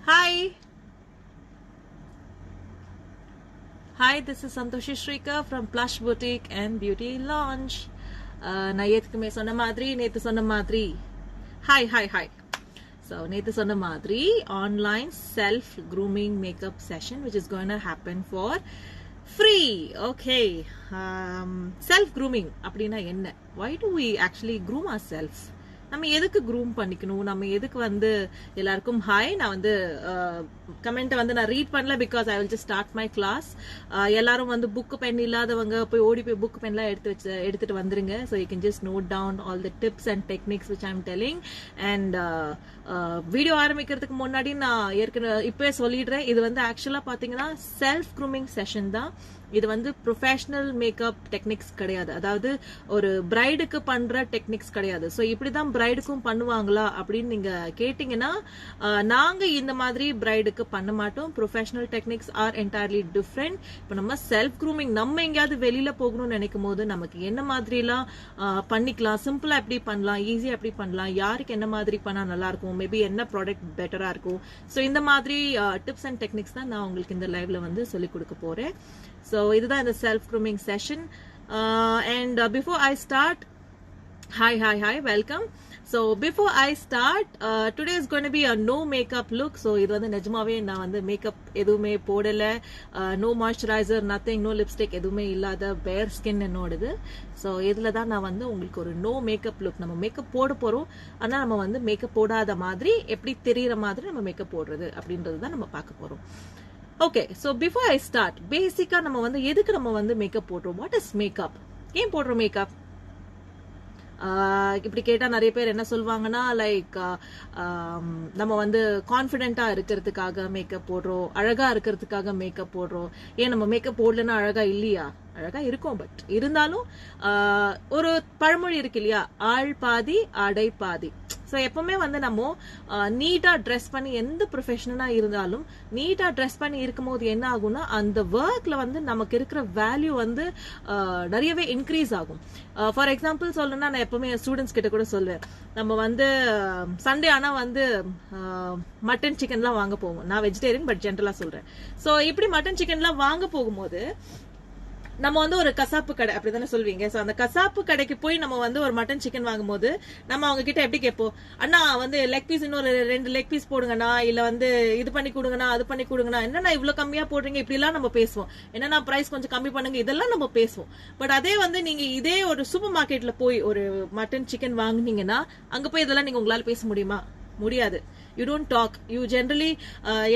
Hi. Hi, this is Santoshi Shrika from Plush Boutique and Beauty Lounge. நான் ஏற்கனவே சொன்ன மாதிரி நேத்து சொன்ன மாதிரி hi. So நேத்து சொன்ன மாதிரி online self grooming makeup session which is going to happen for free. Okay. Self grooming அப்படினா என்ன? Why do we actually groom ourselves? நம்ம எதுக்கு க்ரூம் பண்ணிக்கணும், நம்ம எதுக்கு வந்து எல்லாருக்கும் ஹாய். நான் வந்து கமெண்ட் வந்து நான் ரீட் பண்ணல because I will just start my class. எல்லாரும் வந்து புக் பென் இல்லாதவங்க போய் ஓடி போய் புக் பென்லாம் எடுத்துட்டு வந்துருங்க. So you can just note down all the tips and techniques which I am telling. அண்ட் வீடியோ ஆரம்பிக்கிறதுக்கு முன்னாடி நான் ஏற்கனவே இப்பவே சொல்லிடுறேன், இது வந்து ஆக்சுவலா பாத்தீங்கன்னா செல்ஃப் க்ரூமிங் செஷன் தான். இது வந்து ப்ரொஃபஷனல் மேக்கப் டெக்னிக்ஸ் கிடையாது, அதாவது ஒரு பிரைடுக்கு பண்ற டெக்னிக்ஸ் கிடையாது. ஸோ இப்படிதான் பிரைடுக்கும் பண்ணுவாங்களா அப்படின்னு நீங்க கேட்டீங்கன்னா, நாங்க இந்த மாதிரி பிரைடுக்கு பண்ண மாட்டோம். Professional techniques are entirely different. இப்போ நம்ம செல்ஃப் க்ரூமிங் நம்ம எங்கேயாவது வெளியில போகணும்னு நினைக்கும் போது நமக்கு என்ன மாதிரி எல்லாம் பண்ணிக்கலாம், சிம்பிளா எப்படி பண்ணலாம், ஈஸியா எப்படி பண்ணலாம், யாருக்கு என்ன மாதிரி பண்ணா நல்லா இருக்கும், மேபி என்ன ப்ராடக்ட் பெட்டரா இருக்கும். ஸோ இந்த மாதிரி டிப்ஸ் அண்ட் டெக்னிக்ஸ் தான் நான் உங்களுக்கு இந்த லைவ்ல வந்து சொல்லிக் கொடுக்க போறேன். So இதுதான் இந்த self grooming session. And before I start, hi, welcome. So before I start, today is going to be a no makeup look. So இது வந்து நிஜமாவே நான் வந்து மேக்கப் எதுவுமே போடல, no moisturizer, nothing, no lipstick, எதுவுமே இல்லாத bare skin என்னோடது. ஸோ இதுல தான் நான் வந்து உங்களுக்கு ஒரு நோ மேக்கப் லுக், நம்ம மேக்கப் போட போறோம், ஆனா நம்ம வந்து மேக்கப் போடாத மாதிரி எப்படி தெரியற மாதிரி நம்ம மேக்கப் போடுறது அப்படின்றது தான் நம்ம பார்க்க போறோம். Okay, so before I start, பேசிக்கா நம்ம வந்து எதுக்கு நம்ம வந்து மேக்கப் போடுறோம், வாட் இஸ் மேக்கப், ஏன் போடுறோம் மேக்கப்? இப்படி கேட்டா நிறைய பேர் என்ன சொல்லுவாங்கன்னா, லைக் நம்ம வந்து கான்பிடென்டா இருக்கிறதுக்காக மேக்கப் போடுறோம், அழகா இருக்கிறதுக்காக மேக்கப் போடுறோம். ஏன் நம்ம மேக்கப் போடலன்னா அழகா இல்லையா? அழகா இருக்கும், பட் இருந்தாலும் ஒரு பழமொழி இருக்கு இல்லையா, ஆள் பாதி ஆடை பாதி. ஸோ எப்பவுமே வந்து நம்ம நீட்டா ட்ரெஸ் பண்ணி, எந்த ப்ரொஃபஷனலா இருந்தாலும் நீட்டா ட்ரெஸ் பண்ணி இருக்கும் போது என்ன ஆகும்னா, அந்த ஒர்க்ல வந்து நமக்கு இருக்கிற வேல்யூ வந்து நிறையவே இன்க்ரீஸ் ஆகும். ஃபார் எக்ஸாம்பிள் சொல்லணும்னா, நான் எப்பவுமே ஸ்டூடெண்ட்ஸ் கிட்ட கூட சொல்லுவேன், நம்ம வந்து சண்டே ஆனா வந்து மட்டன் சிக்கன்லாம் வாங்க போவோம். நான் வெஜிடேரியன், பட் ஜென்ரலா சொல்றேன். ஸோ இப்படி மட்டன் சிக்கன்லாம் வாங்க போகும்போது நம்ம வந்து ஒரு கசாப்பு கடை அப்படிதானே சொல்வீங்க. சோ அந்த கசாப்பு கடைக்கு போய் நம்ம வந்து ஒரு மட்டன் சிக்கன் வாங்கும்போது நம்ம அவங்க கிட்ட எப்படி கேட்போம், அண்ணா வந்து லெக் பீஸ் இன்னொரு 2 லெக் பீஸ் போடுங்கண்ணா, இல்ல வந்து இது பண்ணி கொடுங்கண்ணா, அது பண்ணி கொடுங்கண்ணா, என்னன்னா இவ்வளவு கம்மியா போடுறீங்க, இப்படி எல்லாம் நம்ம பேசுவோம். என்னன்னா பிரைஸ் கொஞ்சம் கம்மி பண்ணுங்க, இதெல்லாம் நம்ம பேசுவோம். பட் அதே வந்து நீங்க இதே ஒரு சூப்பர் மார்க்கெட்ல போய் ஒரு மட்டன் சிக்கன் வாங்குனீங்கன்னா, அங்க போய் இதெல்லாம் நீங்க உங்களால பேச முடியுமா? முடியாது. You don't talk, you generally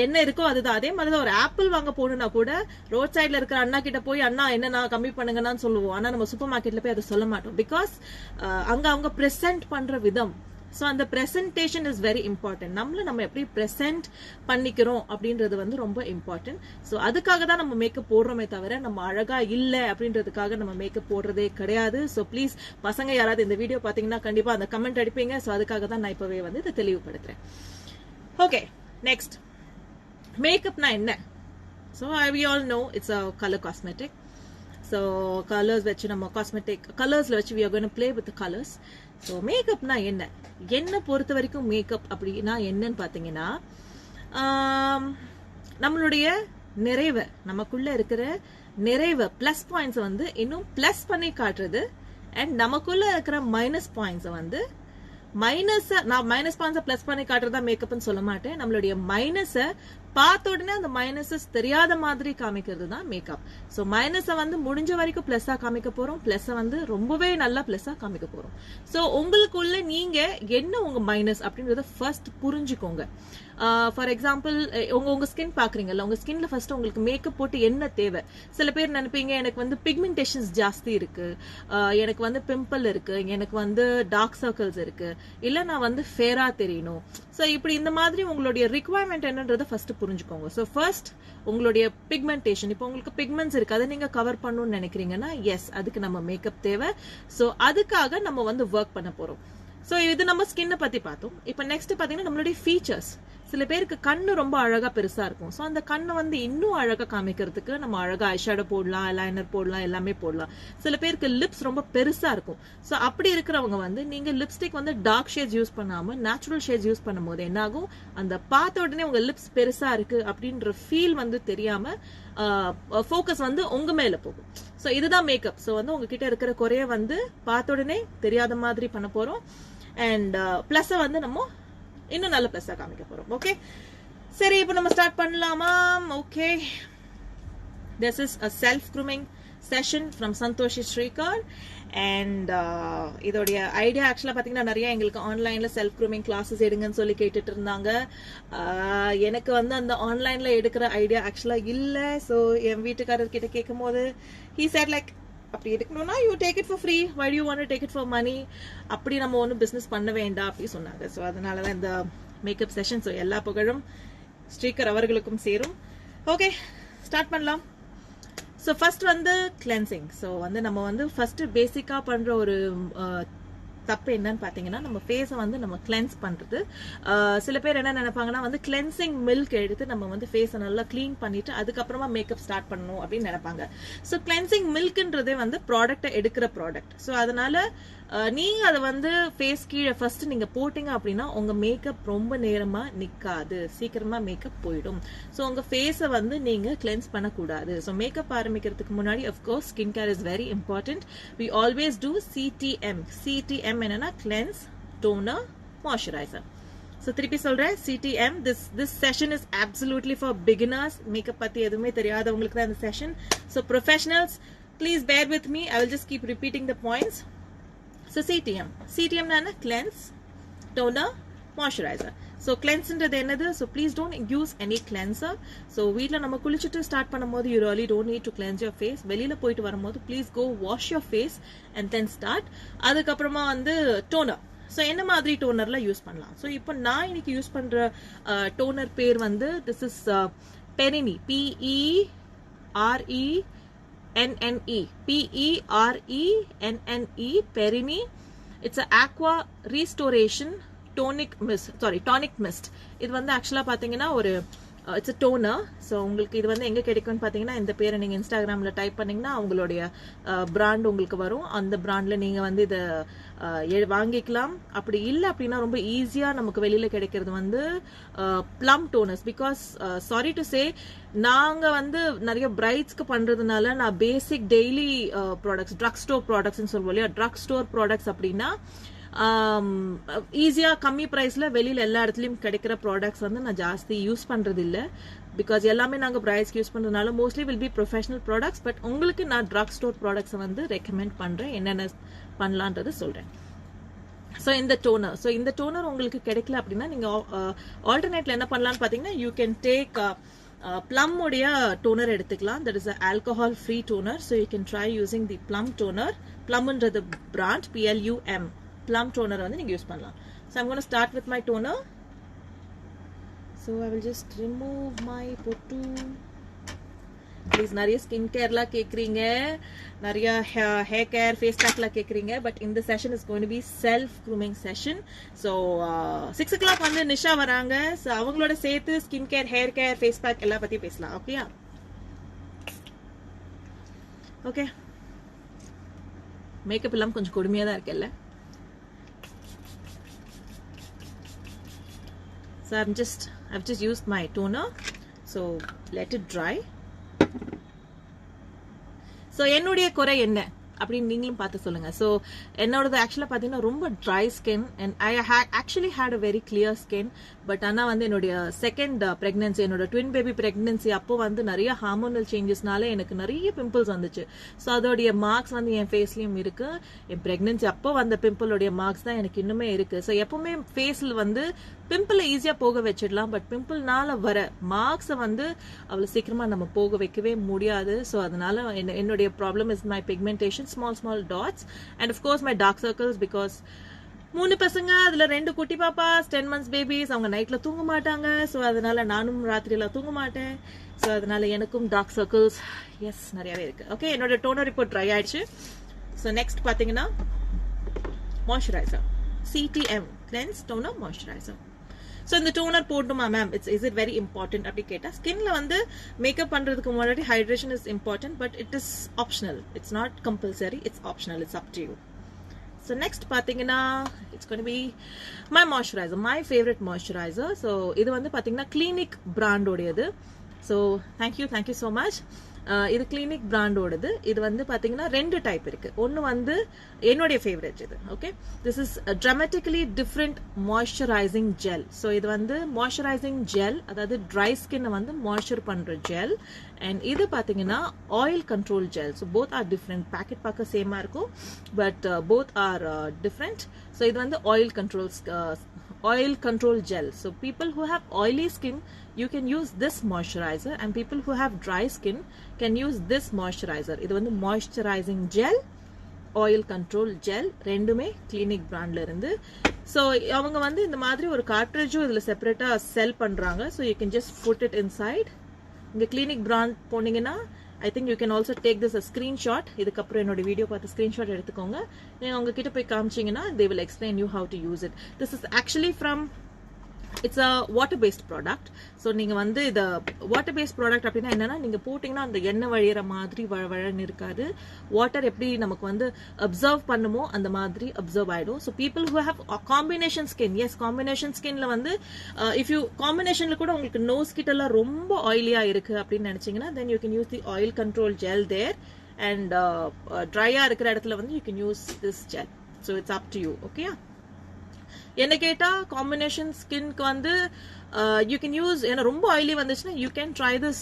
என்ன இருக்கோ அதுதான். அதே மாதிரிதான் ஒரு ஆப்பிள் வாங்க போகணும்னா கூட ரோட் சைட்ல இருக்கிற அண்ணா கிட்ட போய் அண்ணா என்னன்னா கம்மி பண்ணுங்கன்னு சொல்லுவோம். ஆனா நம்ம சூப்பர் மார்க்கெட்ல போய் அதை சொல்ல மாட்டோம். பிகாஸ் அங்க அவங்க பிரசன்ட் பண்ற விதம், ஸோ அந்த பிரசன்டேஷன் இஸ் வெரி இம்பார்ட்டன்ட். நம்ம எப்படி பிரசன்ட் பண்ணிக்கிறோம் அப்படின்றது வந்து ரொம்ப இம்பார்ட்டன்ட். ஸோ அதுக்காக தான் நம்ம மேக்கப் போடுறோமே தவிர நம்ம அழகா இல்லை அப்படின்றதுக்காக நம்ம மேக்கப் போடுறதே கிடையாது. ஸோ ப்ளீஸ் பசங்க யாராவது இந்த வீடியோ பார்த்தீங்கன்னா கண்டிப்பா அந்த கமெண்ட் அடிப்பீங்க. ஸோ அதுக்காக தான் நான் இப்பவே வந்து இதை தெளிவுபடுத்துறேன். ஓகே, நெக்ஸ்ட், மேக்கப்னா என்ன? So we all know it's a color cosmetic. So colours வச்சு நம்ம காஸ்மெட்டிக் கலர்ஸ்ல வச்சு we are going to play with the colors. So மேக்கப்னா என்ன பொறுத்த வரைக்கும் மேக்கப் அப்படின்னா என்னன்னு பாத்தீங்கன்னா, நம்மளுடைய நிறைவை, நமக்குள்ள இருக்கிற நிறைவை, பிளஸ் பாயிண்ட்ஸ் வந்து இன்னும் பிளஸ் பண்ணி காட்டுறது. அண்ட் நமக்குள்ள இருக்கிற மைனஸ் பாயிண்ட்ஸ் வந்து நான் மைனஸ் பாயிண்ட்ஸை பிளஸ் பண்ணி காட்டுறதா மேக்கப்னு சொல்ல மாட்டேன். நம்மளுடைய மைனஸை பார்த்த உடனே அந்த மைனஸஸ் தெரியாத மாதிரி காமிக்கிறது தான் மேக்கப். ஸோ மைனஸை வந்து முடிஞ்ச வரைக்கும் பிளஸ்ஸா காமிக்க போறோம், பிளஸ்ஸை வந்து ரொம்பவே நல்லா பிளஸ்ஸா காமிக்க போறோம். ஸோ உங்களுக்குள்ள நீங்க என்ன உங்க மைனஸ் அப்படின்றத ஃபர்ஸ்ட் புரிஞ்சுக்கோங்க. ஃபார் எக்ஸாம்பிள், உங்க ஸ்கின் பாக்குறீங்கல்ல, உங்க ஸ்கின்ல ஃபர்ஸ்ட் உங்களுக்கு மேக்கப் போட்டு என்ன தேவை? சில பேர் நினைப்பீங்க, எனக்கு வந்து பிக்மெண்டேஷன்ஸ் ஜாஸ்தி இருக்கு, எனக்கு வந்து பிம்பிள் இருக்கு, எனக்கு வந்து டார்க் சர்க்கிள்ஸ் இருக்கு, இல்ல நான் வந்து ஃபேரா தெரியணும். ஸோ இப்படி இந்த மாதிரி உங்களுடைய ரிக்வயர்மெண்ட் என்னன்றத ஃபர்ஸ்ட் புரிஞ்சுக்கோங்க. ஸோ ஃபர்ஸ்ட் உங்களுடைய பிக்மெண்டேஷன், இப்போ உங்களுக்கு பிக்மெண்ட்ஸ் இருக்கு, அதை நீங்க கவர் பண்ணணும்னு நினைக்கிறீங்கன்னா எஸ், அதுக்கு நம்ம மேக்கப் தேவை. ஸோ அதுக்காக நம்ம வந்து ஒர்க் பண்ண போறோம். ஸோ இது நம்ம ஸ்கின்னை பத்தி பார்த்தோம். இப்போ நெக்ஸ்ட் பாத்தீங்கன்னா நம்மளுடைய ஃபீச்சர்ஸ். சில பேருக்கு கண்ணு ரொம்ப அழகா பெருசா இருக்கும். ஸோ அந்த கண்ணை வந்து இன்னும் அழகா காமிக்கிறதுக்கு நம்ம அழகா ஐஷேடோ போடலாம், ஐலைனர் போடலாம், எல்லாமே போடலாம். சில பேருக்கு லிப்ஸ் ரொம்ப பெருசா இருக்கும். ஸோ அப்படி இருக்கிறவங்க வந்து நீங்க லிப்ஸ்டிக் வந்து டார்க் ஷேட்ஸ் யூஸ் பண்ணாம நேச்சுரல் ஷேட்ஸ் யூஸ் பண்ணும்போது என்ன ஆகும், அந்த பார்த்த உடனே உங்க லிப்ஸ் பெருசா இருக்கு அப்படின்ற ஃபீல் வந்து தெரியாம ஃபோக்கஸ் வந்து உங்க மேல போகும். ஸோ இதுதான் மேக்கப். ஸோ வந்து உங்ககிட்ட இருக்கிற குறைய வந்து பார்த்த உடனே தெரியாத மாதிரி பண்ண போறோம். அண்ட் பிளஸ் வந்து நம்ம இன்னும் நல்ல பிளஸ்ஸா காமிக்க போறோம். ஓகே, சரி, இப்போ நம்ம ஸ்டார்ட் பண்ணலாமா? Okay, this is a self grooming session from Santoshi Srikar. And இதோடைய ஐடியா ஆக்சுவலா பாத்தீங்கன்னா நிறைய எங்களுக்கு ஆன்லைன்ல செல்ஃப் க்ரூமிங் கிளாஸஸ் எடுங்கன்னு சொல்லி கேட்டுட்டு இருந்தாங்க. எனக்கு வந்து அந்த ஆன்லைன்ல எடுக்கிற ஐடியா ஆக்சுவலா இல்ல. ஸோ என் வீட்டுக்காரர் கிட்ட கேட்கும் போது he said like, அப்படி எடுக்கணும்னா you take it for free, why do you want to take it for money, அப்படி நம்ம ஒன்றும் பிஸ்னஸ் பண்ண வேண்டாம் அப்படி சொன்னாங்க. ஸோ அதனால தான் இந்த மேக்கப் செஷன். ஸோ எல்லா புகழும் ஸ்ரீகர் அவர்களுக்கும் சேரும். ஓகே, ஸ்டார்ட் பண்ணலாம். ஸோ ஃபர்ஸ்ட் வந்து கிளென்சிங். ஸோ வந்து நம்ம வந்து ஃபர்ஸ்ட் பேசிக்கா பண்ற ஒரு தப்பு என்னன்னு பாத்தீங்கன்னா, நம்ம ஃபேஸை வந்து நம்ம கிளென்ஸ் பண்றது. சில பேர் என்ன நினைப்பாங்கன்னா வந்து கிளென்சிங் மில்க் எடுத்து நம்ம வந்து ஃபேஸை நல்லா கிளீன் பண்ணிட்டு அதுக்கப்புறமா மேக்கப் ஸ்டார்ட் பண்ணணும் அப்படின்னு நினைப்பாங்க. ஸோ கிளென்சிங் மில்க்ன்றதே வந்து ப்ராடக்ட்டை எடுக்கிற ப்ராடக்ட். ஸோ அதனால நீங்க அதை வந்து ஃபேஸ் கீழே ஃபர்ஸ்ட் நீங்க போட்டீங்க அப்படின்னா உங்க மேக்கப் ரொம்ப நேரமா நிக்காது, சீக்கிரமா மேக்கப் போயிடும். ஸோ உங்க ஃபேஸை வந்து நீங்க கிளென்ஸ் பண்ணக்கூடாது. ஸோ மேக்கப் ஆரம்பிக்கிறதுக்கு முன்னாடி of course skin care is very important. We always do CTM. CTM என்னன்னா கிளென்ஸ், டோனர், மாய்ஸ்சரைசர். ஸோ திருப்பி சொல்றேன், CTM. This session is absolutely for beginners. மேக்கப் பத்தி எதுவுமே தெரியாதவங்களுக்கு தான் இந்த session. So professionals, please bear with me. I will just keep repeating the points. So CTM na cleanse, toner, moisturizer. So cleanse ன்றது என்னது? So please don't use any cleanser. So வீட்ல நம்ம குளிச்சிட்டு ஸ்டார்ட் பண்ணும்போது you really don't need to cleanse your face. வெளியில போயிட்டு வரும்போது please go wash your face and then start. அதுக்கப்புறமா வந்து toner. ஸோ என்ன மாதிரி டோனர்ல யூஸ் பண்ணலாம்? ஸோ இப்போ நான் இன்னைக்கு யூஸ் பண்ற டோனர் பேர் வந்து this is Perini, PERENNE, PERENNE, Perini. It's an aqua restoration tonic mist. இது வந்து ஆக்சுவலா பாத்தீங்கன்னா ஒரு இட்ஸ் a toner. ஸோ உங்களுக்கு இது வந்து எங்க கிடைக்கும்னு பாத்தீங்கன்னா, இந்த பேரை நீங்க இன்ஸ்டாகிராம்ல டைப் பண்ணீங்கன்னா அவங்களுடைய பிராண்ட் உங்களுக்கு வரும். அந்த பிராண்ட்ல நீங்க வந்து இதை வாங்கிக்கலாம். அப்படி இல்லை அப்படின்னா ரொம்ப ஈஸியா நமக்கு வெளியில கிடைக்கிறது வந்து plum toners. Because sorry to say, நாங்க வந்து நிறைய பிரைட்ஸ்க்கு பண்றதுனால நான் basic daily products, drug store products சொல்லுவோம் இல்லையா, ட்ரக் ஸ்டோர் ப்ராடக்ட்ஸ் அப்படின்னா ஈஸியா கம்மி பிரைஸ்ல வெளியில எல்லா இடத்துலயும் கிடைக்கிற ப்ராடக்ட்ஸ் வந்து நான் ஜாஸ்தி யூஸ் பண்றது இல்ல. பிகாஸ் எல்லாமே நாங்க பிரைட்ஸ்க்கு யூஸ் பண்றதுனால mostly will be professional products. But உங்களுக்கு நான் ட்ரக் ஸ்டோர் ப்ராடக்ட்ஸ் வந்து ரெக்கமெண்ட் பண்றேன், என்னென்ன பண்ணலான்றது சொல்றேன். ஸோ இந்த டோனர் உங்களுக்கு கிடைக்கல அப்படின்னா நீங்க ஆல்டர்னேட்ல என்ன பண்ணலாம்னு பாத்தீங்கன்னா, யூ கேன் டேக் plum உடைய டோனர் எடுத்துக்கலாம். that is a alcohol free toner. so you can try using the plum toner. plumன்றது brand, PLUM. plum toner வந்து நீங்க யூஸ் பண்ணலாம். so I'm going to start with my toner. so I will just remove my pottu. Please, நிறைய skin கேர்லாம் கேட்குறீங்க, நிறைய hair care, face பேக்லாம் கேட்குறீங்க. But இந்த session is going to be self grooming session. So 6 o'clock வந்து நிஷா வராங்க. ஸோ அவங்களோட சேர்த்து skin care, hair care, face pack எல்லாம் பத்தி பேசலாம். ஓகேயா? ஓகே, மேக்கப் எல்லாம் கொஞ்சம் கொடுமையா தான் இருக்குல்ல. So I've just used my toner. So let it dry. So என்னுடைய குறை என்ன அப்படின்னு நீங்களும் பார்த்து சொல்லுங்க. ஸோ என்னோடது ஆக்சுவலாக பார்த்தீங்கன்னா ரொம்ப dry skin and I actually had a very clear skin. But ஆனால் வந்து என்னுடைய செகண்ட் பிரெக்னன்சி, என்னோட ட்வின் பேபி பிரெக்னன்சி அப்போ வந்து நிறைய ஹார்மோனல் சேஞ்சஸ்னால எனக்கு நிறைய பிம்பிள்ஸ் வந்துச்சு. ஸோ அதோடைய மார்க்ஸ் வந்து என் ஃபேஸ்லயும் இருக்கு. என் பிரெக்னன்சி அப்போ வந்த பிம்பிளுடைய மார்க்ஸ் தான் எனக்கு இன்னுமே இருக்கு. ஸோ எப்பவுமே ஃபேஸில் வந்து பிம்பிளை ஈஸியா போக வச்சிடலாம், பட் பிம்பிள்னால வர மார்க்ஸை வந்து அவ்வளவு சீக்கிரமா நம்ம போக வைக்கவே முடியாது. ஸோ அதனால என்னுடைய problem is my pigmentation, small dots, and of course my dark circles, because 3 பசங்க, அதுல 2 குட்டி பாப்பாஸ், 10 months பேபிஸ், அவங்க நைட்ல தூங்க மாட்டாங்க. ஸோ அதனால நானும் ராத்திரியில தூங்க மாட்டேன். ஸோ அதனால எனக்கும் டார்க் சர்க்கிள்ஸ் எஸ் நிறையவே இருக்கு. ஓகே, என்னோட டோனர் இப்போ ட்ரை ஆயிடுச்சு. ஸோ நெக்ஸ்ட் பாத்தீங்கன்னா moisturiser, CTM, cleanse, toner, moisturiser. So இந்த டோனர் போடணுமா ma'am, is it very important அப்படி கேட்டா, ஸ்கின்ல வந்து மேக்கப் பண்றதுக்கு முன்னாடி hydration is important, but it is optional, it's not compulsory, it's optional, it's up to you. So next பாத்தீங்கன்னா it's going to be my moisturizer, my favorite moisturizer. So இது வந்து பாத்தீங்கன்னா Clinique brand ஓடியது. So thank you so much. இது Clinique brand ஓடுது. இது வந்து பாத்தீங்கன்னா ரெண்டு டைப் இருக்கு. ஒன்னு வந்து என்னோட ஃபேவரட் இது. Okay, this is a dramatically different moisturizing gel. So இது வந்து moisturizing gel, அதாவது dry skin வந்து moisture பண்ற gel, and இது பாத்தீங்கன்னா oil control gel. So both are different. Packet பார்க்க சேமா இருக்கும், but both are different. So இது வந்து oil control gel. So people who have oily skin, you can use this moisturizer, and people who have dry skin can use this moisturizer. இது வந்து moisturizing gel, oil control gel, ரெண்டுமே Clinique brandல இருந்து. So அவங்க வந்து இந்த மாதிரி ஒரு cartridge இதுல செப்பரேட்டா செல் பண்றாங்க. So you can just put it inside. இங்க Clinique brand போனீங்கன்னா I think you can also take this a screenshot. இதுக்கு அப்புறம் என்னோட வீடியோ பார்த்து ஸ்கிரீன்ஷாட் எடுத்துக்கோங்க. நீங்க அவங்க கிட்ட போய் காமிச்சீங்கன்னா they will explain you how to use it. This is actually from, it's a water based product. So நீங்க வந்து இத water based product அப்படினா என்னன்னா, நீங்க போடிங்கனா அந்த எண்ணெய் வழியற மாதிரி வழவழன்னு இருக்காது. வாட்டர் எப்படி நமக்கு வந்து அப்சர்வ் பண்ணுமோ அந்த மாதிரி அப்சர்வ் ஆயிடும். So people who have a combination skin, yes, combination skinல வந்து if you combinationல கூட உங்களுக்கு nose கிட்ட எல்லாம் ரொம்ப ஆயிலியா இருக்கு அப்படி நினைச்சீங்கன்னா, then you can use the oil control gel there, and dryயா இருக்கிற இடத்துல வந்து you can use this gel. So it's up to you. Okay? என்ன கேட்டா காம்பினேஷன் ஸ்கின்க்கு வந்து you can use, ஏன்னா ரொம்ப ஆயிலி வந்துச்சுன்னா you can try this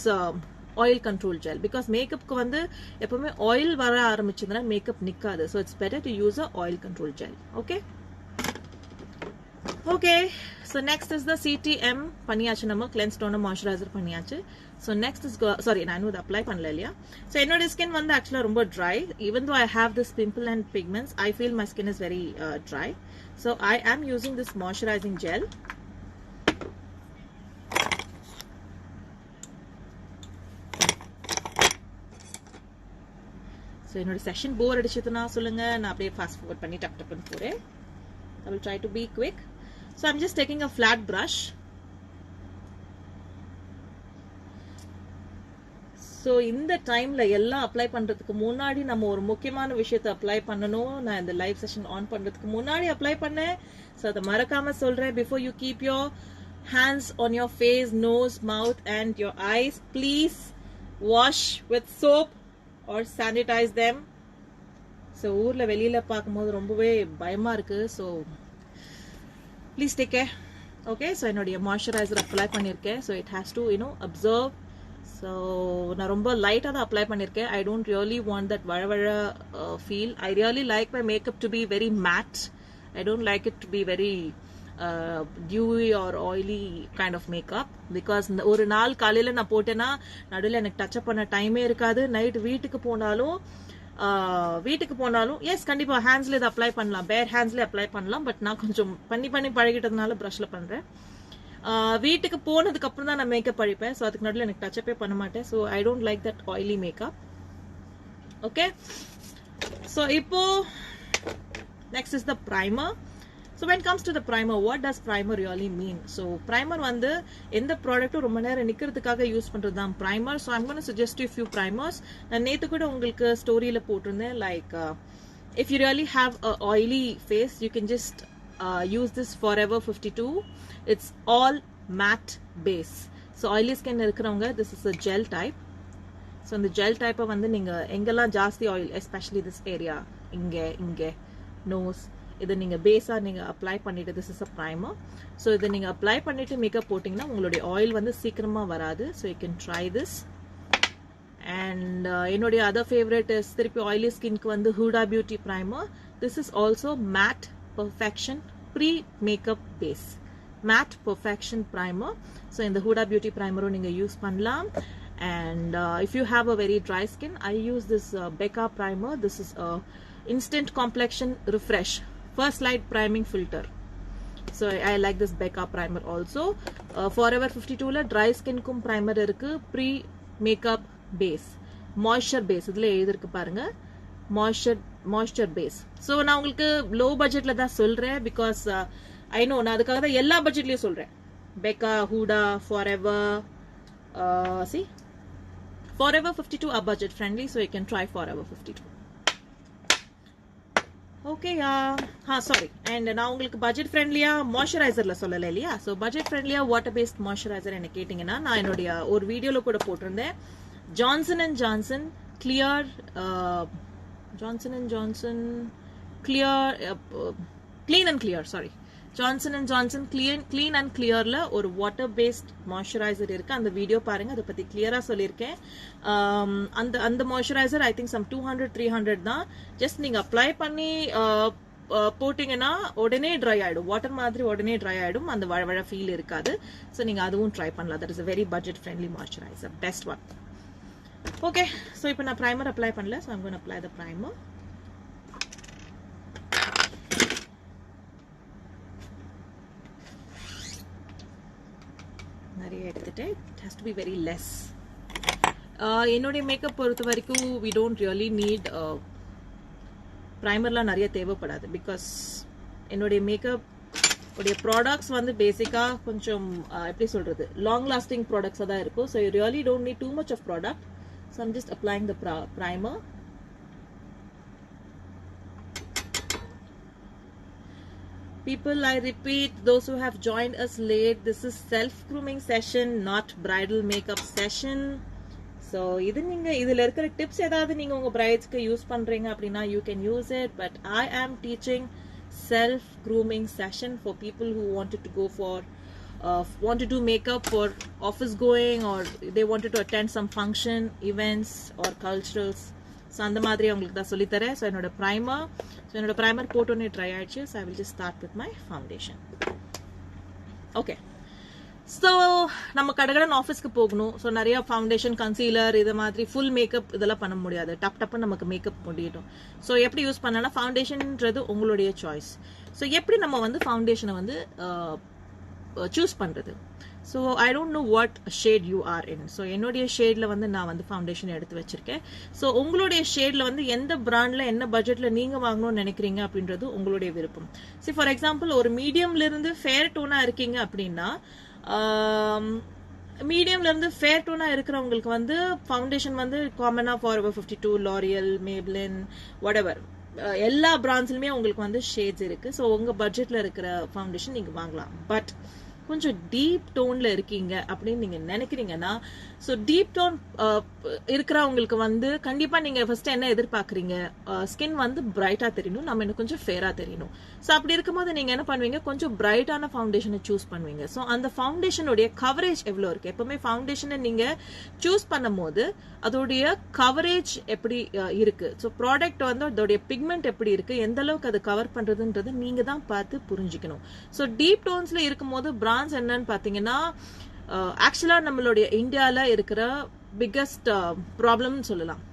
oil control gel, because மேக்கப்க்கு வந்து எப்பவுமே ஆயில் வர ஆரம்பிச்சதுன்னா மேக்கப் நிக்காது. So it's better to use a oil control gel. Okay, so next is the CTM பண்ணியாச்சு, நம்ம cleanse toner moisturizer பண்ணியாச்சு. So next is நான் இன்னும் apply பண்ணல இல்லையா. So என்னோட skin வந்து actually ரொம்ப dry, even though I have this pimple and pigments, I feel my skin is very dry. So I am using this moisturizing gel. So என்னோட session bore அடிச்சதுன்னா சொல்லுங்க, நான் அப்படியே fast forward பண்ணி dub டப்னு போறேன். I will try to be quick. So I'm just taking a flat brush. So இந்த டைம்ல எல்லாம் apply பண்றதுக்கு முன்னாடி நம்ம ஒரு முக்கியமான விஷயத்தை அப்ளை பண்ணணும். நான் இந்த லைவ் செஷன் ஆன் பண்றதுக்கு முன்னாடி அப்ளை பண்ணேன். So அதை மறக்காம சொல்றேன், before you keep your hands on your face, nose, mouth and your eyes, please wash with soap or sanitize them. So ஊர்ல வெளியில பார்க்கும்போது ரொம்பவே பயமா இருக்கு. So please take care. Okay, so என்னோட மாய்ஸ்சரைசர் அப்ளை பண்ணிருக்கேன். So it has to, absorb. So நான் ரொம்ப லைட்டா தான் அப்ளை பண்ணிருக்கேன். I don't really want that வழவழ feel. I really like my makeup to be very matte. I don't like it to be very dewy or oily kind of makeup, because ஒரு நாள் காலையில நான் போட்டேன்னா நடுவில் எனக்கு டச் அப் பண்ண டைமே இருக்காது. நைட் வீட்டுக்கு போனாலும் எஸ் கண்டிப்பா ஹேண்ட்ஸ்ல இதை அப்ளை பண்ணலாம், பேர் ஹேண்ட்ஸ்ல அப்ளை பண்ணலாம். பட் நான் கொஞ்சம் பண்ணி பழகிட்டதுனால ப்ரஷ்ல பண்றேன். வீட்டுக்கு போனதுக்கு அப்புறம் தான் நான் மேக்கப் அழிப்பேன். ஸோ அதுக்கு நடுவில் எனக்கு டச் அப்பே பண்ண மாட்டேன். So I don't like that oily makeup. Okay, so இப்போ next is the primer. So when it comes to the primer, what does primer really mean? So primer வந்து எந்த ப்ராடக்ட்டும் ரொம்ப நேரம் நிக்கிறதுக்காக யூஸ் பண்றது தான் primer. So I'm going to suggest you a few primers. நான் நேத்து கூட உங்களுக்கு ஸ்டோரியில போட்டிருந்தேன், like if you really have a oily face, you can just use this Forever 52. It's all matte base. So oily skin இருக்கிறவங்க, this is a gel type. So இந்த gel type வந்து நீங்க எங்கெல்லாம் ஜாஸ்தி oil, especially this area, இங்க nose, இதை நீங்க பேஸா நீங்க அப்ளை பண்ணிட்டு, this is a primer. So இதை நீங்க அப்ளை பண்ணிட்டு மேக்கப் போட்டீங்கன்னா உங்களுடைய ஆயில் வந்து சீக்கிரமா வராது. So you can try this. And என்னுடைய other favorite is திருப்பி oily skinக்கு வந்து Huda Beauty primer. This is also matte perfection pre makeup base, matte perfection primer. So இந்த Huda Beauty primer நீங்க யூஸ் பண்ணலாம். And if you have a very dry skin, I use this Becca primer. This is a instant complexion refresh first light priming filter. So I like this Becca primer also. Forever 52 la dry skin kum primer irukku, pre makeup base, moisture base idla எழுதிருக்கு பாருங்க, moisture base. So நான் உங்களுக்கு low budget la தான் சொல்றேன், because I know நான் அதுக்காக தான் எல்லா பட்ஜெட்லயும் சொல்றேன். Becca, Huda, Forever. See, Forever 52 are budget friendly, so you can try Forever 52. Okay, sorry. And now உங்களுக்கு budget friendly moisturizer சொல்லல இல்லையா? So budget friendly water based moisturizer என்ன கேட்டிங்கனா நான் என்னோட ஒரு வீடியோல கூட போட்டிருந்தேன். Johnson & Johnson Clear Johnson & Johnson Clear Clean and Clear, sorry. Johnson & Johnson Clean and Clearல ஒரு water based moisturizer இருக்கு. அந்த வீடியோ பாருங்க, அத பத்தி கிளியரா சொல்லிருக்கேன். அந்த moisturizer I think some 200-300 தான். ஜஸ்ட் நீங்க அப்ளை பண்ணி போட்டிங்கன்னா உடனே ட்ரை ஆயிடும். வாட்டர் மாதிரி உடனே ட்ரை ஆயிடும். அந்த வழவழ ஃபீல் இருக்காது. ஸோ நீங்க அதுவும் ட்ரை பண்ணலாம். That is a very budget friendly moisturizer, best one. Okay, so இப்போ நான் primer apply பண்ணல. So I'm going to apply the primer. நிறைய எடுத்துட்டேன். It has to be very less. என்னோட மேக்கப் பொறுத்த வரைக்கும் we don't really need primerலாம் நிறைய தேவைப்படாது. பிகாஸ் என்னோட மேக்கப் உடைய ப்ராடக்ட்ஸ் வந்து பேசிக்கா கொஞ்சம் எப்படி சொல்றது லாங் லாஸ்டிங் ப்ராடக்ட்ஸாக தான் இருக்கும். So you really don't need too much of product. So I'm just applying the primer. People, I repeat, those who have joined us late, this is self-grooming session, not bridal makeup session. So, இதுல இருக்கிற tips ஏதாவது நீங்க உங்க brides-க்கு use பண்றீங்க அப்படின்னா you can use it. But I am teaching self-grooming session for people who wanted to go for, want to do makeup for office going, or they wanted to attend some function, events or culturals. So அந்த மாதிரி அவங்களுக்கு தான் சொல்லித்தரேன். So என்னோட primer போட்டோன்னே try ஆயிடுச்சு. So I will just start with my foundation. Okay, so நம்ம கடகடன் ஆஃபீஸ்க்கு போகணும். ஸோ நிறைய ஃபவுண்டேஷன், கன்சீலர், இது மாதிரி ஃபுல் மேக்கப் இதெல்லாம் பண்ண முடியாது. டப்புன்னு நமக்கு மேக்கப் முடியட்டும். ஸோ எப்படி யூஸ் பண்ணனா, ஃபவுண்டேஷன்ன்றது உங்களுடைய சாய்ஸ். ஸோ எப்படி நம்ம வந்து ஃபவுண்டேஷனை வந்து சூஸ் பண்றது? So I don't know what shade you are in. So என்னுடைய ஷேட்ல வந்து நான் வந்து ஃபவுண்டேஷன் எடுத்து வச்சிருக்கேன். ஸோ உங்களுடைய ஷேட்ல வந்து எந்த பிராண்ட்ல என்ன பட்ஜெட்ல நீங்க வாங்கணும்னு நினைக்கிறீங்க அப்படின்றது உங்களுடைய விருப்பம். சி ஃபார் எக்ஸாம்பிள் ஒரு மீடியம்ல இருந்து ஃபேர் டோனா இருக்கீங்க அப்படின்னா, மீடியம்ல இருந்து ஃபேர் டோனா இருக்கிறவங்களுக்கு வந்து ஃபவுண்டேஷன் வந்து காமனா Forever 52, L'Oreal, Maybelline, whatever, எல்லா பிராண்ட்ஸ்லுமே உங்களுக்கு வந்து ஷேட்ஸ் இருக்கு. ஸோ உங்க பட்ஜெட்ல இருக்கிற ஃபவுண்டேஷன் நீங்க வாங்கலாம். பட் கொஞ்சம் டீப் டோன்ல இருக்கீங்க அப்படின்னு நீங்க நினைக்கிறீங்கன்னா, ஸோ டீப் டோன் இருக்கிறவங்களுக்கு வந்து கண்டிப்பா நீங்க ஃபர்ஸ்ட் என்ன எதிர்பார்க்குறீங்க, ஸ்கின் வந்து பிரைட்டா தெரியணும், நம்ம இன்னும் கொஞ்சம் ஃபேரா தெரியணும். ஸோ அப்படி இருக்கும்போது நீங்க என்ன பண்ணுவீங்க, கொஞ்சம் பிரைட்டான ஃபவுண்டேஷனை சூஸ் பண்ணுவீங்க. ஸோ அந்த ஃபவுண்டேஷனுடைய கவரேஜ் எவ்வளோ இருக்கு? எப்பவுமே ஃபவுண்டேஷனை நீங்க சூஸ் பண்ணும் போது அதோடைய கவரேஜ் எப்படி இருக்கு, ஸோ ப்ராடக்ட் வந்து அதோடைய பிக்மெண்ட் எப்படி இருக்கு, எந்த அளவுக்கு அது கவர் பண்றதுன்றது நீங்க தான் பார்த்து புரிஞ்சுக்கணும். ஸோ டீப் டோன்ஸ்ல இருக்கும்போது பிராண்ட்ஸ் என்னன்னு பாத்தீங்கன்னா, ஆக்சுவலா நம்மளுடைய இந்தியால இருக்கிற பிக்கஸ்ட் ப்ராப்ளம் சொல்லலாம்.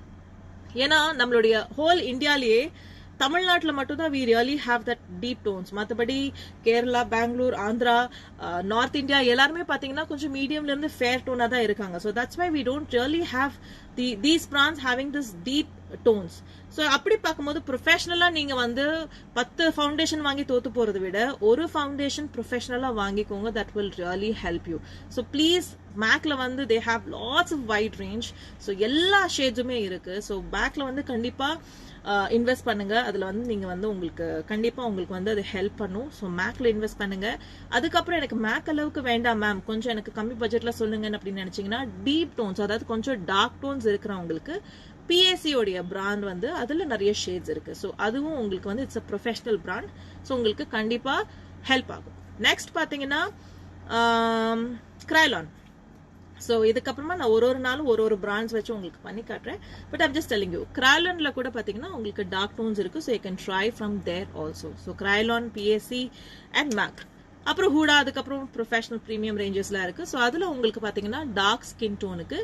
ஏன்னா நம்மளுடைய ஹோல் இந்தியாலேயே தமிழ்நாட்டில் மட்டும்தான் we really have that deep tones. மற்றபடி கேரளா, பெங்களூர், ஆந்திரா, நார்த் இந்தியா எல்லாருமே பாத்தீங்கன்னா கொஞ்சம் மீடியம்ல இருந்து ஃபேர் டோனா தான் இருக்காங்க. So that's why we don't really have these brands having this deep tones. So அப்படி பார்க்கும்போது ப்ரொஃபஷனலா நீங்க வந்து 10 ஃபவுண்டேஷன் வாங்கி தோத்து போறதை விட ஒரு ஃபவுண்டேஷன் ப்ரொஃபஷனலா வாங்கிக்கோங்க. That will really help you. So please, மேக்ல வந்து they have lots of wide range. So எல்லா ஷேட்ஸுமே இருக்கு. ஸோ பேக்ல வந்து கண்டிப்பா இன்வெஸ்ட் பண்ணுங்க. அதுல வந்து நீங்க வந்து உங்களுக்கு கண்டிப்பா உங்களுக்கு வந்து அது ஹெல்ப் பண்ணும். ஸோ மேக்ல இன்வெஸ்ட் பண்ணுங்க. அதுக்கப்புறம் எனக்கு மேக் அளவுக்கு வேண்டாம் மேம், கொஞ்சம் எனக்கு கம்மி பட்ஜெட்ல சொல்லுங்க அப்படின்னு நினைச்சீங்கன்னா, டீப் டோன்ஸ், அதாவது கொஞ்சம் டார்க் டோன்ஸ் இருக்கிறவங்களுக்கு PAC உடைய பிராண்ட் வந்து அதுல நிறைய ஷேட்ஸ் இருக்கு. ஸோ அதுவும் உங்களுக்கு வந்து it's a professional brand. So உங்களுக்கு கண்டிப்பா ஹெல்ப் ஆகும். நெக்ஸ்ட் பாத்தீங்கன்னா Kryolan. ஸோ இதுக்கப்புறமா நான் ஒரு நாளும் ஒரு பிராண்ட்ஸ் வச்சு உங்களுக்கு பண்ணி காட்டுறேன். But I'm just telling you, Kryolanல கூட பாத்தீங்கன்னா உங்களுக்கு டார்க் டோன்ஸ் இருக்கு. So you can try from there also. So Kryolan, PAC and MAC. அப்புறம் ஹூடா, அதுக்கப்புறம் ப்ரொஃபஷனல் ப்ரீமியம் ரேஞ்சஸ்லாம் இருக்கு. ஸோ அதுல உங்களுக்கு பாத்தீங்கன்னா டார்க் ஸ்கின் டோனுக்கு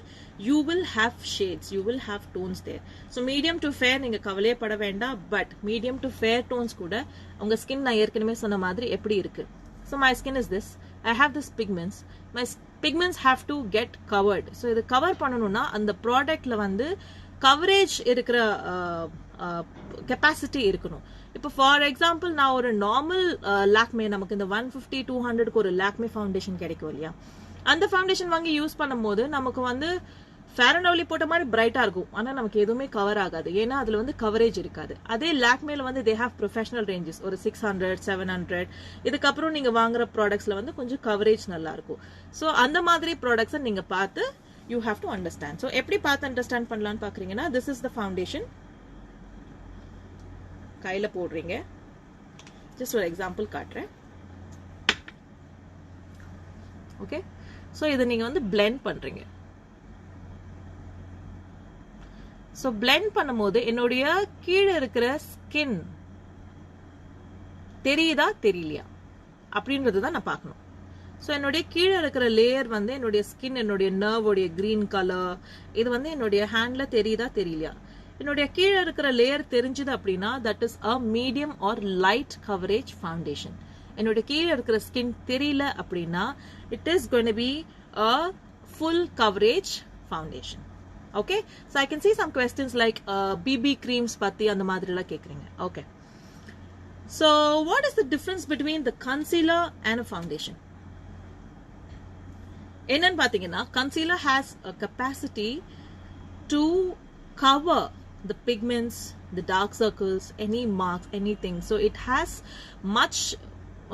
you will have shades, you will have tones there. So medium to fair நீங்க கவலையே பட வேண்டாம். But medium to fair tones கூட உங்க ஸ்கின் நான் ஏற்கனவே சொன்ன மாதிரி எப்படி இருக்கு. So my skin is this, I have this pigments, my pigments have to get covered. So இது கவர் பண்ணணும்னா அந்த ப்ராடக்ட்ல வந்து கவரேஜ் இருக்கிற கெப்பாசிட்டி இருக்கணும். இப்போ ஃபார் எக்ஸாம்பிள் நான் ஒரு நார்மல் லாக்மே நமக்கு இந்த 150 200க்கு ஒரு லாக்மே ஃபவுண்டேஷன் கிடைக்கும் இல்லையா, அந்த ஃபவுண்டேஷன் வாங்கி யூஸ் பண்ணும்போது நமக்கு வந்து ஃபேர் அண்ட் லவ்லி போட்ட மாதிரி பிரைட்டா இருக்கும், ஆனா நமக்கு எதுவுமே கவர் ஆகாது, ஏன்னா அதுல வந்து கவரேஜ் இருக்காது. அதே லாக்மேல வந்து தே ஹேவ் ப்ரொஃபஷனல் ரேஞ்சஸ், ஒரு 600 700 இதுக்கப்புறம் நீங்க வாங்குற ப்ராடக்ட்ஸ்ல வந்து கொஞ்சம் கவரேஜ் நல்லா இருக்கும். ஸோ அந்த மாதிரி ப்ராடக்ட்ஸை நீங்க பார்த்து you have to understand. So எப்படி பார்த்து அண்டர்ஸ்டாண்ட் பண்ணலாம்னு பாக்குறீங்கன்னா, திஸ் இஸ் த ஃபவுண்டேஷன், கையில போடுறீங்க. ஜஸ்ட் ஒரு எக்ஸாம்பிள் காட்டுறேன். ஓகே, ஸோ இதை நீங்க வந்து பிளெண்ட் பண்றீங்க. ஸோ பிளெண்ட் பண்ணும்போது என்னுடைய கீழே இருக்கிற ஸ்கின் தெரியுதா தெரியலையா அப்படின்றது தான் நான் பார்க்கணும். ஸோ என்னுடைய கீழே இருக்கிற லேயர் வந்து என்னுடைய ஸ்கின், என்னுடைய நர்வோடைய கிரீன் கலர், இது வந்து என்னுடைய ஹேண்ட்ல தெரியுதா தெரியலையா. என்னுடைய கீழே இருக்கிற லேயர் தெரிஞ்சது அப்படின்னா that is a medium R light coverage foundation. என்னுடைய கீழே இருக்கிற ஸ்கின் தெரியல அப்படின்னா it is going to be a full coverage foundation. Okay, so I can see some questions like BB creams பத்தி அந்த மாதிரி எல்லாம் கேக்குறீங்க. Okay, so what is the difference between the concealer and a foundation? என்னன்னு பாத்தீங்கன்னா, concealer has a capacity to cover the pigments, the dark circles, any marks, anything. So it has much.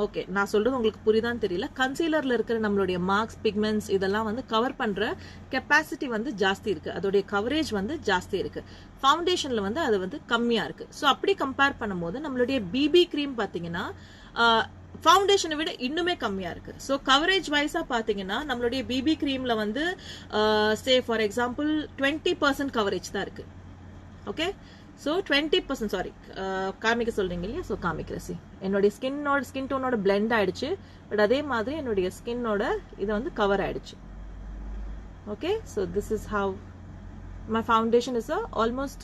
Okay, நான் சொல்றது உங்களுக்கு புரியுதான்னு தெரியல. கன்சீலர்ல இருக்கிற நம்மளுடைய marks, pigments இதெல்லாம் வந்து கவர் பண்ற கெப்பாசிட்டி வந்து ஜாஸ்தி இருக்கு, அதோடைய கவரேஜ் வந்து ஜாஸ்தி இருக்கு. ஃபவுண்டேஷன்ல வந்து அது வந்து கம்மியா இருக்கு. ஸோ அப்படி கம்பேர் பண்ணும்போது நம்மளுடைய பிபி கிரீம் பாத்தீங்கன்னா ஃபவுண்டேஷனை விட இன்னுமே கம்மியா இருக்கு. ஸோ கவரேஜ் வைஸா பாத்தீங்கன்னா நம்மளுடைய பிபி கிரீம்ல வந்து சே ஃபார் எக்ஸாம்பிள் 20% கவரேஜ் தான் இருக்கு. ஓகே, ஸோ 20% சாரி காமிக்க சொல்றீங்க இல்லையா, ஸோ காமிக்கிறேன். என்னுடைய ஸ்கின் டோனோட பிளெண்ட் ஆயிடுச்சு, பட் அதே மாதிரி என்னுடைய ஸ்கின்னோட இதை வந்து கவர் ஆயிடுச்சு. Okay, so this is how my foundation is almost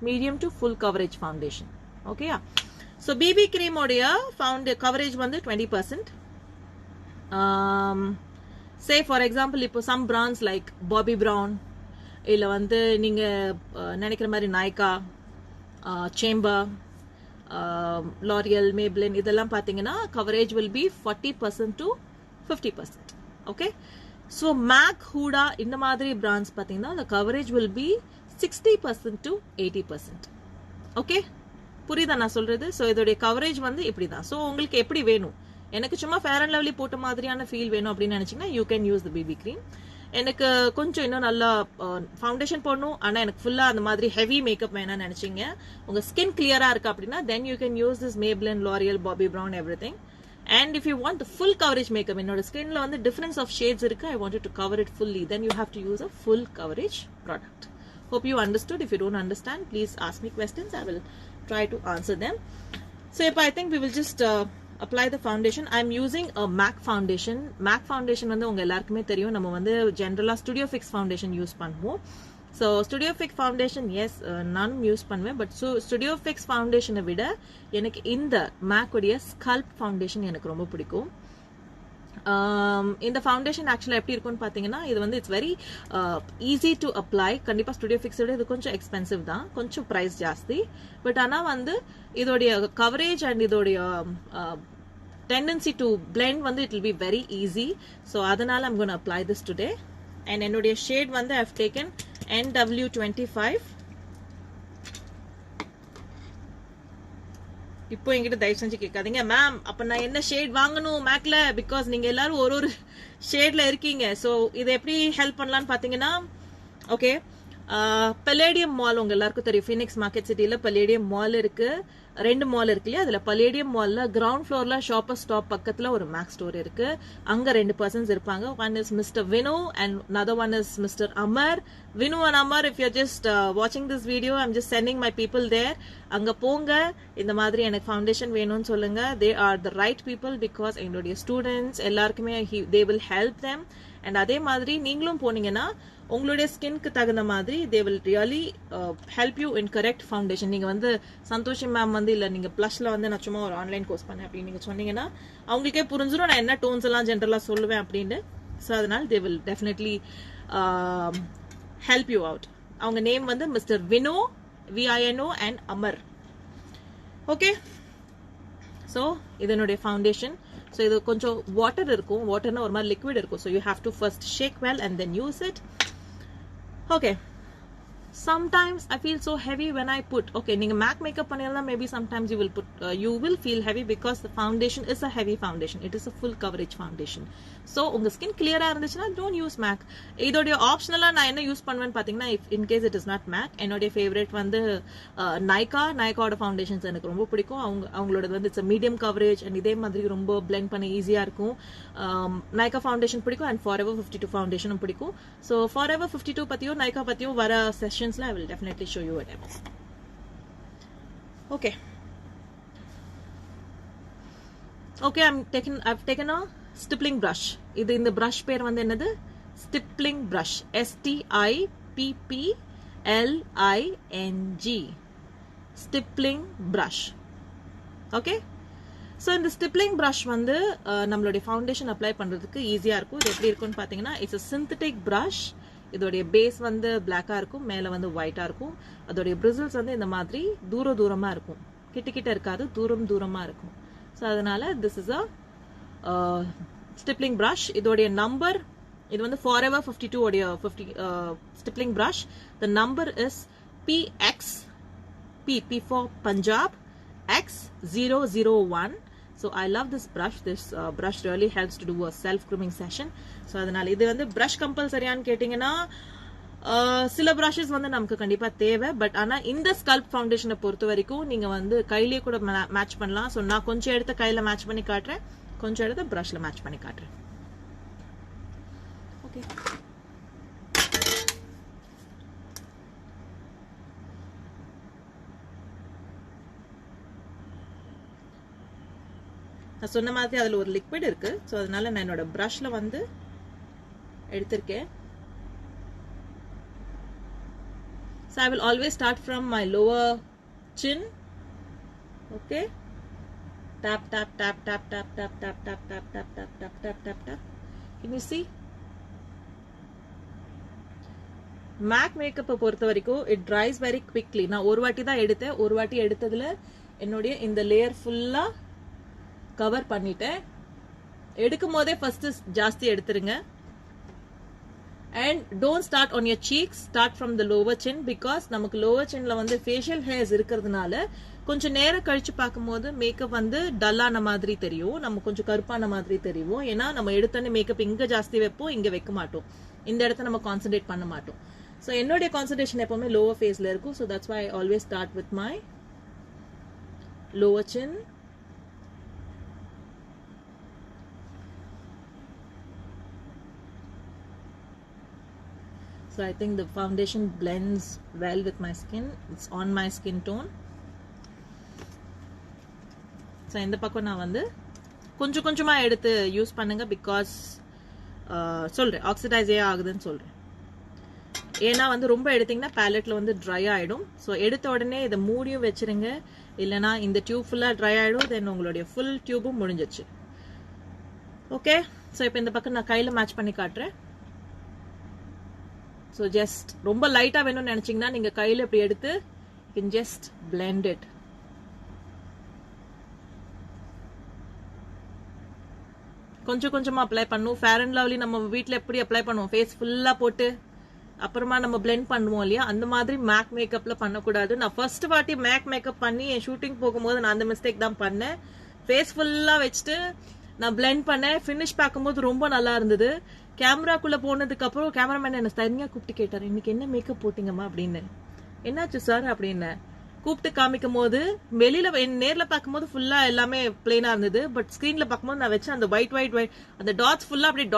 medium to full coverage foundation. ஓகேயா, ஸோ பிபி கிரீமோடைய கவரேஜ் வந்து 20%. சே ஃபார் எக்ஸாம்பிள் இப்போ some brands like Bobbi Brown, இல்ல வந்து நீங்க நினைக்கிற மாதிரி நாய்கா, சேம்பர், லாரியல், மேப்ளின் இதெல்லாம் பாத்தீங்கன்னா coverage will be 40% to 50%. Okay, so Mac, Huda இந்த மாதிரி பிராண்ட்ஸ் பாத்தீங்கன்னா the coverage will be 60% to 80%. Okay, புரியுதா நான் சொல்றது? ஸோ இதோடைய கவரேஜ் வந்து இப்படிதான். ஸோ உங்களுக்கு எப்படி வேணும், எனக்கு சும்மா ஃபேர் அண்ட் லவ்லி போட்ட மாதிரியான ஃபீல் வேணும் அப்படின்னு நினைச்சீங்கன்னா you can use the BB cream. எனக்கு கொஞ்சம் இன்னும் நல்லா ஃபவுண்டேஷன் போடணும், ஆனா எனக்கு ஃபுல்லா அந்த மாதிரி ஹெவி மேக்கப் வேணாம்னு நினைச்சீங்க, உங்க ஸ்கின் கிளியரா இருக்கு அப்படின்னா தென் you can use this Maybelline, L'Oréal, Bobby brown everything. And if you want the full coverage makeup, என்னோட ஸ்கின்ல வந்து டிஃபரன்ஸ் ஆஃப் ஷேட்ஸ் இருக்கு, I want to cover it fully, then you have to use a full coverage product. Hope you understood. If you don't understand, please ask me questions. I will try to answer them. So I think we will just apply the foundation. I'm using a MAC foundation. MAC foundation வந்து உங்க எல்லாருக்குமே தெரியும், நம்ம வந்து ஜெனரலா studio fix foundation use பண்ணுவோம். So studio fix foundation எஸ் நானும் யூஸ் பண்ணுவேன், பட் ஸ்டுடியோ ஃபிக்ஸ் ஃபவுண்டேஷனை விட எனக்கு இந்த MAC உடைய ஸ்கல்ப் ஃபவுண்டேஷன் எனக்கு ரொம்ப பிடிக்கும். இந்த ஃபவுண்டேஷன் ஆக்சுவலா எப்படி இருக்கும்னு பாத்தீங்கன்னா, இது வந்து it's very easy to apply. கண்டிப்பா ஸ்டுடியோ ஃபிக்ஸோட இது கொஞ்சம் எக்ஸ்பென்சிவ் தான், கொஞ்சம் பிரைஸ் ஜாஸ்தி, பட் ஆனா வந்து இதோடைய கவரேஜ் அண்ட் இதோடைய tendency to blend வந்து it will be very easy. So அதனால I'm going to apply this today. And என்னுடைய shade வந்து I've taken NW25. இப்போ என்கிட்ட தயவு செஞ்சு கேட்காதீங்க மேம் அப்ப நான் என்ன ஷேட் வாங்கணும் மேக்ல, பிகாஸ் நீங்க எல்லாரும் ஒரு ஷேட்ல இருக்கீங்க. ஸோ இதை எப்படி ஹெல்ப் பண்ணலாம்னு பாத்தீங்கன்னா, ஓகே, பல்லேடியம் மால் உங்க எல்லாருக்கும் தெரியும், ஃபீனிக்ஸ் மார்க்கெட் சிட்டில பல்லேடியம் மால் இருக்கு, 2 மால் இருக்கு இல்லையா. அதுல பல்லேடியம் மால்ல கிரவுண்ட் ஃப்ளோர்ல ஷாப்பர் ஸ்டாப் பக்கத்துல ஒரு மேக் ஸ்டோர் இருக்கு, அங்க 2 பர்சன்ஸ் இருப்பாங்க. One is mister Vinu and another one is mister Amar. Vinu and Amar, if you're just watching this video, I'm just sending my people there. அங்க போங்க, இந்த மாதிரி எனக்கு ஃபவுண்டேஷன் வேணும்னு சொல்லுங்க. they are the right people because எங்களுடைய ஸ்டூடெண்ட்ஸ் எல்லாருக்குமே they will help them. and அதே மாதிரி நீங்களும் போனீங்கன்னா உங்களுடைய ஸ்கின்க்கு தகுந்த மாதிரி they will really help you in correct foundation. நீங்க வந்து சந்தோஷி மேம் வந்து இல்ல நீங்க பிளஷ்ல வந்து நான் சும்மா ஒரு ஆன்லைன் கோர்ஸ் பண்ணேன் அப்படின்னு நீங்க சொன்னீங்கன்னா அவங்களுக்கே புரிஞ்சிடும் நான் என்ன டோன்ஸ் எல்லாம் ஜென்ரலா சொல்லுவேன் அப்படின்னு. ஸோ அதனால they will definitely help you out. அவங்க நேம் வந்து mister Vino, VINO and Amar. Okay. So இதனுடைய ஃபவுண்டேஷன். ஸோ இது கொஞ்சம் வாட்டர் இருக்கும், வாட்டர்னா ஒரு மாதிரி லிக்விட் இருக்கும். So you have to first shake well and then use it. Okay, sometimes I feel so heavy when I put, okay, நீங்க MAC makeup பண்ணிருந்தா maybe sometimes you will feel heavy because the foundation is a heavy foundation. It is a full coverage foundation. So உங்க skin clear இருந்துச்சுன்னா don't use MAC. இதோட ஆப்ஷனலா நான் என்ன use பண்ணுவேன்னு பாத்தீங்கன்னா, if in case it is not MAC, என்னோட favourite வந்து நைகாவோட foundations எனக்கு ரொம்ப பிடிக்கும். அவங்களோட வந்து இட்ஸ் மீடியம் கவரேஜ் அண்ட் இதே மாதிரி ரொம்ப பிளெண்ட் பண்ண ஈஸியா இருக்கும். நைகா ஃபவுண்டேஷன் பிடிக்கும் அண்ட் Forever 52 ஃபவுண்டேஷனும் பிடிக்கும். ஸோ Forever 52 பத்தியும் நைகா பத்தியும் வர செஷன்ஸ்ல I will definitely show you a demo. Okay. Okay, I've taken a stippling brush. இது இந்த brush பேர் வந்து என்னது? Stippling brush. STIPPLING. Stippling brush. Okay? So இந்த stippling brush வந்து நம்மளுடைய ஃபவுண்டேஷன் அப்ளை பண்றதுக்கு ஈஸியா இருக்கும். இது எப்படி இருக்கும்னு பாத்தீங்கன்னா, it's a synthetic brush. இதோடைய பேஸ் வந்து பிளாக்கா இருக்கும், மேல வந்து ஒயிட்டா இருக்கும். அதோடைய பிரிசில்ஸ் வந்து இந்த மாதிரி தூரமா இருக்கும், கிட்ட இருக்காது, தூரமா இருக்கும். ஸோ அதனால this is a stippling brush. இதோடைய நம்பர், இது வந்து Forever 52 உடைய stippling brush. The number is PX, P for Punjab, X001. So I love this brush. This brush really helps to do a self grooming session. So அதனால இது வந்து brush compulsory-ஆன்னு கேட்டிங்கன்னா, சில brushes வந்து நமக்கு கண்டிப்பா தேவை. பட் ஆனா இந்த ஸ்கல்ப் ஃபவுண்டேஷனை பொறுத்த வரைக்கும் நீங்க வந்து கையிலேயே கூட மேட்ச் பண்ணலாம். ஸோ நான் கொஞ்சம் எடுத்து கையில மேட்ச் பண்ணி காட்டுறேன், கொஞ்சம் எடுத்து brushல மேட்ச் பண்ணி காட்டுறேன். ஓகே, நான் சொன்ன மாதிரி அதுல ஒரு லிக்விட் இருக்கு. ஸோ அதனால நான் என்னோட பிரஷ்ல வந்து எடுத்திருக்கேன். So I will always start from my lower chin. Okay, tap tap tap tap tap tap tap tap tap tap tap tap tap tap tap. Can you see? MAC makeup பொறுத்த வரைக்கும் it dries very quickly. நான் ஒரு வாட்டி தான் எடுத்தேன். ஒரு வாட்டி எடுத்ததுல என்னுடைய இந்த லேயர் ஃபுல்லா கவர் பண்ணிட்டேன். எடுக்கும் போதே ஃபர்ஸ்ட் ஜாஸ்தி எடுத்துருங்க. And don't start on your cheeks, start from the lower chin. Because நமக்கு லோவர் சின்ல வந்து ஃபேஷியல் ஹேர்ஸ் இருக்கிறதுனால கொஞ்சம் நேரம் கழிச்சு பார்க்கும்போது மேக்கப் வந்து டல்லான மாதிரி தெரியும், நம்ம கொஞ்சம் கருப்பான மாதிரி தெரியும். ஏன்னா நம்ம எடுத்தோன்னே மேக்கப் இங்க ஜாஸ்தி வைப்போம், இங்க வைக்க மாட்டோம். இந்த இடத்த நம்ம கான்சென்ட்ரேட் பண்ண மாட்டோம். ஸோ என்னுடைய கான்சென்ட்ரேஷன் எப்பவுமே லோவர் ஃபேஸ்ல இருக்கும். So that's why I always start with my lower chin. So I think the foundation blends well with my skin. It's on my skin tone. So இந்த பக்கம் நான் வந்து கொஞ்சம் கொஞ்சமா எடுத்து யூஸ் பண்ணுங்க. பிகாஸ் சொல்றேன் ஆக்சிடைஸ் ஆகுதுன்னு சொல்றேன். ஏன்னா வந்து ரொம்ப எடுத்தீங்கன்னா பேலட்ல வந்து ட்ரை ஆயிடும். ஸோ எடுத்த உடனே இதை மூடியும் வச்சிருங்க, இல்லைன்னா இந்த டியூப் ஃபுல்லா ட்ரை ஆயிடும். தென் உங்களுடைய ஃபுல் டியூபும் முடிஞ்சிச்சு. ஓகே, ஸோ இப்போ இந்த பக்கம் நான் கையில மேட்ச் பண்ணி காட்டுறேன். ஸோ ஜஸ்ட் ரொம்ப லைட்டா வேணும்னு நினைச்சீங்கன்னா நீங்க கையில இப்படி எடுத்து you can just blend it. கொஞ்சம் கொஞ்சமா அப்ளை பண்ணும். ஃபேர் அண்ட் லவ்லி நம்ம வீட்ல எப்படி அப்ளை பண்ணுவோம், ஃபேஸ் ஃபுல்லா போட்டு அப்புறமா நம்ம பிளெண்ட் பண்ணுவோம் இல்லையா, அந்த மாதிரி மேக் மேக்கப்ல பண்ணக்கூடாது. நான் ஃபர்ஸ்ட் வாட்டி மேக் மேக்கப் பண்ணி என் ஷூட்டிங் போகும்போது நான் அந்த மிஸ்டேக் தான் பண்ணேன். ஃபேஸ் ஃபுல்லா வச்சுட்டு நான் பிளெண்ட் பண்ணேன். ஃபினிஷ் பார்க்கும்போது ரொம்ப நல்லா இருந்தது. கேமராக்குள்ள போனதுக்கு அப்புறம் கேமராமேன் என்ன தனியா கூப்பிட்டு கேட்டாரு, இன்னைக்கு என்ன மேக்கப் போட்டீங்கம்மா அப்படின்னு. என்னாச்சு சார் அப்படின்னு கூப்பிட்டு காமிக்கும் போது, வெளியில நேர்ல பார்க்கும்போது ஃபுல்லா எல்லாமே பிளெயினா இருந்தது. பட் ஸ்கிரீன்ல பார்க்கும்போது நான் வச்ச அந்த ஒயிட் அந்த டாட்ஸ் ஃபுல்லா அப்படியே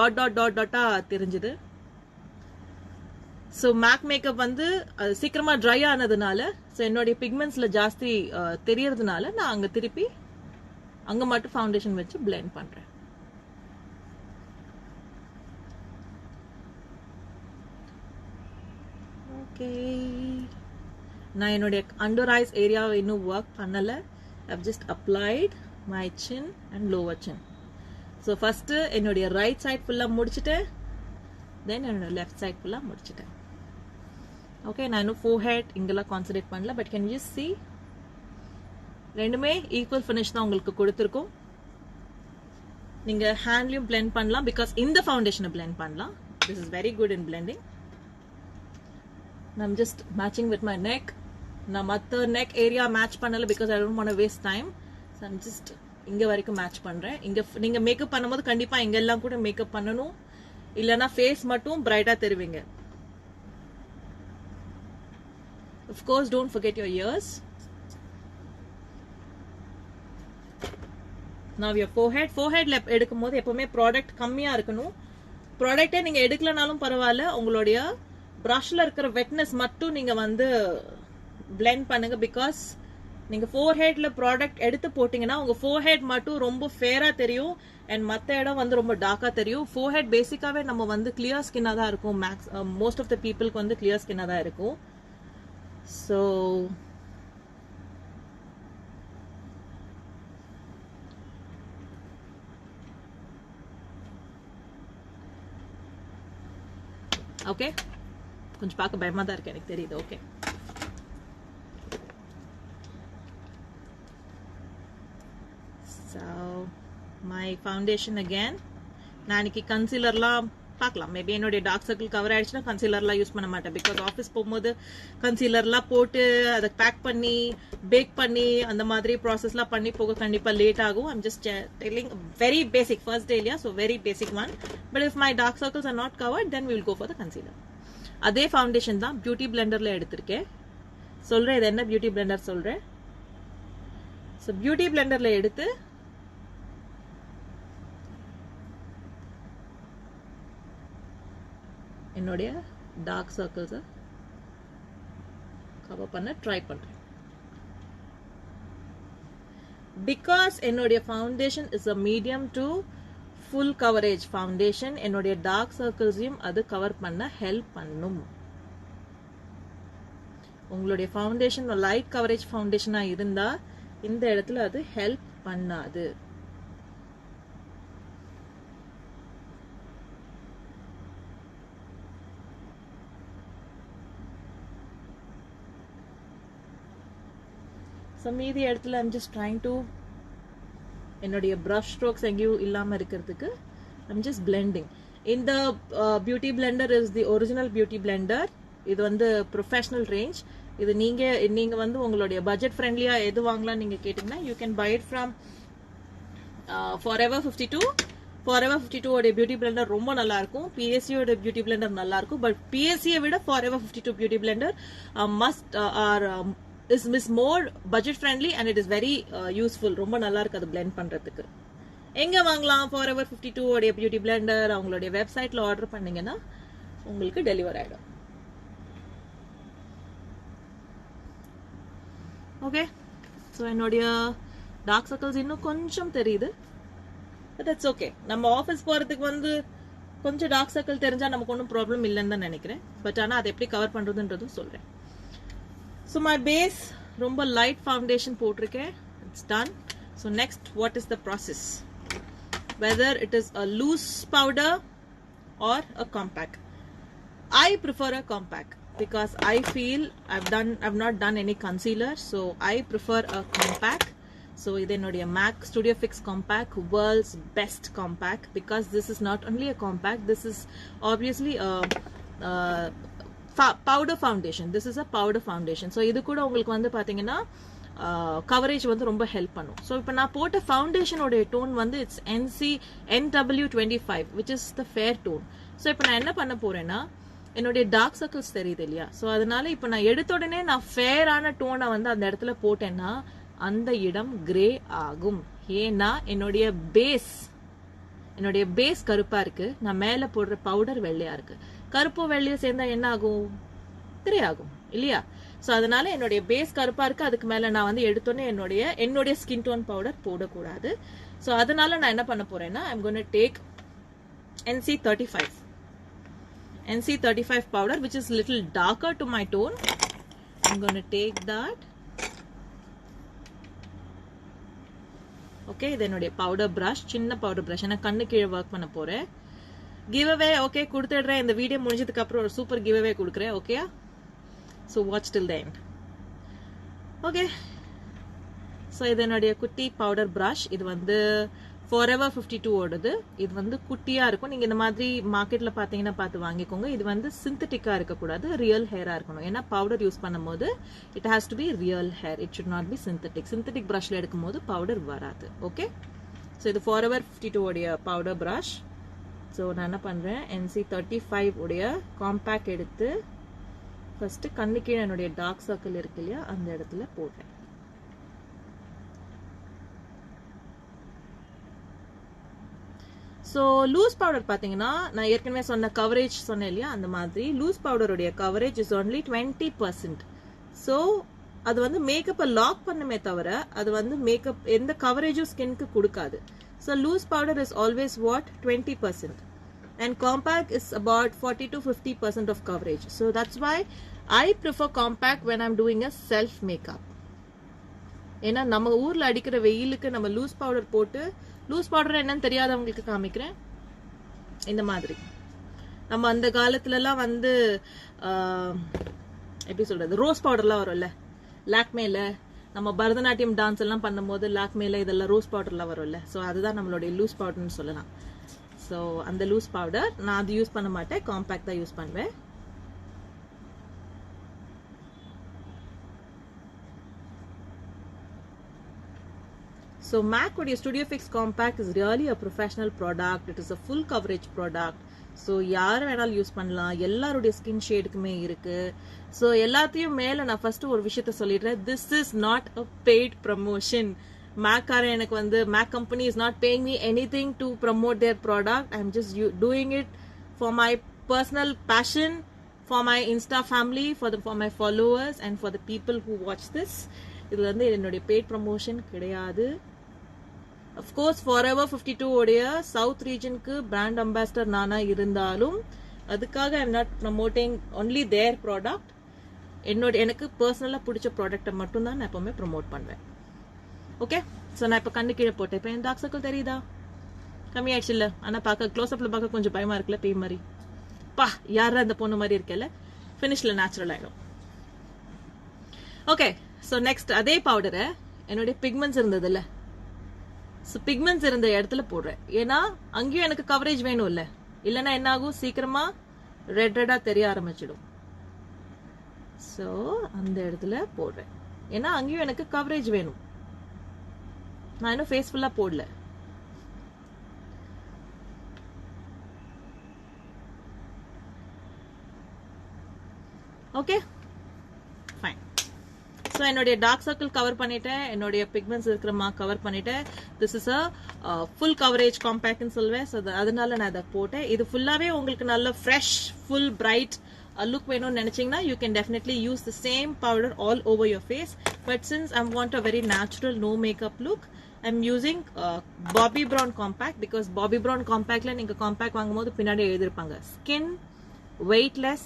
டாட்டா தெரிஞ்சது. ஸோ மேக் மேக்கப் வந்து அது சீக்கிரமா ட்ரை ஆனதுனால, ஸோ என்னுடைய பிக்மெண்ட்ஸ்ல ஜாஸ்தி தெரியறதுனால நான் அங்க திருப்பி அங்க மட்டும் ஃபவுண்டேஷன் வச்சு பிளெண்ட் பண்றேன். ஓகே, நான் என்னுடைய அண்டர் ஐஸ் ஏரியாவை இன்னும் ஒர்க் பண்ணல. I've just applied my chin and lower chin. So first என்னுடைய ரைட் சைட் ஃபுல்லா முடிச்சுட்டேன், தென் என்னோட லெஃப்ட் சைட் ஃபுல்லா முடிச்சுட்டேன். ஓகே, நான் இன்னும் ஃபோர்ஹெட் இங்கெல்லாம் கான்சன்ட்ரேட் பண்ணல. பட் கேன் யூ see ரெண்டுமே ஈக்குவல் ஃபினிஷ் தான் உங்களுக்கு கொடுத்துருக்கும். நீங்க ஹேண்ட்லயும் பிளெண்ட் பண்ணலாம், பிகாஸ் இந்த ஃபவுண்டேஷனை பிளெண்ட் பண்ணலாம். This is very good in blending. I'm just matching with my neck. நான் மற்ற நெக் ஏரியா மேட்ச் பண்ணல, because I don't want to waste time. So I'm just இங்க வரைக்கும் மேட்ச் பண்றேன். இங்க நீங்க மேக்கப் பண்ணும்போது கண்டிப்பா இங்க எல்லாம் கூட மேக்கப் பண்ணணும், இல்லைன்னா ஃபேஸ் மட்டும் பிரைட்டா தெரிவிங்க. Of course, don't forget your ears. Now your forehead. Forehead எடுக்கும்போது எப்பவுமே ப்ராடக்ட் கம்மியா இருக்கணும். ப்ராடக்டே நீங்க எடுக்கலனாலும் பரவாயில்ல, உங்களுடைய ப்ரஷ்ல இருக்கிற வெட்னஸ் மட்டும் நீங்க வந்து பிளெண்ட் பண்ணுங்க. பிகாஸ் நீங்க ஃபோர்ஹெட்ல ப்ராடக்ட் எடுத்து போட்டீங்கன்னா உங்க ஃபோர்ஹெட் மட்டும் ரொம்ப ஃபேரா தெரியும், அண்ட் மற்ற இடம் வந்து ரொம்ப டார்க்கா தெரியும். ஃபோர்ஹெட் பேசிக்காவே நம்ம வந்து கிளியர் ஸ்கின்னா தான் இருக்கும். மோஸ்ட் ஆஃப் த பீப்புளுக்கு வந்து கிளியர் ஸ்கின்னா தான் இருக்கும். So okay, கொஞ்சம் பார்க்க பயமா தான் இருக்கு, எனக்கு தெரியுது. Okay, so my foundation again. நான் இன்னைக்கு கன்சீலர்லாம் பார்க்கலாம். மேபி என்னுடைய டார்க் சர்க்கிள் கவர் ஆயிடுச்சுன்னா கன்சீலர்லாம் யூஸ் பண்ண மாட்டேன். பிகாஸ் ஆஃபீஸ் போகும்போது கன்சீலர்லாம் போட்டு அதை பேக் பண்ணி பேக் பண்ணி அந்த மாதிரி ப்ராசஸ்லாம் பண்ணி போக கண்டிப்பாக லேட் ஆகும். I'm just telling very basic first day இல்லையா, so very basic one. But if my dark circles are not covered, then will go for the concealer. அதே ஃபவுண்டேஷன் தான் பியூட்டி பிளெண்டர்ல எடுத்திருக்கேன். சொல்றேன் இது என்ன பியூட்டி பிளெண்டர் சொல்றேன். ஸோ பியூட்டி பிளெண்டர்ல எடுத்து என்னுடைய டார்க் சர்க்கிள்ஸை கவர் பண்ண ட்ரை பண்றேன். பிகாஸ் என்னுடைய foundation is a medium to full coverage foundation, என்னுடைய டார்க் சர்க்கிள்ஸையும் அது கவர் பண்ண ஹெல்ப் பண்ணும். உங்களுடைய ஃபவுண்டேஷன் லைட் கவரேஜ் ஃபவுண்டேஷனா இருந்தா இந்த இடத்துல அது ஹெல்ப் பண்ணாது. மீதி இடத்துல ஐம் ஜஸ்ட் ட்ரைங் டு என்னுடைய ப்ரஷ் ஸ்ட்ரோக்ஸ் எங்கேயும் இல்லாம இருக்கிறதுக்கு ஐம் ஜஸ்ட் பிளெண்டிங். இந்த beauty Blender is the original beauty Blender. இது வந்து ப்ரொஃபஷனல் ரேஞ்ச். இது நீங்க வந்து உங்களுடைய பட்ஜெட் ஃப்ரெண்ட்லியா எது வாங்கலாம் நீங்க கேட்டீங்கன்னா you can buy it from Forever 52. Forever 52 ஓட பியூட்டி பிளெண்டர் ரொம்ப நல்லா இருக்கும். PSC ஓட பியூட்டி பிளெண்டர் நல்லா இருக்கும். பட் PSC விட Forever 52 beauty blender must are is more budget friendly and it is very useful. ரொம்ப நல்லா இருக்கு அது blend பண்றதுக்கு. எங்க வாங்கலாம் Forever 52 ஓட பியூட்டி பிளெண்டர்? அவங்களுடைய வெப்சைட்ல ஆர்டர் பண்ணீங்கன்னா உங்களுக்கு டெலிவர் ஆயிடும். ஓகே, ஸோ என்னுடைய டார்க் சர்க்கிள்ஸ் இன்னும் கொஞ்சம் தெரியுது, பட் இட்ஸ் ஓகே. நம்ம ஆஃபீஸ் போறதுக்கு வந்து கொஞ்சம் டார்க் சர்க்கிள் தெரிஞ்சா நமக்கு ஒன்றும் ப்ராப்ளம் இல்லைன்னு தான் நினைக்கிறேன். பட் ஆனால் அதை எப்படி கவர் பண்றதுன்றதும் சொல்றேன். So my base ரொம்ப light foundation போட்டிருக்கேன். It's done. So next, what is the process? Whether it is a loose powder or a compact. I prefer a compact because I feel I've not done any concealer, so I prefer a compact. So இது என்னுடைய MAC Studio Fix compact, world's best compact, because this is not only a compact, this is obviously a powder foundation. This is a powder foundation. So இது கூட உங்களுக்கு வந்து பாத்தீங்கன்னா coverage வந்து ரொம்ப help பண்ணும். ஸோ இப்போ நான் போட்ட ஃபவுண்டேஷனோட டோன் வந்து it's NC-NW25, which is the fair tone. So இப்போ நான் என்ன பண்ண போறேன்னா, என்னுடைய டார்க் சர்க்கிள்ஸ் தெரியுது இல்லையா, ஸோ அதனால இப்போ நான் எடுத்த உடனே நான் ஃபேரான டோனை வந்து அந்த இடத்துல போட்டேன்னா அந்த இடம் கிரே ஆகும். ஏன்னா என்னுடைய பேஸ் கருப்பா இருக்கு, நான் மேல போடுற பவுடர் வெள்ளையா இருக்கு. கருப்பு வெள்ளையும் சேர்ந்தா என்ன ஆகும்? கிரே ஆகும் இல்லையா? ஸோ அதனால என்னுடைய பேஸ் கருப்பா இருக்கு, அதுக்கு மேல நான் வந்து எடுத்தோன்னே என்னுடைய ஸ்கின் டோன் பவுடர் போடக்கூடாது. ஸோ அதனால நான் என்ன பண்ண போறேன்னா, I'm gonna take NC35 powder, which is little darker to my tone. I'm gonna take that. Okay, இது என்னுடைய பவுடர் பிரஷ், சின்ன பவுடர் பிரஷ். நான் கண்ணு கீழே ஒர்க் பண்ண போறேன். கிவ் அவே ஓகே கொடுத்துடுறேன். இந்த வீடியோ முடிஞ்சதுக்கு அப்புறம் ஒரு சூப்பர் கிவ் அவே கொடுக்குறேன். ஓகேயா? So watch till the end. Okay, so இது என்னுடைய குட்டி பவுடர் ப்ரஷ். இது வந்து Forever 52 ஓடுது. இது வந்து குட்டியா இருக்கும். நீங்க இந்த மாதிரி மார்க்கெட்ல பாத்தீங்கன்னா பார்த்து வாங்கிக்கோங்க. இது வந்து சிந்தட்டிக்கா இருக்கக்கூடாது, ரியல் ஹேரா இருக்கணும். ஏன்னா பவுடர் யூஸ் பண்ணும்போது it has to be real hair, it should not be synthetic. Synthetic ப்ரஷ்ல எடுக்கும் போது பவுடர் வராது. ஓகே, ஸோ இது Forever 52 உடைய பவுடர் ப்ரஷ். ஸோ நான் என்ன பண்றேன், NC35 உடைய காம்பேக்ட் எடுத்து ஃபர்ஸ்ட் கண்ணுக்கு என்னுடைய டார்க் சர்க்கிள் இருக்கு இல்லையா, அந்த இடத்துல போட்டேன். ஸோ லூஸ் பவுடர் பார்த்தீங்கன்னா நான் ஏற்கனவே சொன்ன கவரேஜ் சொன்னேன் இல்லையா, அந்த மாதிரி லூஸ் பவுடருடைய கவரேஜ் இஸ் ஒன்லி 20%. ஸோ அது வந்து மேக்கப்பை லாக் பண்ணுமே தவிர அது வந்து மேக்கப் எந்த கவரேஜும் ஸ்கின்க்கு கொடுக்காது. So loose powder is always what 20%. And compact is about 40 to 50% of coverage. So that's why I prefer compact when I'm doing a self makeup. ஏன்னா நம்ம ஊர்ல அடிக்கிற வெயிலுக்கு நம்ம லூஸ் பவுடர் போட்டு, லூஸ் பவுடர் என்னன்னு தெரியாதவங்களுக்கு காமிக்கிறேன். இந்த மாதிரி நம்ம அந்த காலத்துல எல்லாம் வந்து எப்படி சொல்றது, ரோஸ் பவுடர்லாம் வரும்ல லாக்மேல, நம்ம பரதநாட்டியம் டான்ஸ் எல்லாம் பண்ணும்போது லாக்மேல இதெல்லாம் ரோஸ் பவுடர்லாம் வரும்ல. ஸோ அதுதான் நம்மளுடைய லூஸ் பவுடர்னு சொல்லலாம். ஸோ அந்த லூஸ் பவுடர் நான் அது யூஸ் பண்ண மாட்டேன், காம்பேக்ட் தான் யூஸ் பண்ணுவேன். So MAC உடைய Studio Fix Compact is really a professional product. It is a full coverage product. So யார் வேணாலும் யூஸ் பண்ணலாம், எல்லாருடைய ஸ்கின் ஷேடுக்குமே இருக்கு. ஸோ எல்லாத்தையும் மேல நான் ஃபர்ஸ்ட் ஒரு விஷயத்த சொல்லிடுறேன், this is not a paid promotion. மேக்காரன் எனக்கு வந்து MAC company is not paying me anything to promote their product. I am just doing it for my personal passion, for my Insta family, for my followers and for the people who watch this. இது வந்து என்னுடைய paid promotion கிடையாது. Of course Forever 52 உடைய south ரீஜனுக்கு brand ambassador நானா இருந்தாலும் அதுக்காக I am not promoting only their product. எனக்கு பர்சனலா பிடிச்ச ப்ராடக்டை மட்டும் தான் நான் எப்பவுமே ப்ரமோட் பண்ணுவேன். ஓகே, ஸோ நான் இப்போ கண்ணு கீழே போட்டேன். இப்போ என் டார்க் சர்க்கிள் தெரியுதா, கம்மியாயிடுச்சு இல்ல? ஆனால் பார்க்க க்ளோஸ்அப்ல பார்க்க கொஞ்சம் பயமா இருக்குல்ல, பேய் மாதிரி. பா யாரா அந்த பொண்ணு மாதிரி இருக்கல, ஃபினிஷ்ல நேச்சுரல் ஆயிடும். ஓகே, ஸோ நெக்ஸ்ட் அதே பவுடரை என்னுடைய பிக்மெண்ட்ஸ் இருந்தது இல்ல, ஸோ பிக்மெண்ட்ஸ் இருந்த இடத்துல போடுறேன். ஏன்னா அங்கேயும் எனக்கு கவரேஜ் வேணும் இல்ல, இல்லைன்னா என்ன ஆகும், சீக்கிரமா ரெட் ரெட்டா தெரிய ஆரம்பிச்சிடும். ஸோ அந்த இடத்துல போடுறேன், ஏன்னா அங்கேயும் எனக்கு கவரேஜ் வேணும். நான் இன்னும் ஃபேஸ் ஃபுல்லா போடல. Okay fine. ஸோ என்னுடைய டார்க் சர்க்கிள் கவர் பண்ணிட்டேன், என்னுடைய பிக்மெண்ட்ஸ் இருக்கிற மார்க் கவர் பண்ணிட்டேன். This is a full coverage காம்பேக்ட்னு சொல்லுவேன். ஸோ அதனால நான் அதை போட்டேன். இது ஃபுல்லாவே உங்களுக்கு நல்ல ஃப்ரெஷ் ஃபுல் பிரைட் லுக் வேணும்னு நினைச்சீங்கன்னா you can definitely use the same powder all over your face. But since I want a very natural no makeup look, I'm using Bobbi Brown compact, because Bobbi Brown compactல நீங்க compact வாங்கும்போது பின்னாடி எழுதிருப்பாங்க skin weightless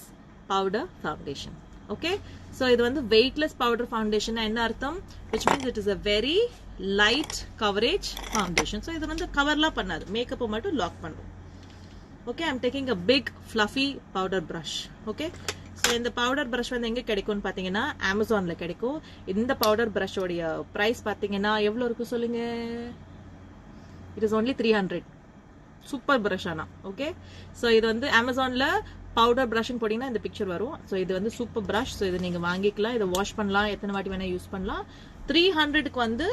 powder foundation. Okay, so இது வந்து weightless powder foundation என்ன அர்த்தம், which means it is a very light coverage foundation. So இது வந்து கவர்லாம் பண்ணாது, மேக்கப்பை மட்டும் லாக் பண்ணும். Okay, I'm taking a big fluffy powder brush. Okay, so இந்த பவுடர் ப்ரஷ் வந்து எங்கே கிடைக்கும்னு பார்த்தீங்கன்னா அமேசான்ல கிடைக்கும். இந்த பவுடர் ப்ரஷோடைய ப்ரைஸ் பார்த்தீங்கன்னா எவ்வளோ இருக்கும் சொல்லுங்க, it is only 300. Super brush ஆனா. ஓகே, ஸோ இது வந்து அமேசான்ல பவுடர் ப்ரஷ்னு போட்டீங்கன்னா இந்த பிக்சர் வரும். ஸோ இது வந்து சூப்பர் ப்ரஷ். ஸோ இதை நீங்க வாங்கிக்கலாம், இதை வாஷ் பண்ணலாம், எத்தனை வாட்டி வேணா யூஸ் பண்ணலாம். 300க்கு வந்து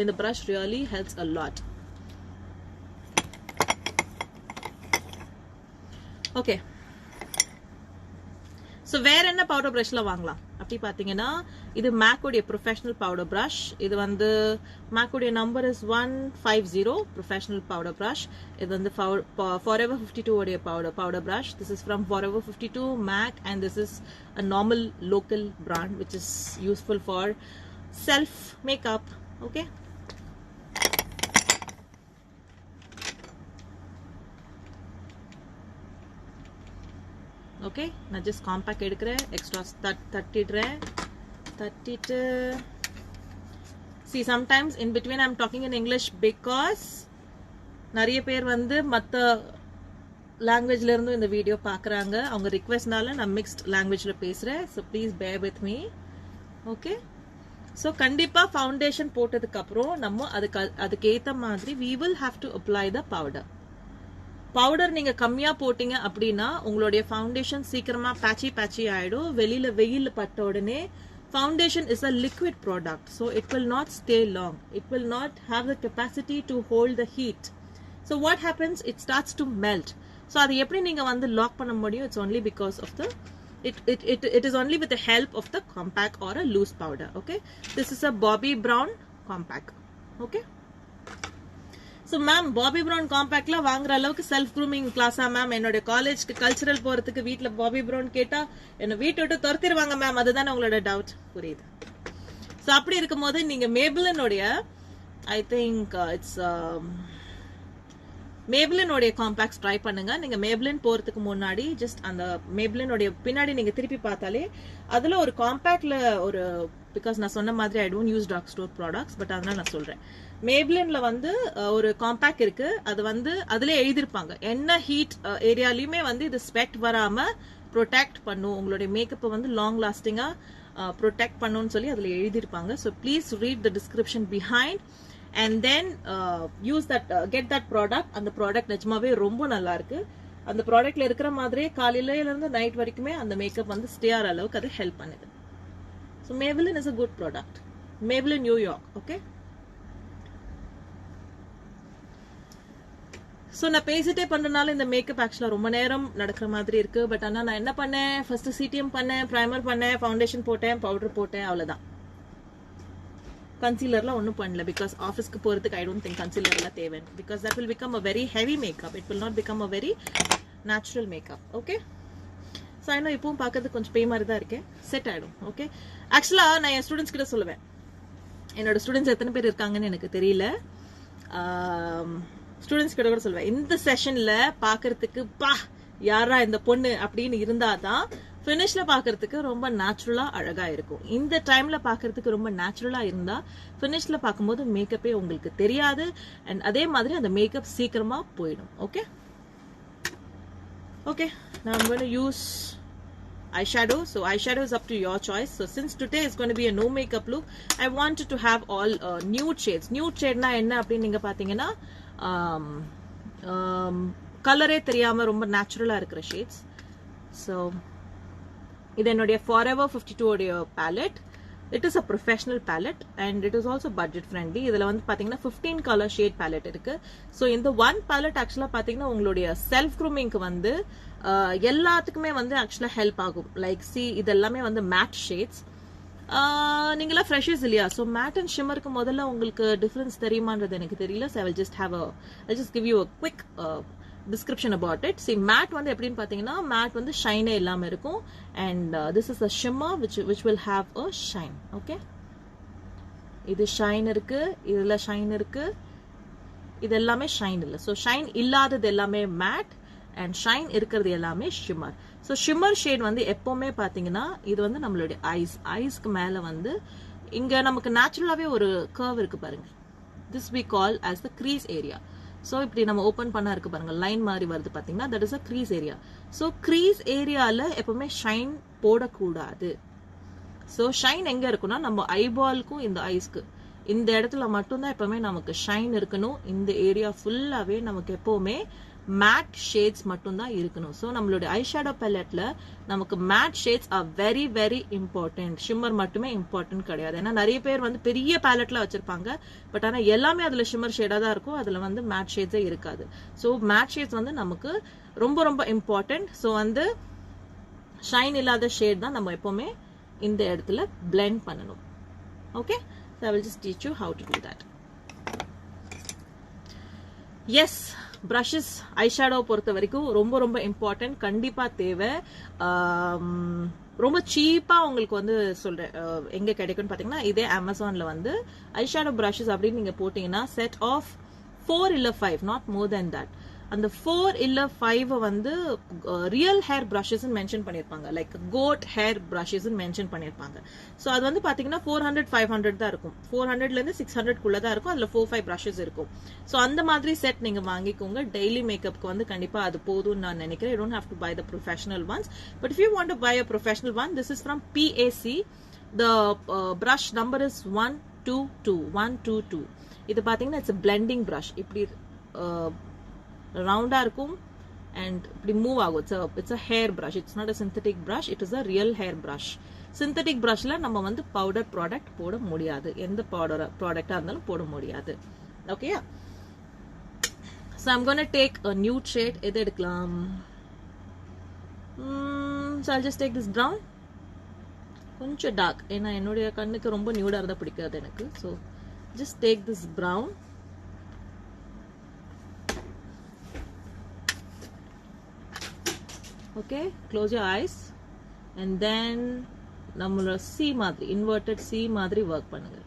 இந்த brush really helps a lot. Okay, so வேற என்ன பவுடர் ப்ரஷ்ல வாங்கலாம் அப்படி பார்த்தீங்கன்னா இது மேக்குடைய ப்ரொஃபஷனல் பவுடர் ப்ரஷ். இது வந்து மேக்குடைய number is 150 professional powder brush. இது வந்து Forever 52 உடைய powder brush. This is from Forever 52 MAC and this is a normal local brand which is useful for self makeup. Okay, okay, நான் just compact எடுக்கிறேன், extra தட்டிட்டு see sometimes in between I'm talking in English because நிறைய பேர் வந்து மற்ற லாங்குவேஜ்ல இருந்தும் இந்த வீடியோ பார்க்குறாங்க. அவங்க ரிக்வெஸ்ட்னால நான் மிக்ஸ்ட் லாங்குவேஜ்ல பேசுறேன். So please bear with me. Okay, So kandipa foundation போட்டதுக்கு அப்புறம் நம்ம அதுக்கு ஏத்த மாதிரி we will have to apply the powder. Powder நீங்க கம்மியா போட்டீங்க அப்படின்னா உங்களுடைய ஃபவுண்டேஷன் சீக்கிரமா பேட்சி ஆயிடும். வெளியில வெயில் பட்ட உடனே foundation is a liquid product, so it will not stay long. It will not have the capacity to hold the heat. So what happens? It starts to melt. So அது எப்படி நீங்க வந்து லாக் பண்ண முடியும்? It's only because of the it is only with the help of the compact or a loose powder. Okay, this is a Bobbi Brown compact. Okay, so ma'am, Bobbi Brown compact la வாங்குற அளவுக்கு self grooming class ma'am. என்னோட காலேஜ்க்கு cultural போறதுக்கு வீட்ல Bobbi Brown கேட்டா என்ன வீட்டை விட்டு துரத்திடுவாங்க மேம். அதுதானே உங்களோட டவுட். புரியுது. சோ அப்படி இருக்கும்போது நீங்க Maybelline உடைய I think it's Maybelline உடைய காம்பாக்ட்ஸ் ட்ரை பண்ணுங்க. நீங்க Maybelline போறதுக்கு முன்னாடி ஜஸ்ட் அந்த Maybelline உடைய பின்னாடி நீங்க திருப்பி பார்த்தாலே அதுல ஒரு காம்பாக்ட்ல ஒரு பிகாஸ் நான் சொன்ன மாதிரி I don't use drug store products, but அதனால நான் சொல்றேன். Maybellineல வந்து ஒரு காம்பாக்ட் இருக்கு. அது வந்து அதுல எழுதிருப்பாங்க என்ன ஹீட் ஏரியாலயுமே வந்து இது ஸ்வெட் வராம ப்ரொடெக்ட் பண்ணும், உங்களுடைய மேக்கப்பை வந்து லாங் லாஸ்டிங்கா ப்ரொடெக்ட் பண்ணும்னு சொல்லி அதுல எழுதிருப்பாங்க. So please read the description behind and then use that get that product. அந்த ப்ராடக்ட் நிஜமாவே ரொம்ப நல்லா இருக்கு. அந்த ப்ராடக்ட்ல இருக்கிற மாதிரியே காலையில இருந்து நைட் வரைக்குமே அந்த மேக்கப் வந்து ஸ்டே ஆகிற அளவுக்கு அது ஹெல்ப் பண்ணுது. So Maybelline is a good product. Maybelline New York. Okay, so நான் பேசிட்டே பண்றதுனால இந்த மேக்கப் ஆக்சுவலா ரொம்ப நேரம் நடக்கிற மாதிரி இருக்கு. பட் ஆனா நான் என்ன பண்ணேன், ஃபர்ஸ்ட் சிடிஎம் பண்ணேன், பிரைமர் பண்ணேன், ஃபவுண்டேஷன் போட்டேன், பவுடர் போட்டேன், அவ்வளவுதான். கன்சீலர்லாம் ஒன்றும் பண்ணல பிகாஸ் ஆஃபீஸ்க்கு போகிறதுக்கு ஐ டோன்ட் திங்க் கன்சீலர்லாம் தேவை. Because that will become a very heavy makeup. It will not become a very natural makeup. Okay, so இன்னும் இப்பவும் பார்க்கறதுக்கு கொஞ்சம் பே மாதிரி தான் இருக்கேன். செட் ஆகிடும். ஓகே, ஆக்சுவலாக நான் என் ஸ்டூடெண்ட்ஸ் கிட்ட சொல்லுவேன். என்னோட ஸ்டூடெண்ட்ஸ் எத்தனை பேர் இருக்காங்கன்னு எனக்கு தெரியல. ஸ்டூடெண்ட்ஸ் கிட்ட கூட சொல்லுவேன், இந்த செஷன்ல பார்க்கறதுக்கு யாரா இந்த பொண்ணு அப்படின்னு இருந்தாதான் ஃபினிஷ்ல பாக்குறதுக்கு ரொம்ப நேச்சுரலா அழகா இருக்கும். இந்த டைம்ல பாக்குறதுக்கு ரொம்ப நேச்சுரலா இருந்தா ஃபினிஷ்ல பார்க்கும்போது மேக்கப்பே உங்களுக்கு தெரியாது. அண்ட் அதே மாதிரி அந்த மேக்கப் சீக்கிரமா போயிடும். Okay okay, now I'm going to use eyeshadow. So eyeshadow is up to your choice. So since today is going to be a no makeup look, I wanted to have all nude shades. Nude shade na enna appdi neenga pathina கலரே தெரியாம ரொம்ப நேச்சுரலா இருக்கிற shades. So இது என்னுடைய Forever 52 உடைய palette. It is a professional palette and it is also budget friendly. இதுல வந்து பாத்தீங்கன்னா 15 கலர் ஷேட் பேலட் இருக்கு. ஸோ இந்த ஒன் பேலட் ஆக்சுவலா பாத்தீங்கன்னா உங்களுடைய செல்ஃப் க்ரூமிங்க்கு வந்து எல்லாத்துக்குமே வந்து ஆக்சுவலா ஹெல்ப் ஆகும். லைக் சி இது எல்லாமே வந்து மேட் ஷேட்ஸ். நீங்களா ஃப்ரெஷர்ஸ் இல்லையா? ஸோ மேட் அண்ட் ஷிம்மருக்கு முதல்ல உங்களுக்கு டிஃபரன்ஸ் தெரியுமான்றது எனக்கு தெரியல. So I just give you a quick description about it. See, matte வந்து எப்படின்னு பாத்தீங்கன்னா matte வந்து ஷைனே இல்லாம இருக்கும். and this is a shimmer which will have a shine. okay, இது ஷைன் இருக்கு, இதுல ஷைன் இருக்கு, இது எல்லாமே ஷைன் இல்ல. so ஷைன் இல்லாதது எல்லாமே matte and ஷைன் இருக்கிறது எல்லாமே shimmer. so shimmer shade வந்து எப்பவுமே பாத்தீங்கன்னா இது வந்து நம்மளுடைய ஐஸ்க்கு மேல வந்து இங்க நமக்கு நேச்சுரலாவே ஒரு கர்வ் இருக்கு பாருங்க. this we call as the crease area. So இப்படி நம்ம ஓப்பன் பண்ணா இருக்கு பாருங்க, லைன் மாதிரி வருது பாத்தீங்கன்னா, that is a crease area. So crease ஏரியால எப்பவுமே ஷைன் போடக்கூடாது. ஸோ ஷைன் எங்க இருக்குன்னா நம்ம ஐபால்க்கும் இந்த ஐஸ்க்கு இந்த இடத்துல மட்டும்தான் எப்பவுமே நமக்கு ஷைன் இருக்கணும். இந்த ஏரியா ஃபுல்லாவே நமக்கு எப்பவுமே மேட் ஷேட்ஸ் மட்டும்தான் இருக்கணும். ஸோ நம்மளுடைய ஐஷேடோ பேலட்ல நமக்கு matte shades are very very important. Shimmer மட்டுமே இம்பார்ட்டன்ட் கிடையாது. ஏன்னா நிறைய பேர் வந்து பெரிய பேலட்ல வச்சிருப்பாங்க, பட் ஆனா எல்லாமே அதுல ஷிம்மர் ஷேடா தான் இருக்கும், அதுல வந்து மேட் ஷேட்ஸே இருக்காது. ஸோ மேட் ஷேட்ஸ் வந்து நமக்கு ரொம்ப ரொம்ப இம்பார்ட்டன்ட். ஸோ வந்து ஷைன் இல்லாத ஷேட் தான் நம்ம எப்பவுமே இந்த இடத்துல பிளெண்ட் பண்ணணும். Okay, so I will just teach you how to do that. yes, precious eyeshadow பொறுத்த வரைக்கும் ரொம்ப ரொம்ப இம்பார்ட்டன்ட், கண்டிப்பா தேவை. ரொம்ப சீப்பா உங்களுக்கு வந்து சொல்றேன் எங்க கிடைக்கும்னு பாத்தீங்கன்னா, இதே அமேசான்ல வந்து ஐஷேடோ பிரஷஸ் அப்படின்னு நீங்க போட்டீங்கன்னா செட் ஆஃப் 4 இல்ல 5, நாட் மோர் தென் தட். அந்த 4 இல்ல 5 வந்து ரியல் ஹேர் பிரஷஸ் மென்ஷன் பண்ணிருப்பாங்க, like goat hair brushes mention பண்ணிருப்பாங்க. சோ அது வந்து பாத்தீங்கன்னா 400-500 தான் இருக்கும். 400ல இருந்து 600 குள்ள தான் இருக்கும். அதுல 4-5 பிரஷஸ் இருக்கும். சோ அந்த மாதிரி செட் நீங்க வாங்கிக்கோங்க. டெய்லி மேக்கப்க்கு வந்து கண்டிப்பா அது போதும்னு நான் நினைக்கிறேன். You don't have to buy the professional ones, but if you want to buy a professional one, this is from PAC. the brush number is 122 122. இது பாத்தீங்கன்னா it's a blending brush. இப்படி ரவுண்டா இருக்கும் and இப்படி மூவ் ஆகும். It's a hair brush. It's not a synthetic brush. It is a real hair brush. Synthetic brushல நம்ம வந்து powder product போட முடியாது. எந்த powder product இருந்தாலும் போட முடியாது. Okay? So I'm going to take a nude shade. எது எடுக்கலாம்? So I'll just take this brown. கொஞ்சம் டார்க். ஏன்னா என்னுடைய கண்ணுக்கு ரொம்ப நியூடா இருந்தா பிடிக்காது எனக்கு. So just take this brown. Okay, close your eyes and then நம்மளோட C மாதிரி inverted C மாதிரி ஒர்க் பண்ணுங்க.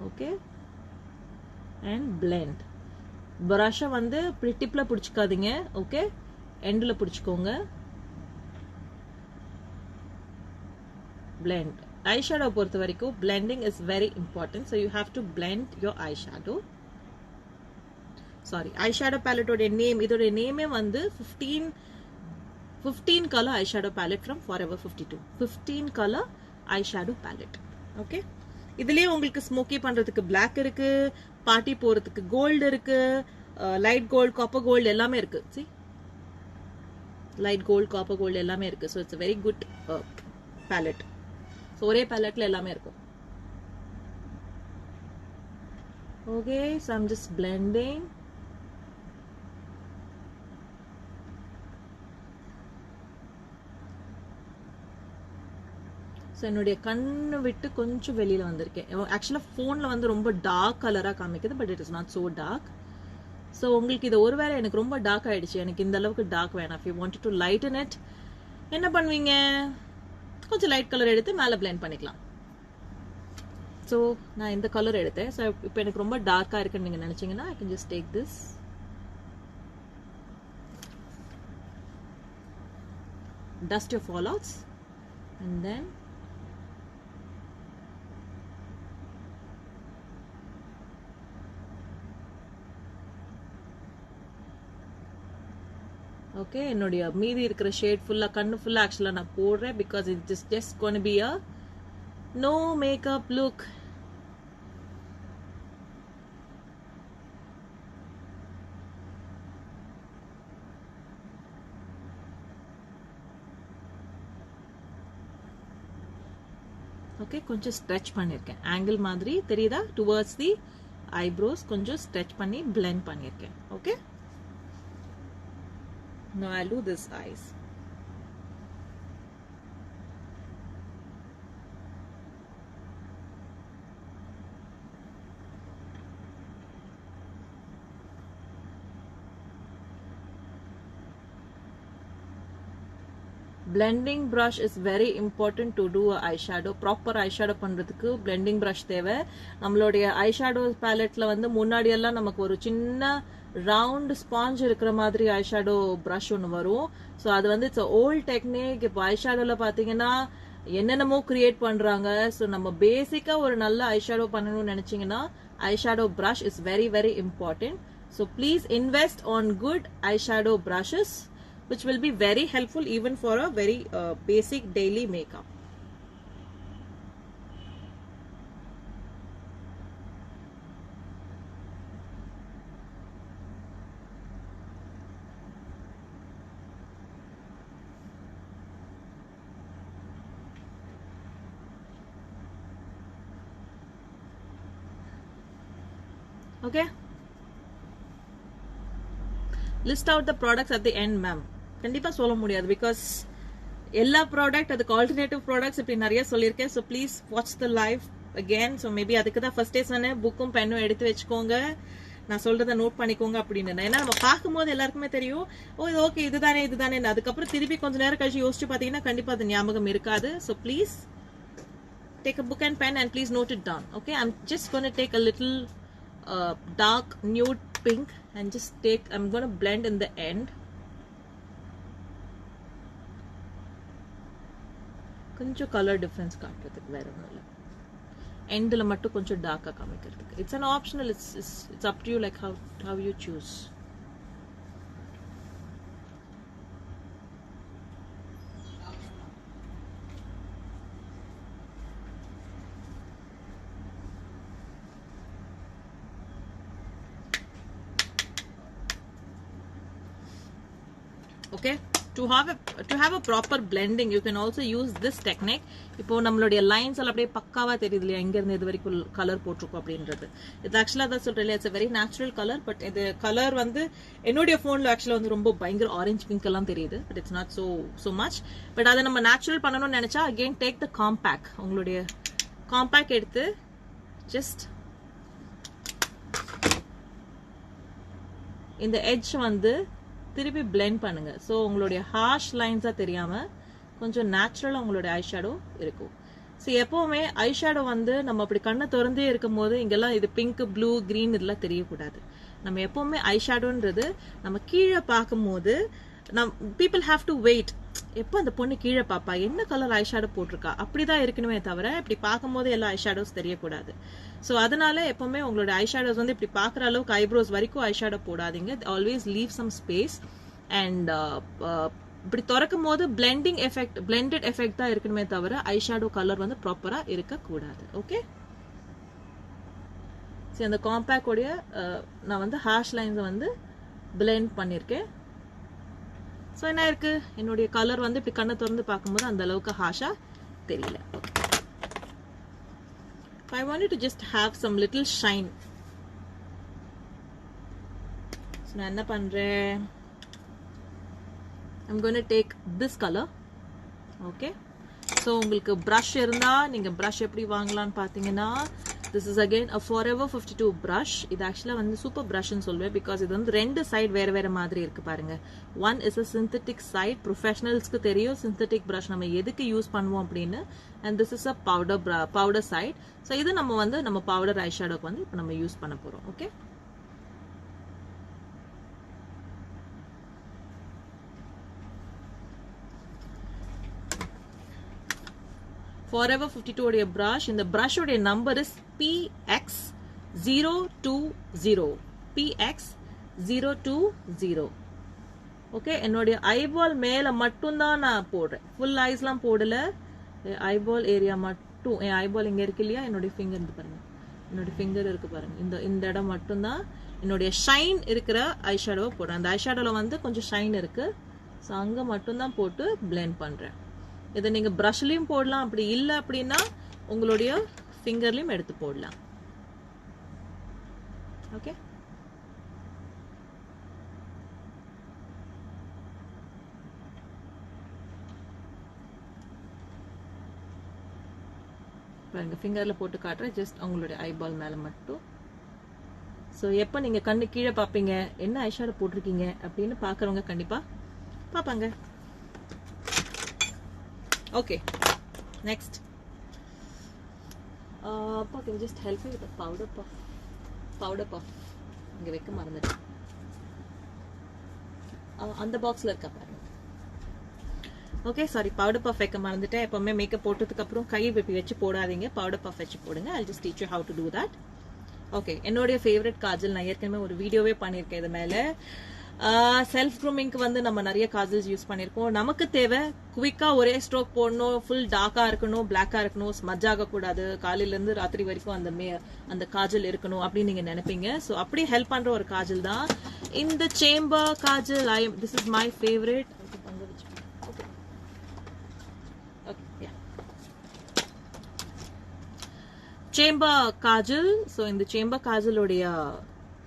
Okay, and blend. பிரஷை வந்து டிப்ல பிடிச்சிக்காதீங்க. ஓகே, எண்ட்ல பிடிச்சிக்கோங்க. blend. Eyeshadow பொறுத்த வரைக்கும் blending is very important. So you have to blend your eyeshadow. Sorry, eyeshadow palette oda name, idoda name வந்து 15 color eyeshadow palette from Forever 52. 15 color eyeshadow palette. Okay, இதுலயே உங்களுக்கு smoky பண்றதுக்கு black இருக்கு, party போறதுக்கு gold இருக்கு, light gold, copper gold எல்லாமே இருக்கு. See, light gold, copper gold எல்லாமே இருக்கு. So it's a very good palette. So ஒரே paletteல எல்லாமே இருக்கும். Okay, so I'm just blending. என்னுடைய கண்ணு விட்டு கொஞ்சம் வெளியில வந்திருக்கேன். ஆக்சுவலா போன்ல வந்து ரொம்ப டார்க் கலரா காமிக்குது, but it is not so dark. So உங்களுக்கு இது ஒருவேளை எனக்கு ரொம்ப டார்க் ஆயிடுச்சு, எனக்கு இந்த அளவுக்கு டார்க் வேணாம். if you wanted to lighten it, என்ன பண்ணுவீங்க? கொஞ்சம் லைட் கலர் எடுத்து மேல blend பண்ணிக்கலாம். சோ நான் இந்த கலர் எடுத்தேன். சோ இப்போ எனக்கு ரொம்ப டார்க்கா இருக்குன்னு நீங்க நினைச்சீங்கன்னா I can just take this. Dust your fallouts and then okay, என்னுடைய மீதி இருக்கிற ஷேட் ஃபுல்லா கண்ணு ஃபுல்லா ஆக்சுவலா நான் போடுறேன் because it's just going to be a no makeup look. Okay, கொஞ்சம் ஸ்ட்ரெச் பண்ணிருக்கேன். ஆங்கிள் மாதிரி தெரியுதா? டுவர்ட்ஸ் தி ஐப்ரோஸ் கொஞ்சம் ஸ்ட்ரெச் பண்ணி blend பண்ணிருக்கேன். Okay, now I'll do this eyes. blending brush is very important to do a eyeshadow. proper eyeshadow பண்றதுக்கு blending brush தேவை. நம்மளுடைய eyeshadow paletteல வந்து முன்னாடி எல்லாம் நமக்கு ஒரு சின்ன ரவுண்ட் ஸ்பாஞ்ச் இருக்கிற மாதிரி ஐஷேடோ பிரஷ் ஒன்று வரும். ஸோ அது வந்து இட்ஸ் ஓல்ட் டெக்னிக். இப்போ ஐஷேடோல பாத்தீங்கன்னா என்னென்னமோ கிரியேட் பண்றாங்க. ஸோ நம்ம பேசிக்கா ஒரு நல்ல ஐஷேடோ பண்ணணும்னு நினைச்சீங்கன்னா eyeshadow brush is very very important. So please invest on good eyeshadow precious which will be very helpful even for a very basic daily makeup. Okay, list out the products at the end, ma'am. கண்டிப்பா சொல்ல முடியாது because எல்லா product அதுக்கு alternative products இப்படி நிறைய சொல்லியிருக்கேன். So please watch the live again. So maybe அதுக்கு தான் ஃபர்ஸ்டே சொன்னேன், புக்கும் பென்னும் எடுத்து வச்சுக்கோங்க, நான் சொல்றதை நோட் பண்ணிக்கோங்க அப்படின்னு. ஏன்னா நம்ம பார்க்கும்போது எல்லாருக்குமே தெரியும், ஓ இது ஓகே இதுதானே இதுதானே, அதுக்கப்புறம் திருப்பி கொஞ்சம் நேரம் கழிச்சு யோசிச்சு பார்த்தீங்கன்னா கண்டிப்பா அது ஞாபகம் இருக்காது. So please take a book and pen and please note it down. Okay, I'm just going to take a little dark nude pink and I'm going to blend in the end. கொஞ்சம் colour difference காட்டுறதுக்கு, வேற ஒன்றும் இல்லை. எண்டில் மட்டும் கொஞ்சம் டார்க்காக காமிக்கிறதுக்கு. It's an optional. It's up to you, like how you choose. okay. To have a proper blending, you can also use this technique. இப்போ நம்மளுடைய லைன்ஸ் எல்லாம் அப்படியே பக்காவா தெரியுது இல்லையா, எங்க இருந்து இது வரைக்கும் கலர் போட்டிருக்கோம் அப்படின்றது. இது ஆக்சுவலா தான் சொல்றேன், it's a very natural color, but இது கலர் வந்து என்னுடைய போன்ல ஆக்சுவலா வந்து ரொம்ப பயங்கர ஆரஞ்சு பிங்க் எல்லாம் தெரியுது, but it's not so much. But அதை நம்ம நேச்சுரல் பண்ணணும்னு நினைச்சா again take the compact. உங்களுடைய காம்பேக்ட் எடுத்து ஜஸ்ட் இந்த எட்ஜ் வந்து திருப்பி blend பண்ணுங்க. ஸோ உங்களுடைய ஹார்ஷ் லைன்ஸா தெரியாம கொஞ்சம் நேச்சுரலா உங்களுடைய ஐ ஷேடோ இருக்கும். ஸோ எப்பவுமே ஐ ஷேடோ வந்து நம்ம அப்படி கண்ணை திறந்தே இருக்கும் போது இங்கெல்லாம் இது பிங்க் ப்ளூ கிரீன் இதெல்லாம் தெரியக்கூடாது. நம்ம எப்பவுமே ஐ ஷேடோன்றது நம்ம கீழே பார்க்கும் போது பீப்புள் ஹாவ் டு வெயிட், எப்போ அந்த பொண்ணு கீழே பாப்பா என்ன கலர் ஐ ஷேடோ போட்டிருக்கா அப்படிதான் இருக்கணுமே தவிர இப்படி பார்க்கும் போது எல்லா ஐ ஷேடோஸ் தெரியக்கூடாது. ஸோ அதனால எப்பவுமே உங்களோட ஐ ஷேடோஸ் வந்து இப்படி பார்க்குற அளவுக்கு ஐப்ரோஸ் வரைக்கும் ஐ ஷேடோ போடாதீங்க. Always leave some space. And இப்படி திறக்கும் போது பிளெண்டட் எஃபெக்ட் தான் இருக்கணுமே தவிர ஐ ஷேடோ கலர் வந்து ப்ராப்பரா இருக்கக்கூடாது. ஓகே, சரி அந்த காம்பேக்ட் உடைய நான் வந்து ஹார்ஷ் லைன்ஸை வந்து பிளெண்ட் பண்ணியிருக்கேன். ஸோ என்ன இருக்கு, என்னுடைய கலர் வந்து இப்படி கண்ணை திறந்து பார்க்கும்போது அந்த அளவுக்கு ஹாஷா தெரியல. I wanted to just have some little shine. So நான் என்ன பண்றேன், I'm going to take this color. Okay, so உங்களுக்கு brush இருந்தா நீங்க brush எப்படி வாங்கலாம்னு பாத்தீங்கன்னா, this is again a Forever 52 brush. இது ஆக்சுவலா வந்து சூப்பர் பிரஷ்னு சொல்வேன், பிகாஸ் இது வந்து ரெண்டு சைடு வேற வேற மாதிரி இருக்கு பாருங்க. One is a synthetic side, ப்ரொஃபஷனல்ஸ்க்கு தெரியும் synthetic brush நம்ம எதுக்கு யூஸ் பண்ணுவோம் அப்படின்னு. and this is a powder side. So இது நம்ம வந்து நம்ம பவுடர் ஐ ஷேடோக்கு வந்து இப்போ நம்ம யூஸ் பண்ண போறோம். ஓகே, Forever 52 உடைய brush. இந்த brush உடைய number is PX020. PX020. Okay, என்னுடைய ஐபால் மேல மட்டும் தான் நான் போடுறேன், ஃபுல் ஐஸ்லாம் போடல. ஐபால் ஏரியா மட்டும், என் ஐபால் இங்க இருக்கு இல்லையா, என்னுடைய ஃபிங்கர் இருந்து பாருங்க, என்னுடைய ஃபிங்கர் இருக்கு பாருங்க, இந்த இடம் மட்டும் தான் என்னுடைய ஷைன் இருக்கிற ஐ ஷேடோவை போடுறேன். அந்த ஐ ஷேடோல வந்து கொஞ்சம் ஷைன் இருக்கு, ஸோ அங்க மட்டும் தான் போட்டு பிளெண்ட் பண்றேன். இதை நீங்க பிரஷ்லயும் போடலாம், அப்படி இல்லை அப்படின்னா உங்களுடைய ஃபிங்கர்லயும் எடுத்து போடலாம். ஓகே, பாருங்க ஃபிங்கர்ல போட்டு காட்டுறேன், ஜஸ்ட் உங்களுடைய ஐபால் மேல மட்டும். ஸோ எப்போ நீங்க கண்ணு கீழே பார்ப்பீங்க என்ன ஐ ஷேடோ போட்டிருக்கீங்க அப்படின்னு பாக்குறவங்க கண்டிப்பா பாப்பாங்க. Okay, next. Can you just help me with the powder puff? Powder puff. இங்க வைக்க மறந்துட்டேன். அந்த பாக்ஸ்ல இருக்கா பாருங்க. ஓகே, சாரி, பவுடர் பஃப் வைக்க மறந்துட்டேன். எப்பவுமே மேக்கப் போட்டதுக்கு அப்புறம் கை வெப்பி வச்சு போடாதீங்க, பவுடர் பஃப் வச்சு போடுங்க. I'll just teach you how to do that. Okay, என்னுடைய ஃபேவரட் காஜல், நான் ஏற்கனவே ஒரு வீடியோவே பண்ணியிருக்கேன் இது மேல. செல்ஃப் க்ரூமிங்க்கு வந்து நம்ம நிறைய காஜல்ஸ் யூஸ் பண்ணிருக்கோம். நமக்கு தேவை குவிக்கா ஒரே ஸ்ட்ரோக் போடணும், ஃபுல் டார்க்கா இருக்கணும், பிளாக்கா இருக்கணும், ஸ்மஜ் ஆகக்கூடாது, காலையில இருந்து ராத்திரி வரைக்கும் அந்த காஜல் இருக்கணும் அப்படின்னு நீங்க நினைப்பீங்க. ஸோ அப்படி ஹெல்ப் பண்ற ஒரு காஜல் தான் இந்த chamber Kajal. This is my favourite. Chamber Kajal. So இந்த சேம்பர் காஜலுடைய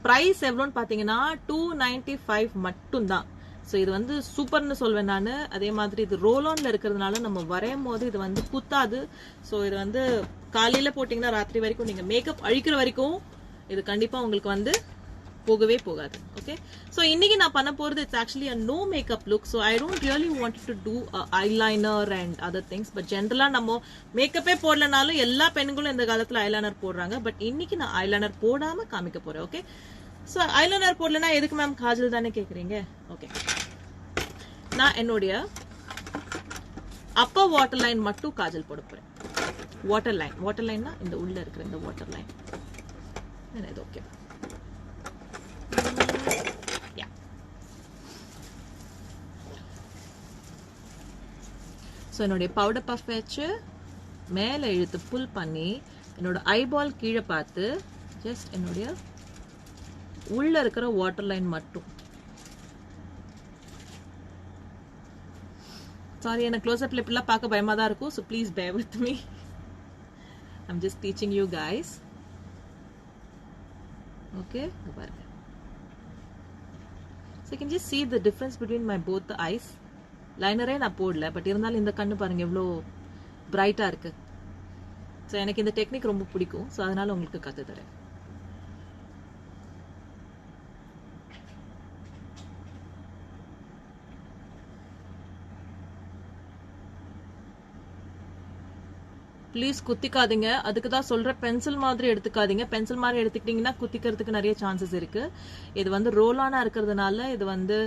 பிரைஸ் எவ்வளோன்னு பாத்தீங்கன்னா 295 மட்டும் தான். ஸோ இது வந்து சூப்பர்னு சொல்வேன் நான். அதே மாதிரி இது ரோல் ஆன்ல இருக்கிறதுனால நம்ம வரையும் போது இது வந்து குத்தாது. ஸோ இது வந்து காலையில போட்டீங்கன்னா ராத்திரி வரைக்கும் நீங்க மேக்கப் அழிக்கிற வரைக்கும் இது கண்டிப்பா உங்களுக்கு வந்து போகவே போகாது. ஓகே, ஸோ இன்னைக்கு நான் பண்ண போறது it's actually a no makeup look. So I don't really want to do eyeliner and other things. But ஜென்ரலா நம்ம மேக்கப்பே போடலனாலும் எல்லா பெண்களும் இந்த காலத்துல ஐலைனர் போடுறாங்க. பட் இன்னைக்கு நான் ஐலைனர் போடாம காமிக்க போறேன். ஓகே, ஸோ ஐலைனர் போடலன்னா எதுக்கு மேம் காஜல் தானே கேக்குறீங்க. ஓகே, நான் என்னுடைய அப்பர் வாட்டர் லைன் மட்டும் காஜல் போட போறேன். வாட்டர் லைன்னா இந்த உள்ள இருக்கிற இந்த வாட்டர் லைன். இது ஓகே. ஸோ என்னுடைய பவுடர் பஃப் வச்சு மேலே இழுத்து புல் பண்ணி என்னோட ஐபால் கீழே பார்த்து ஜஸ்ட் என்னுடைய உள்ள இருக்கிற வாட்டர் லைன் மட்டும் சாரி, எனக்கு க்ளோஸ்அப்ல இப்படிலாம் பார்க்க பயமா தான் இருக்கும். So please bear with me. I'm just teaching you guys. Okay, பாருங்க. So you can just see the difference between my both the eyes. லைனரே நான் போடல, பட் இருந்தாலும் இந்த கண்ணு பாருங்க எவ்வளோ பிரைட்டா இருக்கு. ஸோ எனக்கு இந்த டெக்னிக் ரொம்ப பிடிக்கும். ஸோ அதனால உங்களுக்கு கற்று தரேன். ப்ளீஸ் குத்திக்காதீங்க. அதுக்கு தான் சொல்ற பென்சில் மாதிரி எடுத்துக்காதீங்க. பென்சில் மாதிரி எடுத்துக்கிட்டீங்கன்னா குத்திக்கிறதுக்கு நிறைய சான்சஸ் இருக்கு. இது வந்து ரோலானா இருக்கிறதுனால இது வந்து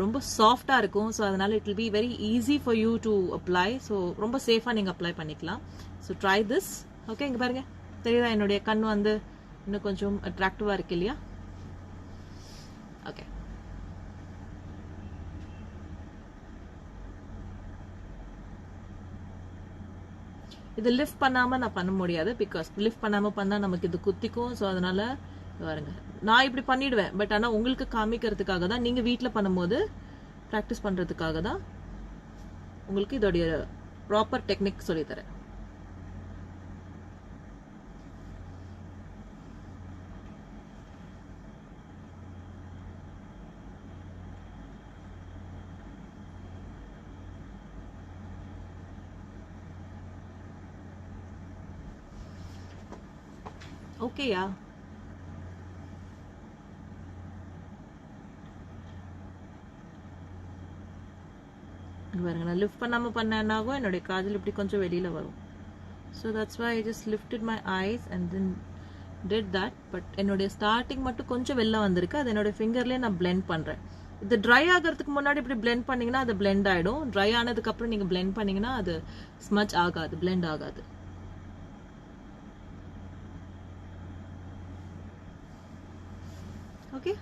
ரொம்ப சாஃப்டா இருக்கும். ஸோ அதனால it will be very easy for you to apply. So ரொம்ப சேஃபா நீங்க அப்ளை பண்ணிக்கலாம். So try this. ஓகே, இங்க பாருங்க, தெரியுதா என்னுடைய கண் வந்து இன்னும் கொஞ்சம் அட்ராக்டிவா இருக்கு இல்லையா? ஓகே, இது லிஃப்ட் பண்ணாம நான் பண்ண முடியாது. பிகாஸ் லிஃப்ட் பண்ணாம பண்ணா நமக்கு இது குத்திக்கும். ஸோ அதனால பாருங்க, நான் இப்படி பண்ணிடுவேன். பட் ஆனா உங்களுக்கு காமிக்கிறதுக்காக தான், நீங்க வீட்டில் பண்ணும்போது ப்ராக்டிஸ் பண்றதுக்காக தான் உங்களுக்கு இதோடைய ப்ராப்பர் டெக்னிக் சொல்லி தரேன். ஓகேயா? பாருங்க, நான் லிஃப்ட் பண்ணாம பண்ணேன்னாகும் என்னுடைய காஜல் இப்படி கொஞ்சம் வெளியில வரும். So that's why I just lifted my eyes and then did that. But என்னுடைய ஸ்டார்டிங் மட்டும் கொஞ்சம் வெளில வந்திருக்கு. அது என்னுடைய ஃபிங்கர்லேயே நான் பிளெண்ட் பண்றேன். இது ட்ரை ஆகிறதுக்கு முன்னாடி இப்படி பிளெண்ட் பண்ணீங்கன்னா அது பிளெண்ட் ஆயிடும். ட்ரை ஆனதுக்கு அப்புறம் நீங்க பிளெண்ட் பண்ணீங்கன்னா அது ஸ்மச் ஆகாது, பிளெண்ட் ஆகாது. Okay.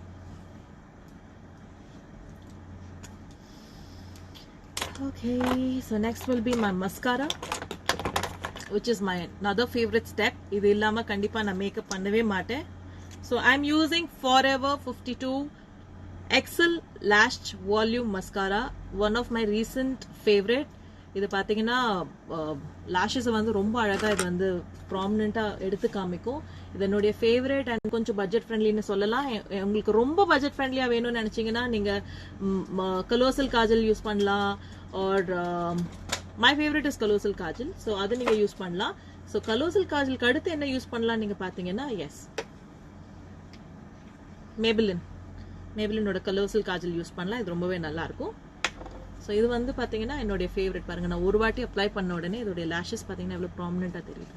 Okay, so next will be my mascara, which is my another favorite step. இது இல்லாம கண்டிப்பா நான் மேக்கப் பண்ணவே மாட்டேன். So I'm using Forever 52 XL Lash Volume Mascara, one of my recent favorite. இது பாத்தீங்கன்னா லாஷஸ் வந்து ரொம்ப அழகா இது வந்து ப்ராமினெண்டா எடுத்து காமிக்கும். இது என்னுடைய ஃபேவரட் அண்ட் கொஞ்சம் பட்ஜெட் ஃப்ரெண்ட்லின்னு சொல்லலாம். உங்களுக்கு ரொம்ப பட்ஜெட் ஃப்ரெண்ட்லியா வேணும்னு நினைச்சீங்கன்னா நீங்க கலோசல் காஜல் யூஸ் பண்ணலாம். R my favourite is colossal Kajal. So அதை நீங்க யூஸ் பண்ணலாம். ஸோ கலோசல் காஜலுக்கு அடுத்து என்ன யூஸ் பண்ணலாம் நீங்க பாத்தீங்கன்னா, எஸ், மேபிலினோட கலோசல் காஜல் யூஸ் பண்ணலாம். இது ரொம்பவே நல்லா இருக்கும். ஸோ இது வந்து பார்த்தீங்கன்னா என்னுடைய ஃபேவரட். பாருங்க, நான் ஒரு வாட்டி அப்ளை பண்ண உடனே இதோடைய லேஷஸ் பார்த்தீங்கன்னா எவ்வளோ ப்ராமினெண்ட்டாக தெரியுது.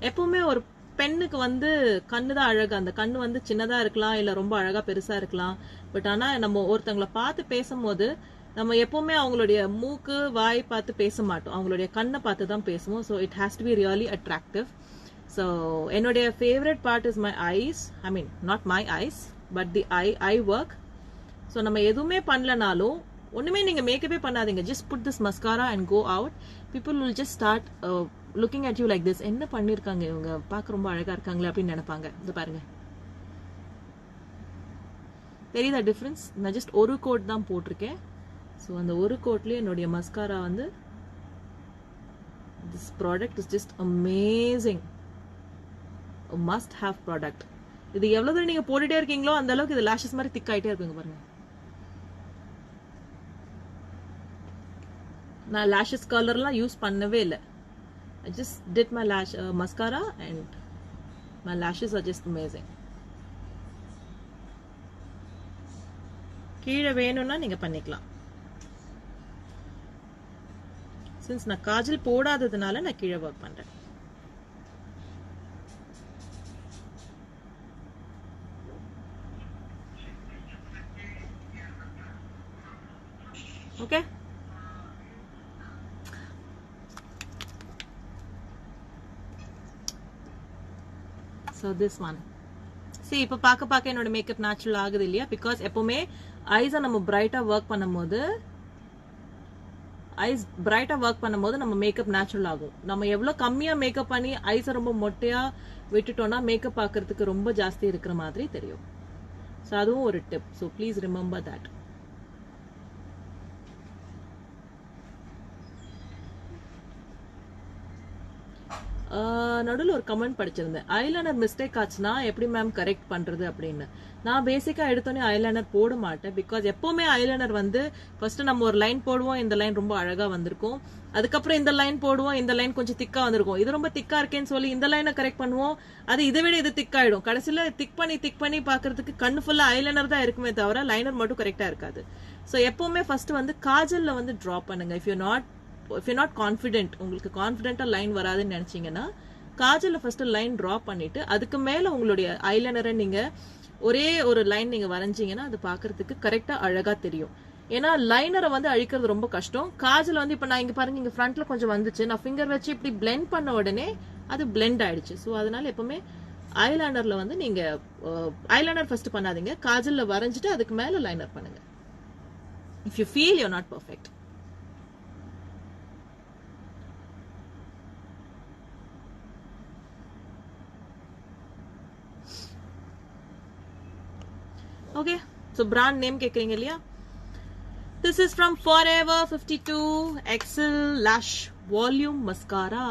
எப்பவுமே ஒரு பெண்ணுக்கு வந்து கண்ணு தான் அழகா. அந்த கண்ணு வந்து சின்னதாக இருக்கலாம், இல்லை ரொம்ப அழகாக பெருசாக இருக்கலாம். பட் ஆனால் நம்ம ஒருத்தவங்களை பார்த்து பேசும்போது நம்ம எப்பவுமே அவங்களுடைய மூக்கு வாய் பார்த்து பேச மாட்டோம், அவங்களுடைய கண்ணை பார்த்து தான் பேசுவோம். So it has to be really attractive. So என்னுடைய favourite part is my eyes. I mean not my eyes but the eye work. So நம்ம எதுவுமே பண்ணலனாலும் ஒண்ணுமே நீங்க மேக்கப்பே பண்ணாதீங்க. Just put this mascara and go out. People will just start looking at you like this. என்ன பண்ணிருக்காங்க இவங்க, பார்க்க ரொம்ப அழகா இருக்காங்களே அப்படின்னு நினைப்பாங்க. இது பாருங்க, தெரியுதா டிஃபரன்ஸ்? நான் ஜஸ்ட் ஒரு கோட் தான் போட்டிருக்கேன். ஸோ அந்த ஒரு கோட்லயே என்னுடைய மஸ்காரா வந்து this product is just amazing. Must have product. இது எவ்வளவு தூரம் நீங்க போட்டுட்டே இருக்கீங்களோ அந்த அளவுக்கு இது லேஷஸ் மாதிரி திக் ஆயிட்டே இருக்குங்க. பாருங்க, நான் lashes கலர்லாம் யூஸ் பண்ணவே இல்லை. I just did my lash mascara and my lashes are just amazing. கீழே வேணும்னா நீங்க பண்ணிக்கலாம். சின்ஸ் நான் காஜல் போடாததுனால நான் கீழே ஒர்க் பண்றேன். Okay, so this one, see இப்ப பார்க்க என்னோட மேக்கப் நேச்சுரல் ஆகுது இல்லையா? பிகாஸ் எப்பவுமே ஐஸை நம்ம பிரைட்டா ஒர்க் பண்ணும்போது நம்ம மேக்கப் நேச்சுரல் ஆகும். நம்ம எவ்வளவு கம்மியா மேக்கப் பண்ணி ஐஸை ரொம்ப மொட்டையா விட்டுட்டோம்னா மேக்கப் பார்க்கறதுக்கு ரொம்ப ஜாஸ்தி இருக்கிற மாதிரி தெரியும். ஸோ அதுவும் ஒரு tip. So please remember that. நடுவில் ஒரு கமெண்ட் படிச்சிருந்தேன், ஐலைனர் மிஸ்டேக் ஆச்சுன்னா எப்படி மேம் கரெக்ட் பண்றது அப்படின்னு. நான் பேசிக்கா எடுத்தோன்னே ஐலைனர் போட மாட்டேன். பிகாஸ் எப்பவுமே ஐலைனர் வந்து ஃபர்ஸ்ட் நம்ம ஒரு லைன் போடுவோம், இந்த லைன் ரொம்ப அழகா வந்திருக்கும். அதுக்கப்புறம் இந்த லைன் போடுவோம், இந்த லைன் கொஞ்சம் திக்கா வந்திருக்கும். இது ரொம்ப திக்கா இருக்கேன்னு சொல்லி இந்த லைனை கரெக்ட் பண்ணுவோம், அது இதை விட இது திக்காயிடும். கடைசியில திக் பண்ணி பாக்குறதுக்கு கண்ணு ஃபுல்லா ஐலைனர் தான் இருக்குமே தவிர லைனர் மட்டும் கரெக்டா இருக்காது. ஸோ எப்பவுமே ஃபர்ஸ்ட் வந்து காஜல்ல வந்து டிரா பண்ணுங்க. இஃப் யூ நாட் கான்ஃபிடென்ட், உங்களுக்கு கான்ஃபிடென்ட்டா லைன் வராதுன்னு நினைச்சீங்கன்னா காஜல்ல ஃபர்ஸ்ட் லைன் டிரா பண்ணிட்டு அதுக்கு மேல உங்களுடைய ஐலைனரை நீங்க ஒரே ஒரு லைன் நீங்க வரைஞ்சீங்கன்னா அது பாக்குறதுக்கு கரெக்டா அழகா தெரியும். ஏன்னா லைனரை வந்து அழிக்கிறது ரொம்ப கஷ்டம். காஜல் வந்து இப்ப நான் இங்க பாருங்க, இங்க ஃப்ரண்ட்ல கொஞ்சம் வந்துச்சு, நான் ஃபிங்கர் வச்சு இப்படி பிளெண்ட் பண்ண உடனே அது பிளெண்ட் ஆயிடுச்சு. ஸோ அதனால எப்பவுமே ஐலைனர்ல வந்து நீங்க ஐலைனர் ஃபர்ஸ்ட் பண்ணாதீங்க, காஜல்ல வரைஞ்சிட்டு அதுக்கு மேல லைனர் பண்ணுங்க. If you feel you not perfect. Okay, so brand name கேக்குறீங்க இல்லையா? This is from Forever 52 Excel Lash Volume Mascara.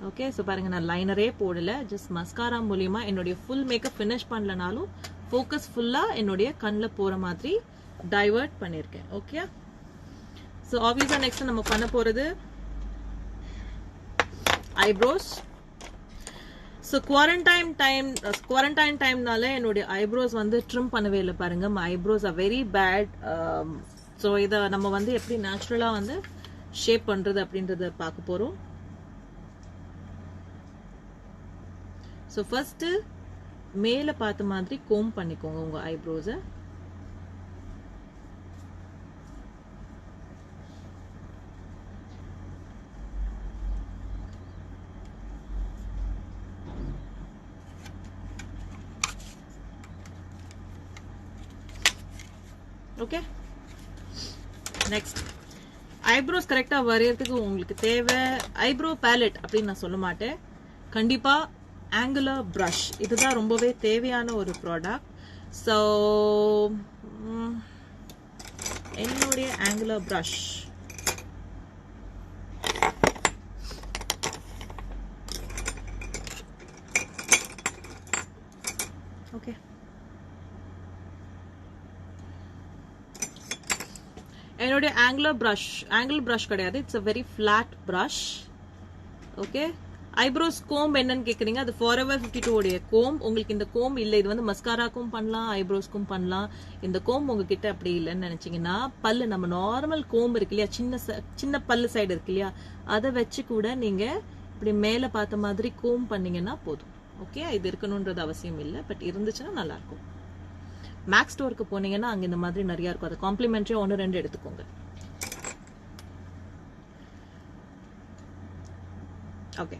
Okay, so பாருங்க, நான் லைனரே போடல, ஜஸ்ட் மஸ்காரா மூலியமா என்னுடைய ஃபுல் மேக்கப் ஃபினிஷ் பண்ணலனாலும் ஃபோக்கஸ் ஃபுல்லா என்னுடைய கண்ணில் போற மாதிரி டைவர்ட் பண்ணிருக்கேன். ஓகே, ஸோ ஆப்வியஸா நெக்ஸ்ட் நம்ம பண்ண போறது ஐப்ரோஸ். ஸோ குவாரண்டைன் டைம்னால என்னுடைய ஐப்ரோஸ் வந்து ட்ரிம் பண்ணவே இல்லை. பாருங்க, my eyebrows are very bad. So இதை நம்ம வந்து எப்படி நேச்சுரலா வந்து ஷேப் பண்றது அப்படின்றத பார்க்க போறோம். ஸோ ஃபர்ஸ்ட் மேல பார்த்த மாதிரி கோம் பண்ணிக்கோங்க உங்க ஐப்ரோஸை. ஓகே, நெக்ஸ்ட் ஐப்ரோஸ் கரெக்டா வரையறதுக்கு உங்களுக்கு தேவை ஐப்ரோ பேலட் அப்படின்னு நான் சொல்ல மாட்டேன், கண்டிப்பா ஆங்குலர் பிரஷ். இதுதான் ரொம்பவே தேவையான ஒரு ப்ராடக்ட். ஸோ என்னுடைய ஆங்குலர் பிரஷ் ஓகே, என்னுடைய ஆங்குலர் பிரஷ் கிடையாது, it's a very flat brush. Okay, eyebrows comb என்னன்னு கேக்குறீங்க, அது Forever 52 உடைய கோம். உங்களுக்கு இந்த கோம் இல்ல, இது வந்து மஸ்காராக்கும் பண்ணலாம், ஐப்ரோஸ்க்கும் பண்ணலாம். இந்த கோம் உங்ககிட்ட அப்படி இல்லைன்னு நினைச்சீங்கன்னா பல்லு நம்ம நார்மல் கோம் இருக்கு இல்லையா, சின்ன பல்லு சைடு இருக்கு இல்லையா, அதை வச்சு கூட நீங்க இப்படி மேல பார்த்த மாதிரி கோம் பண்ணீங்கன்னா போதும். ஓகே, இது இருக்கணும்ன்றது அவசியம் இல்லை, பட் இருந்துச்சுன்னா நல்லா இருக்கும். மேக்ஸ் ஸ்டோருக்கு போனீங்கன்னா அங்க இந்த மாதிரி நிறைய இருக்கும், அது காம்ப்ளிமெண்டரி 1-2 எடுத்துக்கோங்க. ஓகே,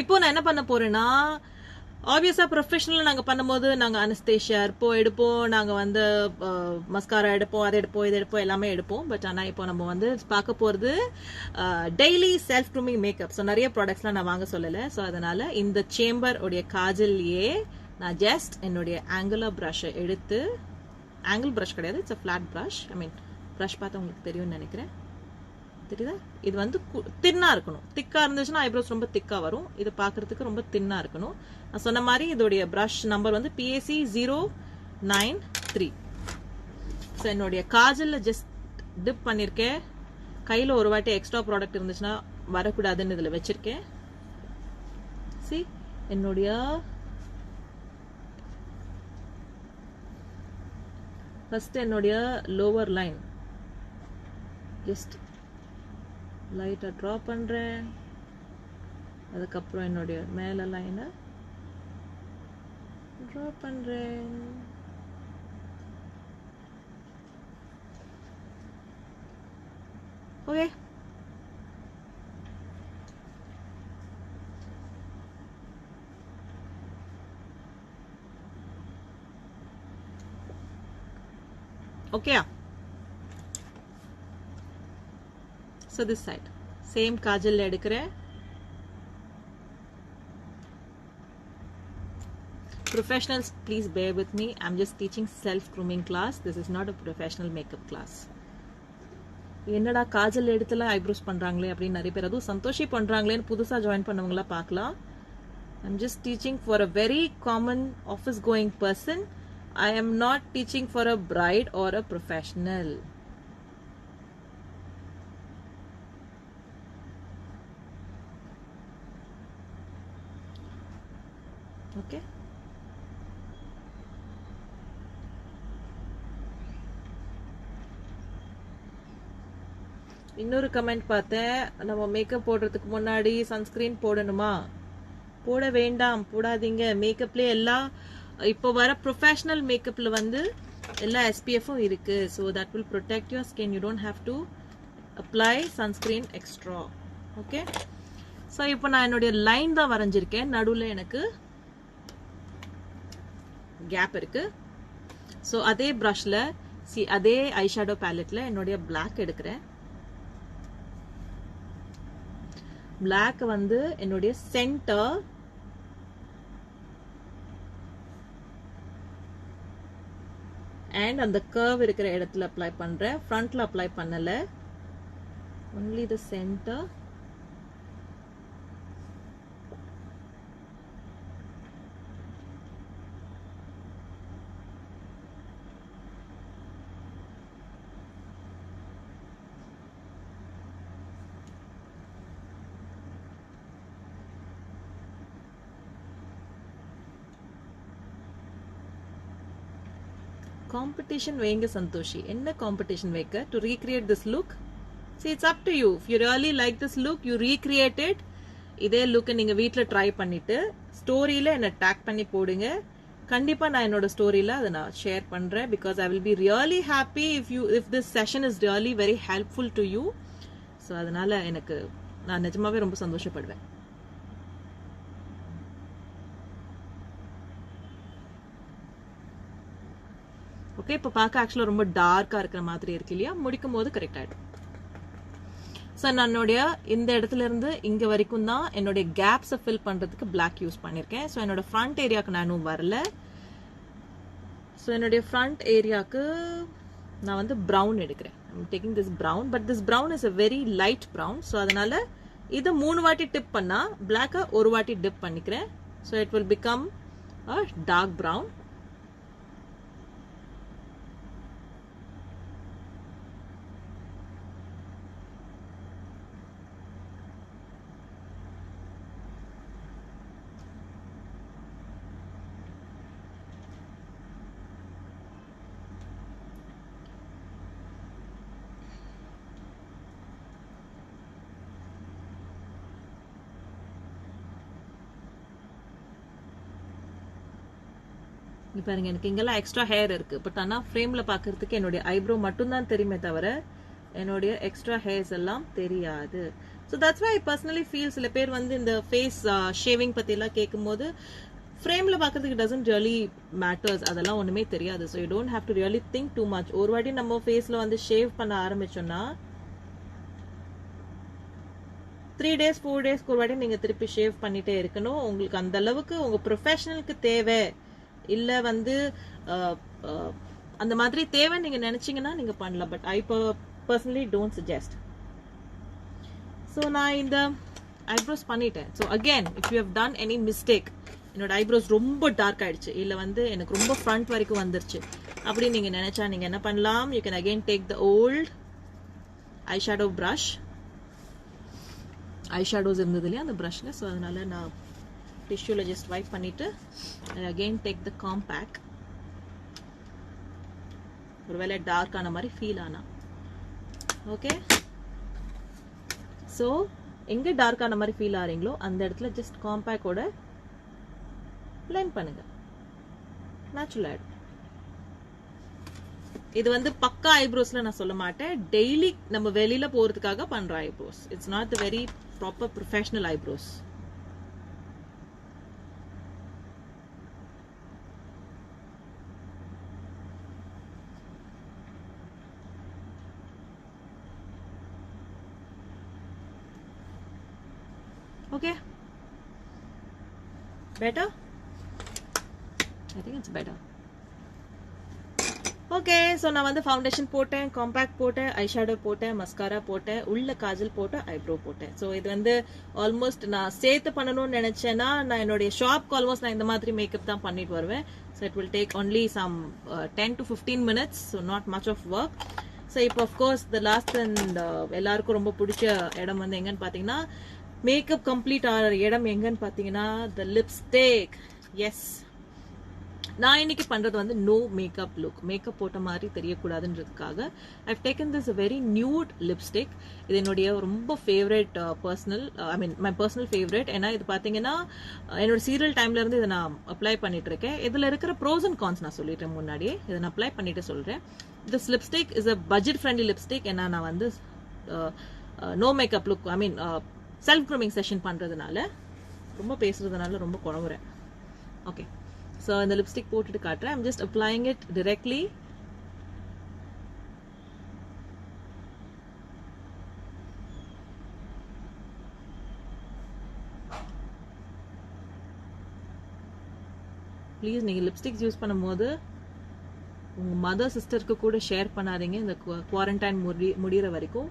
இப்போ நான் என்ன பண்ண போறேன்னா, ஆப்வியஸா ப்ரொஃபஷனல் நாங்க பண்ணும்போது நாங்க அனஸ்தேஷியா எடுப்போம், நாங்க வந்து மஸ்காரா எடுப்போம், அதை எடுப்போம், இது எடுப்போம், எல்லாமே எடுப்போம். பட் ஆனா இப்போ நம்ம வந்து பார்க்க போறது daily self grooming makeup. So நிறைய ப்ராடக்ட்ஸ்லாம் நான் வாங்க சொல்லலை. ஸோ அதனால இந்த சேம்பர் உடைய காஜல்லையே நான் ஜஸ்ட் என்னுடைய ஆங்குலர் ப்ரஷை எடுத்து, ஆங்கிள் ப்ரஷ் கிடையாது, it's a flat brush. I mean brush பார்த்தா உங்களுக்கு தெரியும்னு நினைக்கிறேன், தெரியுதா? இது வந்து தின்னா இருக்கணும். திக்கா இருந்துச்சுன்னா ஐப்ரோஸ் ரொம்ப திக்கா வரும், இது பாக்குறதுக்கு ரொம்ப தின்னா இருக்கணும். நான் சொன்ன மாதிரி இதோடைய ப்ரஷ் நம்பர் வந்து PAC 093. ஸோ என்னுடைய காஜல்ல ஜஸ்ட் டிப் பண்ணிருக்கேன். கையில ஒரு வாட்டி எக்ஸ்ட்ரா ப்ராடக்ட் இருந்துச்சுன்னா வரக்கூடாதுன்னு இதுல வச்சிருக்கேன். சி, என்னுடைய ஃபர்ஸ்ட் என்னுடைய லோவர் லைன் ஜஸ்ட் லைட்டா ட்ரா பண்றேன். அதுக்கப்புறம் என்னுடைய மேல லைனை ட்ரா பண்றேன். Okay, okay. So this side same kajal எடுக்கிறேன். Professionals, please bear with me. I'm just teaching self grooming class. This is not a professional makeup class. என்னடா காஜல் எடுத்துலாம் ஐப்ரோஸ் பண்றாங்களே அப்படின்னு நிறைய பேர், அதுவும் சந்தோஷி பண்றாங்களேன்னு புதுசா ஜாயின் பண்ணவங்களா பார்க்கலாம். I'm just teaching for a very common office going person. I am not teaching for a bride or a professional. Okay. இன்னொரு comment பார்த்தேன், நம்ம மேக்கப் போடுறதுக்கு முன்னாடி சன்ஸ்கிரீன் போடணுமா? போட வேண்டாம், போடாதீங்க. மேக்கப்ல எல்லாம் இப்போ வர ப்ரொஃபஷனல் மேக்கப்ல வந்து எல்லா SPF-ம் இருக்கு. So that will protect your skin. You don't have to apply sunscreen extra. Okay. So இப்போ நான் என்னுடைய லைன் தான் வரைஞ்சிருக்கேன். நடுவில் எனக்கு கேப் இருக்கு. ஸோ அதே ப்ரஷ்ல அதே ஐஷேடோ பேலட்ல என்னுடைய பிளாக் எடுக்கிறேன். பிளாக் வந்து என்னுடைய சென்டர் அண்ட் அந்த கர்வ் இருக்கிற இடத்துல அப்ளை பண்றேன். ஃப்ரண்ட்ல அப்ளை பண்ணல, ஒன்லி தி சென்டர். Competition வைங்க சந்தோஷி. என்ன competition வைக்க? To recreate this look? See, it's up to you. If you really like this look, you recreate it. இதே look நீங்க வீட்ல ட்ரை பண்ணிட்டு ஸ்டோரியில என்ன டேக் பண்ணி போடுங்க. கண்டிப்பா நான் என்னோட ஸ்டோரியில அதை நான் ஷேர் பண்றேன். Because I will be really happy if this session is really very helpful to you. So அதனால எனக்கு நான் நிஜமாவே ரொம்ப சந்தோஷப்படுவேன். ஓகே. இப்போ பார்க்க ஆக்சுவலாக ரொம்ப டார்க்காக இருக்கிற மாதிரி இருக்கு இல்லையா? முடிக்கும் போது கரெக்ட் ஆகிடும். ஸோ நான் என்னுடைய இந்த இடத்துல இருந்து இங்கே வரைக்கும் தான் என்னுடைய கேப்ஸை ஃபில் பண்ணுறதுக்கு பிளாக் யூஸ் பண்ணியிருக்கேன். ஸோ என்னோட ஃப்ரண்ட் ஏரியாவுக்கு நான் இன்னும் வரல. ஸோ என்னுடைய ஃப்ரண்ட் ஏரியாவுக்கு நான் வந்து ப்ரௌன் எடுக்கிறேன். I'm taking this brown, but this brown is a very light brown. So அதனால இதை 3 வாட்டி டிப் பண்ணால் பிளாக்கை ஒரு வாட்டி டிப் பண்ணிக்கிறேன். So it will become a dark brown. பாருங்க, எனக்கு இங்கெல்லாம் எக்ஸ்ட்ரா ஹேர் இருக்கு. பட் ஆனால் ஃப்ரேம்ல பார்க்கறதுக்கு என்னுடைய ஐப்ரோ மட்டும்தான் தெரியுமே தவிர என்னுடைய எக்ஸ்ட்ரா ஹேர்ஸ் எல்லாம் தெரியாது. So that's why I personally feel சில பேர் வந்து இந்த ஃபேஸ் ஷேவிங் பத்தி எல்லாம் கேட்கும் போது ஃப்ரேம்ல பார்க்கறதுக்கு டசன்ட் ரியலி மேட்டர்ஸ், அதெல்லாம் ஒண்ணுமே தெரியாது. So you don't have to really think too much. ஒரு வாட்டி நம்ம ஃபேஸ்ல வந்து ஷேவ் பண்ண ஆரம்பிச்சோம்னா 3 days 4 daysக்கு ஒரு வாட்டி நீங்க திருப்பி ஷேவ் பண்ணிட்டே இருக்கணும். உங்களுக்கு அந்த அளவுக்கு உங்க ப்ரொஃபஷனலுக்கு தேவை இல்ல வந்து அந்த மாதிரி தேவை நீங்க நினைச்சீங்கன்னா நீங்க பண்ணலாம். But I personally don't suggest. So நான் இந்த ஐப்ரோஸ் பண்ணிட்டேன். So again if you have done any mistake, என்னோட ஐப்ரோஸ் ரொம்ப டார்க் ஆயிடுச்சு இல்ல வந்து எனக்கு ரொம்ப ஃப்ரண்ட் வரைக்கும் வந்துருச்சு அப்படின்னு நீங்க நினைச்சா நீங்க என்ன பண்ணலாம்? You can again take the old eyeshadow brush. Eyeshadows இருந்தது இல்லையா அந்த ப்ரஷ்ல. ஸோ அதனால நான் டிஷ்யூல ஜஸ்ட் வைப் பண்ணிட்டு அகெயின் டேக் த காம்பேக்ட். ஒருவேளை டார்க் ஆன மாதிரி ஃபீல் ஆனா ஓகே. ஸோ எங்க டார்க் ஆன மாதிரி ஃபீல் ஆறீங்களோ அந்த இடத்துல ஜஸ்ட் காம்பேக்டோட பிளெண்ட் பண்ணுங்க, நேச்சுரல் ஆயிடும். இது வந்து பக்கா ஐப்ரோஸ்ல நான் சொல்ல மாட்டேன். டெய்லி நம்ம வெளியில போறதுக்காக பண்ற eyebrows. It's not the very proper professional eyebrows. Okay, better? I think it's better. Okay so நான் வந்து ஃபவுண்டேஷன் போட்டேன், காம்பேக்ட் போட்டேன், ஐஷேடோ போட்டேன், மஸ்காரா போட்டேன், உள்ள காஜல் போட்டேன், ஐப்ரோ போட்டேன். ஸோ இது வந்து ஆல்மோஸ்ட் நான் சேர்த்து பண்ணணும்னு நினைச்சேன்னா நான் என்னுடைய ஷாப்க்கு ஆல்மோஸ்ட் நான் இந்த மாதிரி மேக்கப் தான் பண்ணிட்டு வருவேன். So it will take only some 10 to 15 minutes, so not much of work. So இப்போ அஃப்கோர்ஸ் த லாஸ்ட் அண்ட் எல்லாருக்கும் ரொம்ப பிடிச்ச இடம் வந்து எங்கன்னு பார்த்தீங்கன்னா, மேக்கப் கம்ப்ளீட் ஆகிற இடம் எங்கன்னு பார்த்தீங்கன்னா த லிப்ஸ்டிக். எஸ், நான் இன்னைக்கு பண்றது வந்து நோ மேக்கப் லுக், மேக்கப் போட்ட மாதிரி தெரியக்கூடாதுன்றதுக்காக I've taken this very nude lipstick. இது என்னுடைய ரொம்ப favourite personal, I mean my personal favourite. ஏன்னா இது பார்த்தீங்கன்னா என்னோட சீரியல் டைம்ல இருந்து இதை நான் அப்ளை பண்ணிட்டு இருக்கேன். இதில் இருக்கிற ப்ரோஸ் அண்ட் கான்ஸ் நான் சொல்லிட்டேன் முன்னாடியே, இதை நான் அப்ளை பண்ணிட்டு சொல்றேன். This lipstick is a budget friendly lipstick. ஏன்னா நான் வந்து நோ மேக்கப் லுக், ஐ மீன் செல்ஃப் க்ரூமிங் செஷன் பண்றதுனால, ரொம்ப பேசுறதுனால ரொம்ப குழம்புறேன். ஓகே, so இந்த லிப்ஸ்டிக் போட்டுட்டு காட்டுறேன். I'm just applying it directly. Please நீங்க லிப்ஸ்டிக்ஸ் யூஸ் பண்ணும்போது உங்க மதர் சிஸ்டருக்கு கூட ஷேர் பண்ணாதீங்க இந்த குவாரண்டைன் முடிகிற வரைக்கும்.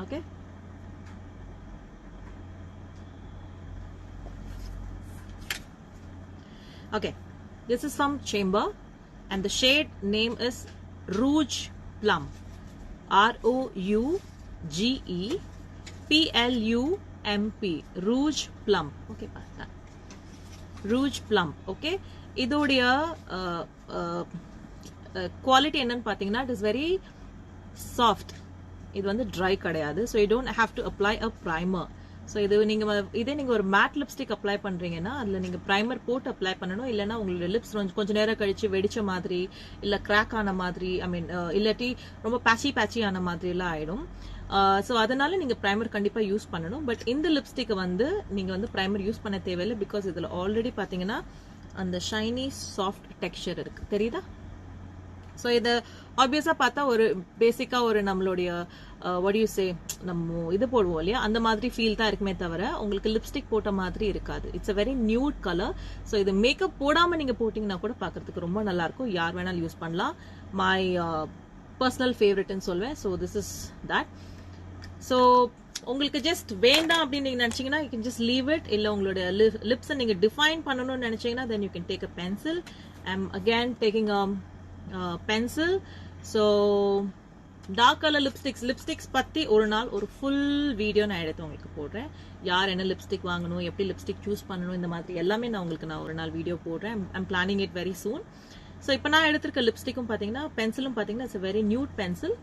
Okay, okay, this is from Chamber and the shade name is Rouge Plum, ROUGE PLUMP, Rouge Plum. Okay, பார்த்தா Rouge Plum. okay, இதோடைய குவாலிட்டி என்னன்னு பார்த்தீங்கன்னா it is very soft. இது வந்து ட்ரை கிடையாது. so you don't have to apply a primer. So இதே நீங்க ஒரு மேட் லிப்ஸ்டிக் அப்ளை பண்றீங்கன்னா அதுல நீங்க பிரைமர் போட்டு அப்ளை பண்ணணும். இல்லைன்னா உங்களோட லிப்ஸ் கொஞ்சம் நேரம் கழிச்சு வெடிச்ச மாதிரி, இல்ல கிராக் ஆன மாதிரி, ஐ மீன் இல்லாட்டி ரொம்ப பேச்சி ஆன மாதிரி எல்லாம் ஆயிடும். ஸோ அதனால நீங்க பிரைமர் கண்டிப்பா யூஸ் பண்ணணும். பட் இந்த லிப்ஸ்டிக் வந்து நீங்க வந்து பிரைமர் யூஸ் பண்ண தேவையில்லை. பிகாஸ் இதுல ஆல்ரெடி பாத்தீங்கன்னா அந்த ஷைனி சாஃப்ட் டெக்ஸ்சர் இருக்கு, தெரியுதா? ஸோ இதை ஆப்வியஸா பார்த்தா ஒரு பேசிக்கா ஒரு நம்மளுடைய வாட் யூ சே, நம்ம இது போடுவோம் இல்லையா, அந்த மாதிரி ஃபீல் தான் இருக்குமே தவிர உங்களுக்கு லிப்ஸ்டிக் போட்ட மாதிரி இருக்காது. It's a very nude colour. So இது மேக்கப் போடாம நீங்க போட்டீங்கன்னா கூட பார்க்கறதுக்கு ரொம்ப நல்லா இருக்கும். யார் வேணாலும் யூஸ் பண்ணலாம். மை பர்சனல் ஃபேவரட்னு சொல்வேன். So this is that. So உங்களுக்கு ஜஸ்ட் வேண்டாம் அப்படின்னு நீங்க நினைச்சீங்கன்னா you can just leave it. இல்ல உங்களுடைய லிப்ஸை நீங்க டிஃபைன் பண்ணணும்னு நினைச்சீங்கன்னா then you can take a pencil. I am again taking pencil. So dark colour lipsticks பத்தி ஒரு நாள் ஒரு ஃபுல் வீடியோ நான் எடுத்து உங்களுக்கு போடுறேன். யார் என்ன லிப்ஸ்டிக் வாங்கணும், எப்படி லிப்ஸ்டிக் சூஸ் பண்ணணும், இந்த மாதிரி எல்லாமே நான் ஒரு நாள் வீடியோ போடுறேன். I'm planning it very soon. So இப்போ நான் எடுத்திருக்க லிப்ஸ்டிக்கும் பார்த்தீங்கன்னா, பென்சிலும் பார்த்தீங்கன்னா it's very nude pencil.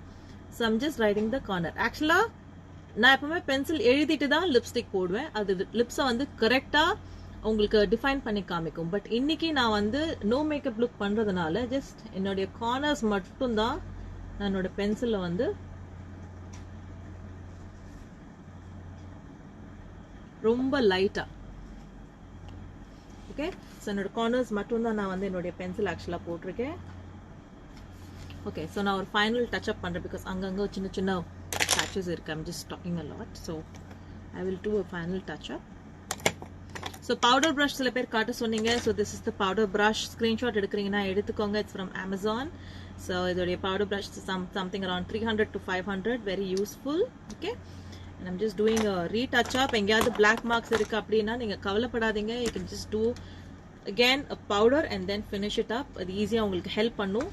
So I'm just writing the corner. ஆக்சுவலா நான் எப்பவுமே பென்சில் எழுதிட்டு தான் லிப்ஸ்டிக் போடுவேன். அது லிப்ஸை வந்து கரெக்டா உங்களுக்கு டிஃபைன் பண்ணி காமிக்கும். பட் இன்னைக்கு நான் வந்து நோ மேக்கப் லுக் பண்றதுனால ஜஸ்ட் என்னுடைய கார்னர்ஸ் மட்டும் தான் நான் என்னோட பென்சில்ல வந்து ரொம்ப லைட்டா, ஓகே, ஸோ என்னோட கார்னர்ஸ் மட்டும் தான் நான் வந்து என்னுடைய பென்சில் ஆக்சுவலா போட்டிருக்கேன். ஓகே, ஸோ நான் ஒரு ஃபைனல் டச் அப் பண்றேன். பிகாஸ் அங்கங்க சின்ன சின்ன patches இருக்கு. I'm just talking a lot, so I will do a final touch up. So powder brush சில பேர் காட்ட சொன்னீங்க. So this is the powder brush. Screenshot எடுக்கிறீங்கன்னா எடுத்துக்கோங்க. It's from Amazon. So இதோடைய powder brush is something around 300 to 500. Very useful. Okay. And I'm just doing a retouch up. எங்கயாவது black marks இருக்கு அப்படின்னா நீங்க கவலைப்படாதீங்க. You can just do again a powder and then finish it up. அது ஈஸியா உங்களுக்கு help பண்ணும்.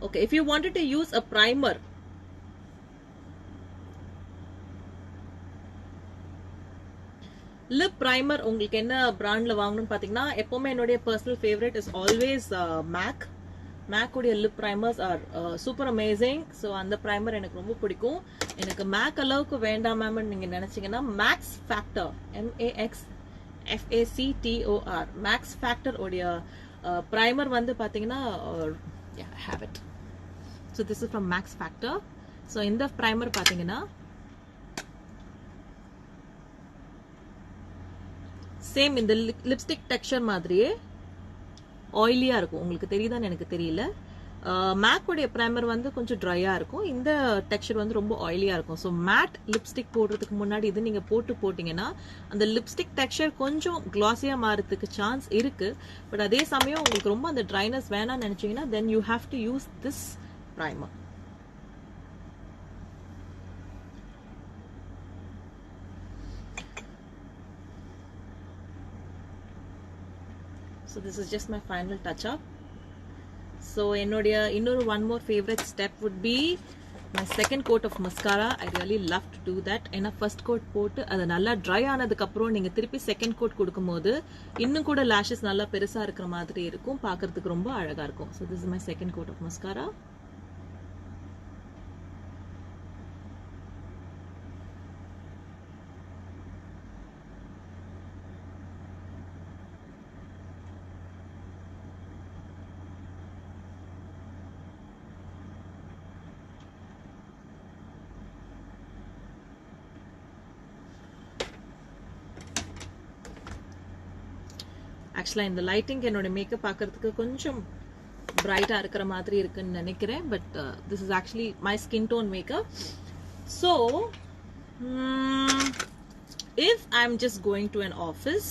Okay, if you wanted to use a primer, lip primer உங்களுக்கு என்ன பிராண்ட்ல வாங்கணும்னு பாத்தீங்கன்னா, எப்பவுமே என்னுடைய personal favourite is always MAC. MAC உடைய lip primers are super amazing. So அந்த பிரைமர் எனக்கு ரொம்ப பிடிக்கும். எனக்கு MAC அளவுக்கு வேண்டாம் மேம் நீங்க நினைச்சீங்கன்னா Max Factor, MAXFACTOR, Max Factor உடைய பிரைமர் வந்து பாத்தீங்கன்னா, yeah, I have it. So this is from Max Factor. So இந்த primer பாத்தீங்கன்னா சேம் இந்த லிப்ஸ்டிக் டெக்ஸ்சர் மாதிரியே ஆயிலியா இருக்கும். உங்களுக்கு தெரியுதான்னு எனக்கு தெரியல. மேக் உடைய பிரைமர் வந்து கொஞ்சம் ட்ரையா இருக்கும், இந்த டெக்ஸ்சர் வந்து ரொம்ப ஆயிலியா இருக்கும். ஸோ மேட் லிப்ஸ்டிக் போடுறதுக்கு முன்னாடி இது நீங்க போட்டீங்கன்னா அந்த லிப்ஸ்டிக் டெக்ஸ்சர் கொஞ்சம் கிளாஸியா மாறதுக்கு சான்ஸ் இருக்கு. பட் அதே சமயம் உங்களுக்கு ரொம்ப அந்த ட்ரைனஸ் வேணாம்னு நினைச்சீங்கன்னா then you have to use this primer. So this is just my final touch up. So இன்னொரு one more favorite step would be my second coat of mascara. I really love to do that. ஏன்னா first coat போட்டு அது நல்லா dry ஆனதுக்கு அப்புறம் நீங்க திருப்பி second coat கொடுக்கும்போது இன்னும் கூட lashes நல்லா பெருசா இருக்கிற மாதிரி இருக்கும், பார்க்கிறதுக்கு ரொம்ப அழகா இருக்கும். So this is my second coat of mascara. ஆக்சுவலா இந்த லைட்டிங் என்னோட மேக்கப் பார்க்கிறதுக்கு கொஞ்சம் பிரைட்டா இருக்கிற மாதிரி இருக்குன்னு நினைக்கிறேன், but this is actually my skin tone makeup. So if I'm just going to an office,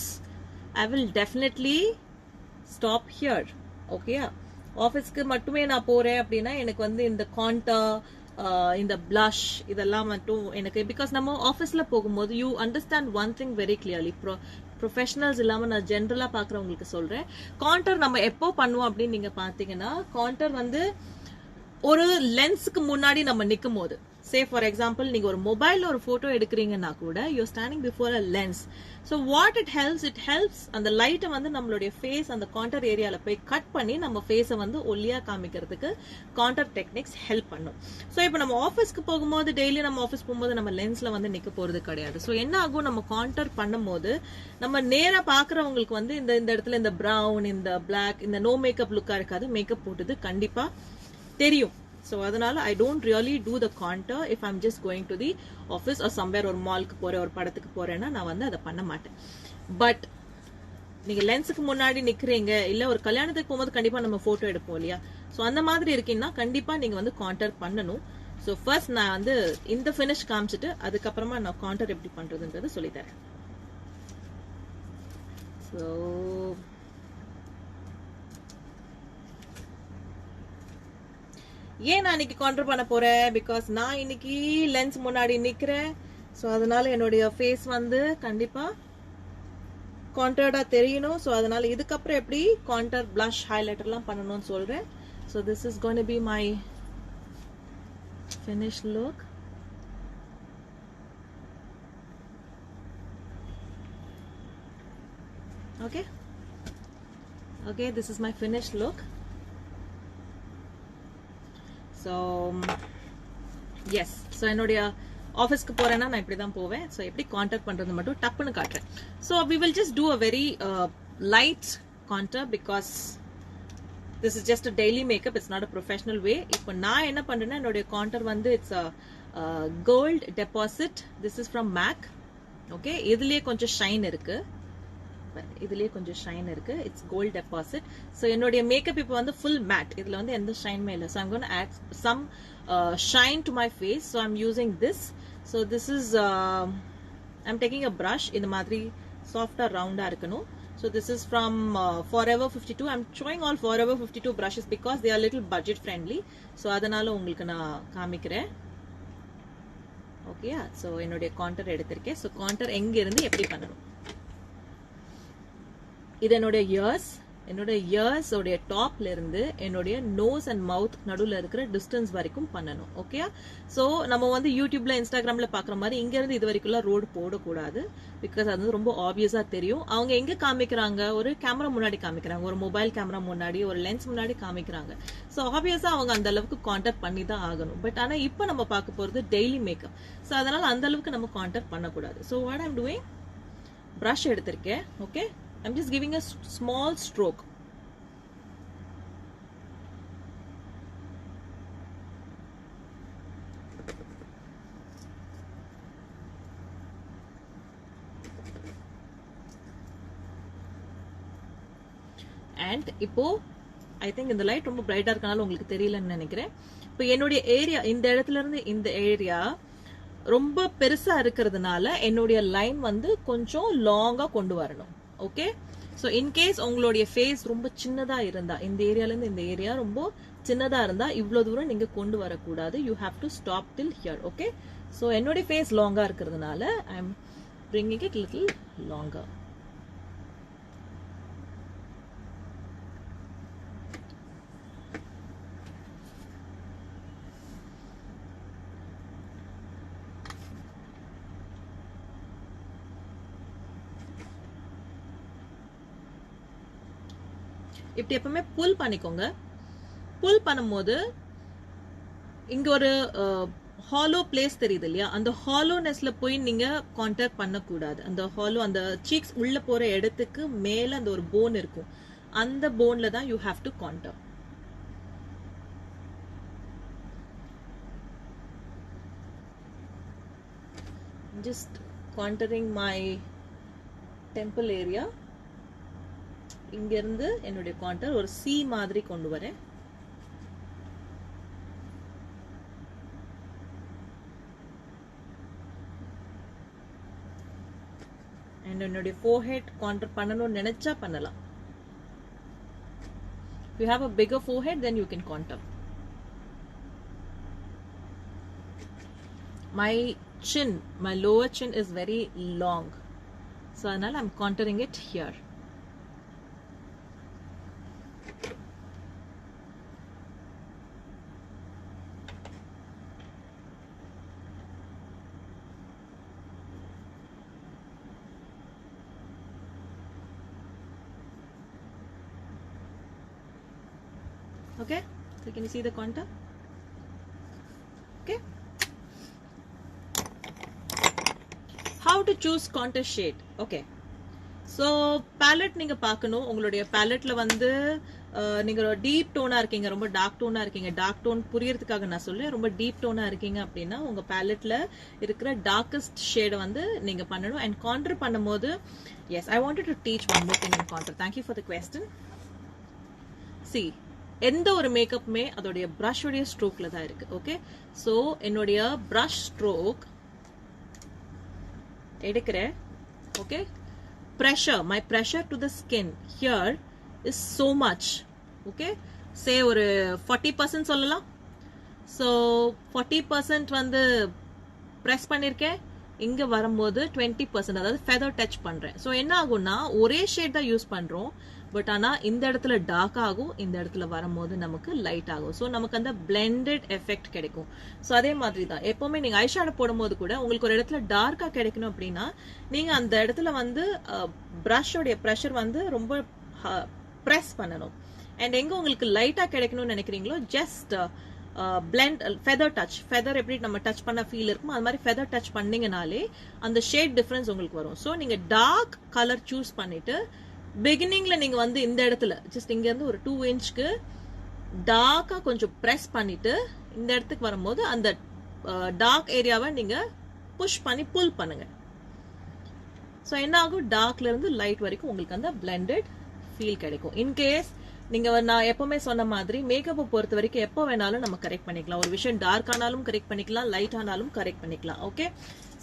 I will definitely stop here. Okay, ஆஃபீஸ்க்கு மட்டுமே நான் போறேன் அப்படின்னா எனக்கு வந்து இந்த காண்டர், இந்த பிளஷ் இதெல்லாம் மட்டும் எனக்கு, பிகாஸ் நம்ம ஆஃபீஸ்ல போகும்போது you understand one thing very clearly. Professionals இல்லாம நான் ஜென்ரலா பாக்குறவங்களுக்கு சொல்றேன், காண்டர் நம்ம எப்போ பண்ணுவோம் அப்படின்னு நீங்க பாத்தீங்கன்னா, காண்டர் வந்து ஒரு லென்ஸுக்கு முன்னாடி நம்ம நிக்கும் போது, சே ஃபார் எக்ஸாம்பிள் நீங்க ஒரு மொபைல்ல ஒரு போட்டோ எடுக்கிறீங்கன்னா கூட you're standing before a lens. So what it helps அந்த லைட்டை வந்து நம்மளுடைய ஃபேஸ் அந்த காண்டர் ஏரியால போய் கட் பண்ணி நம்ம ஃபேஸை வந்து ஒல்லியா காமிக்கிறதுக்கு காண்டர் டெக்னிக்ஸ் ஹெல்ப் பண்ணும். ஸோ இப்போ நம்ம ஆஃபீஸ்க்கு போகும்போது, டெய்லி நம்ம ஆஃபீஸ் போகும்போது நம்ம லென்ஸ்ல வந்து நிக்க போறது கிடையாது. ஸோ என்ன ஆகும், நம்ம காண்டர் பண்ணும்போது நம்ம நேரா பாக்குறவங்களுக்கு வந்து இந்த இடத்துல இந்த பிரவுன், இந்த பிளாக், இந்த நோ மேக்கப் லுக்கா இருக்காது, மேக்கப் போட்டது கண்டிப்பா தெரியும். So அதனால I don't really do the contour if I'm just going to the office or somewhere, ஒரு மால்க்கு போறேன், ஒரு படத்துக்கு போறேன்னா நான் வந்து அதை பண்ண மாட்டேன். பட் நீங்க லென்ஸுக்கு முன்னாடி நிக்கிறீங்க, இல்ல ஒரு கல்யாணத்துக்கு போகும்போது கண்டிப்பா நம்ம போட்டோ எடுப்போம் இல்லையா, சோ அந்த மாதிரி இருக்கீங்கன்னா கண்டிப்பா நீங்க வந்து காண்டர் பண்ணணும். சோ ஃபர்ஸ்ட் நான் வந்து இந்த ஃபினிஷ் காமிச்சிட்டு அதுக்கப்புறமா நான் காண்டர் எப்படி பண்றதுன்றது சொல்லித்தரேன். ஸோ ஏன் நான் இன்னைக்கு காண்டர் பண்ண போறேன், பிகாஸ் நான் இன்னைக்கு லென்ஸ் முன்னாடி நிக்கிறேன். ஸோ அதனால என்னுடைய ஃபேஸ் வந்து கண்டிப்பா காண்டர்டா தெரியணும். ஸோ அதனால இதுக்கப்புறம் எப்படி காண்டர், பிளஷ், ஹைலைட்டர் எல்லாம் பண்ணணும்னு சொல்றேன். So this is going to be my finish look. Okay, this is my finished look. So yes, so என்னோட ஆஃபீஸ்க்கு போறேன்னா நான் இப்படி தான் போவேன். ஸோ எப்படி கான்டாக்ட் பண்றது மட்டும் டப்புன்னு காட்டுறேன். So we will just do a very light contour because this is just a daily makeup, it's not a professional way. இப்போ நான் என்ன பண்றேன்னா, என்னோட கான்டர் வந்து it's gold deposit. This is from MAC. Okay, இதுலயே கொஞ்சம் ஷைன் இருக்கு, it's gold deposit. So என்னுடைய மேக்கப் இப்போ வந்து ஃபுல் மேட், இதுல வந்து எந்த ஷைனுமே இல்லை. So I'm gonna add some shine to my face. So I'm using this. So this is I'm taking a brush, இந்த மாதிரி சாஃப்டா ரவுண்டா இருக்கணும். So this is from Forever 52. I'm showing all Forever 52 brushes because they are little budget friendly. So அதனால உங்களுக்கு நான் காமிக்கிறேன். Okay, so என்னுடைய காண்டர் எடுத்திருக்கேன். ஸோ காண்டர் எங்க இருந்து எப்படி பண்ணணும், இது என்னோட இயர்ஸ் உடைய டாப்ல இருந்து என்னுடைய நோஸ் அண்ட் மவுத் நடுவுல இருக்கிற டிஸ்டன்ஸ் வரைக்கும் பண்ணணும். ஓகே, சோ நம்ம வந்து யூடியூப்ல, இன்ஸ்டாகிராம்ல பாக்குற மாதிரி இங்க இருந்து இது வரைக்கும் ரோடு போடக்கூடாது. பிகாஸ் அது வந்து ரொம்ப ஆப்வியஸா தெரியும். அவங்க எங்க காமிக்கிறாங்க, ஒரு கேமரா முன்னாடி காமிக்கிறாங்க, ஒரு மொபைல் கேமரா முன்னாடி, ஒரு லென்ஸ் முன்னாடி காமிக்கிறாங்க. சோ ஆப்வியஸா அவங்க அந்த அளவுக்கு கான்டாக்ட் பண்ணி தான் ஆகணும். பட் ஆனா இப்ப நம்ம பார்க்க போறது டெய்லி மேக்கப். சோ அதனால அந்த அளவுக்கு நம்ம கான்டாக்ட் பண்ணக்கூடாது. So what I'm doing, brush எடுத்திருக்கேன். Okay, I'm just giving a small stroke. And இப்போ ஐ திங்க் இந்த லைட் ரொம்ப பிரைட்டா இருக்கனால உங்களுக்கு தெரியலன்னு நினைக்கிறேன். இப்போ என்னுடைய ஏரியா இந்த இடத்துல இருந்து இந்த ஏரியா ரொம்ப பெருசா இருக்கிறதுனால என்னுடைய லைன் வந்து கொஞ்சம் லாங்கா கொண்டு வரணும். ஓகே, ஸோ இன்கேஸ் உங்களுடைய ஃபேஸ் ரொம்ப சின்னதா இருந்தா, இந்த ஏரியால இருந்து இந்த ஏரியா ரொம்ப சின்னதா இருந்தா இவ்வளவு தூரம் நீங்க கொண்டு வரக்கூடாது. You have to stop till here. Okay, so என்னுடைய ஃபேஸ் லாங்கா இருக்கிறதுனால I am bringing it little longer. இப்படி எப்பவுமே புல் பண்ணிக்கோங்க. புல் பண்ணும்போது இங்க ஒரு ஹாலோ பிளேஸ் தெரியுது இல்லையா, அந்த ஹாலோனஸ்ல போய் நீங்க கான்டாக்ட் பண்ணக்கூடாது. அந்த ஹாலோ, அந்த சீக்ஸ் உள்ள போற இடத்துக்கு மேல அந்த ஒரு போன் இருக்கும், அந்த போன்ல தான் you have to contact. Just contouring my temple area. இங்க இருந்து என்னுடைய கான்டர் ஒரு சி மாதிரி கொண்டு வரேன். and என்னுடைய forehead கான்டர் பண்ணணும்னு நினைச்சா பண்ணலாம். if you have a bigger forehead then you can contour. my chin, my lower chin is very long, so அதனால I'm contouring it here. Okay, so can you see the contour? Okay, how to choose contour shade? Okay, so palette நீங்க பார்க்கணும். உங்களுடைய paletteல வந்து நீங்க deep Donna இருக்கீங்க, ரொம்ப dark Donna இருக்கீங்க. Dark tone புரியறதுக்காக நான் சொல்றேன். ரொம்ப டீப் டோனா இருக்கீங்க அப்படின்னா உங்க paletteல இருக்கிற டார்க்கஸ்ட் ஷேட் வந்து நீங்க பண்ணணும். and contour பண்ணும்போது, yes, I wanted to teach one more thing in contour. Thank you for the question. See, எந்த ஒரு மேக்கப்புமே அதோடைய பிரஷ் உடைய ஸ்ட்ரோக்ல தான் இருக்கு. ஓகே, சோ என்னுடைய பிரஷ் ஸ்ட்ரோக் எடுக்கிறேன். Okay, pressure, my pressure to the skin here is so much. Okay, say ஒரு 40% சொல்லலாம். so 40% வந்து பிரஸ் பண்ணிருக்கேன். இங்க வரும்போது 20%, அதாவது ஃபெதர் டச் பண்றேன். சோ என்ன ஆகும்னா ஒரே ஷேட் தான் யூஸ் பண்றோம், பட் ஆனா இந்த இடத்துல டார்க் ஆகும், இந்த இடத்துல வரும்போது நமக்கு லைட் ஆகும். ஸோ நமக்கு அந்த பிளெண்டட் எஃபெக்ட் கிடைக்கும். ஸோ அதே மாதிரி தான் எப்பவுமே நீங்க ஐஷேடோ போடும்போது கூட உங்களுக்கு ஒரு இடத்துல டார்க்கா கிடைக்கணும் அப்படின்னா நீங்க அந்த இடத்துல வந்து பிரஷோடைய ப்ரெஷர் வந்து ரொம்ப ப்ரெஸ் பண்ணணும். அண்ட் எங்க உங்களுக்கு லைட்டா கிடைக்கணும்னு நினைக்கிறீங்களோ just blend feather touch. Feather எப்படி நம்ம டச் பண்ண ஃபீல் இருக்கும், அது மாதிரி ஃபெதர் டச் பண்ணீங்கனாலே அந்த ஷேட் டிஃபரன்ஸ் உங்களுக்கு வரும். ஸோ நீங்க டார்க் கலர் சூஸ் பண்ணிட்டு பிகினிங்ல நீங்க வந்து இந்த இடத்துல ஜஸ்ட் இங்க இருந்து ஒரு 2 இன்ச்க்கு டார்க்கா கொஞ்சம் பிரஸ் பண்ணிட்டு இந்த இடத்துக்கு வரும்போது அந்த டார்க் ஏரியாவை நீங்க புஷ் பண்ணி புல் பண்ணுங்க. ஸோ என்ன ஆகும், டார்க்ல இருந்து லைட் வரைக்கும் உங்களுக்கு அந்த பிளெண்டட் ஃபீல் கிடைக்கும். இன்கேஸ் நீங்க நான் எப்பவுமே சொன்ன மாதிரி மேக்கப்பை பொறுத்த வரைக்கும் எப்போ வேணாலும் நம்ம கரெக்ட் பண்ணிக்கலாம். ஒரு விஷயம் டார்க் ஆனாலும் கரெக்ட் பண்ணிக்கலாம், லைட் ஆனாலும் கரெக்ட் பண்ணிக்கலாம். ஓகே,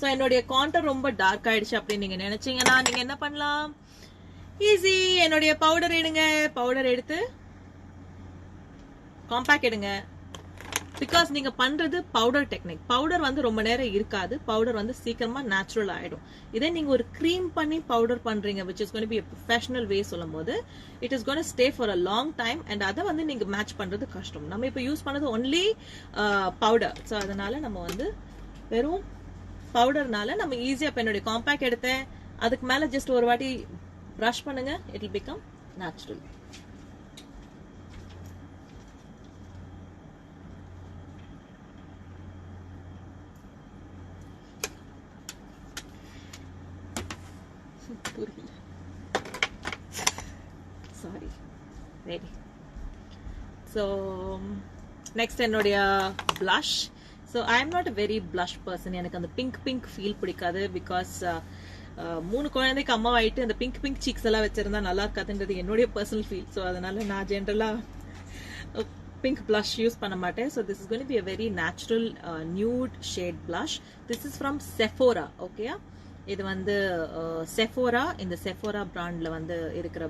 ஸோ என்னுடைய கான்டர் ரொம்ப டார்க் ஆயிடுச்சு அப்படின்னு நீங்க நினைச்சீங்கன்னா நீங்க என்ன பண்ணலாம், ஈஸி. என்னுடைய பவுடர் எடுங்க, பவுடர் எடுத்து காம்பாக்ட் எடுங்க. பிகாஸ் நீங்க பண்றது பவுடர் டெக்னிக். பவுடர் வந்து ரொம்ப நேரம் இருக்காது, பவுடர் வந்து சீக்கிரமா நேச்சுரல் ஆயிடும். இதே நீங்க ஒரு க்ரீம் பண்ணி பவுடர் பண்றீங்க, which is going to be a professional way சொல்லும் போது it is going to stay for a long time, and அதை வந்து நீங்க மேட்ச் பண்றது கஷ்டம். நம்ம இப்ப யூஸ் பண்ணது ஒன்லி பவுடர். ஸோ அதனால நம்ம வந்து வெறும் பவுடர்னால நம்ம ஈஸியா இப்ப என்னுடைய காம்பாக்ட் எடுத்தேன், அதுக்கு மேல ஜஸ்ட் ஒரு வாட்டி ப்ரஷ் பண்ணுங்க, it will become natural. Sorry. Ready. So next என்னுடைய blush. So I am not a very blush person. எனக்கு அந்த pink feel பிடிக்காது. because 3 குழந்தைக்கு அம்மா ஆயிட்டு அந்த பிங்க் சீக்ஸ் எல்லாம் வச்சிருந்தா நல்லா இருக்காதுன்றது என்னுடைய பர்சனல் ஃபீல். ஸோ அதனால நான் ஜென்ரலா pink blush use பண்ண மாட்டேன். So this is going to be a very natural nude shade blush. This is from Sephora. Okay, இது வந்து Sephora, இந்த Sephora brandல வந்து இருக்கிற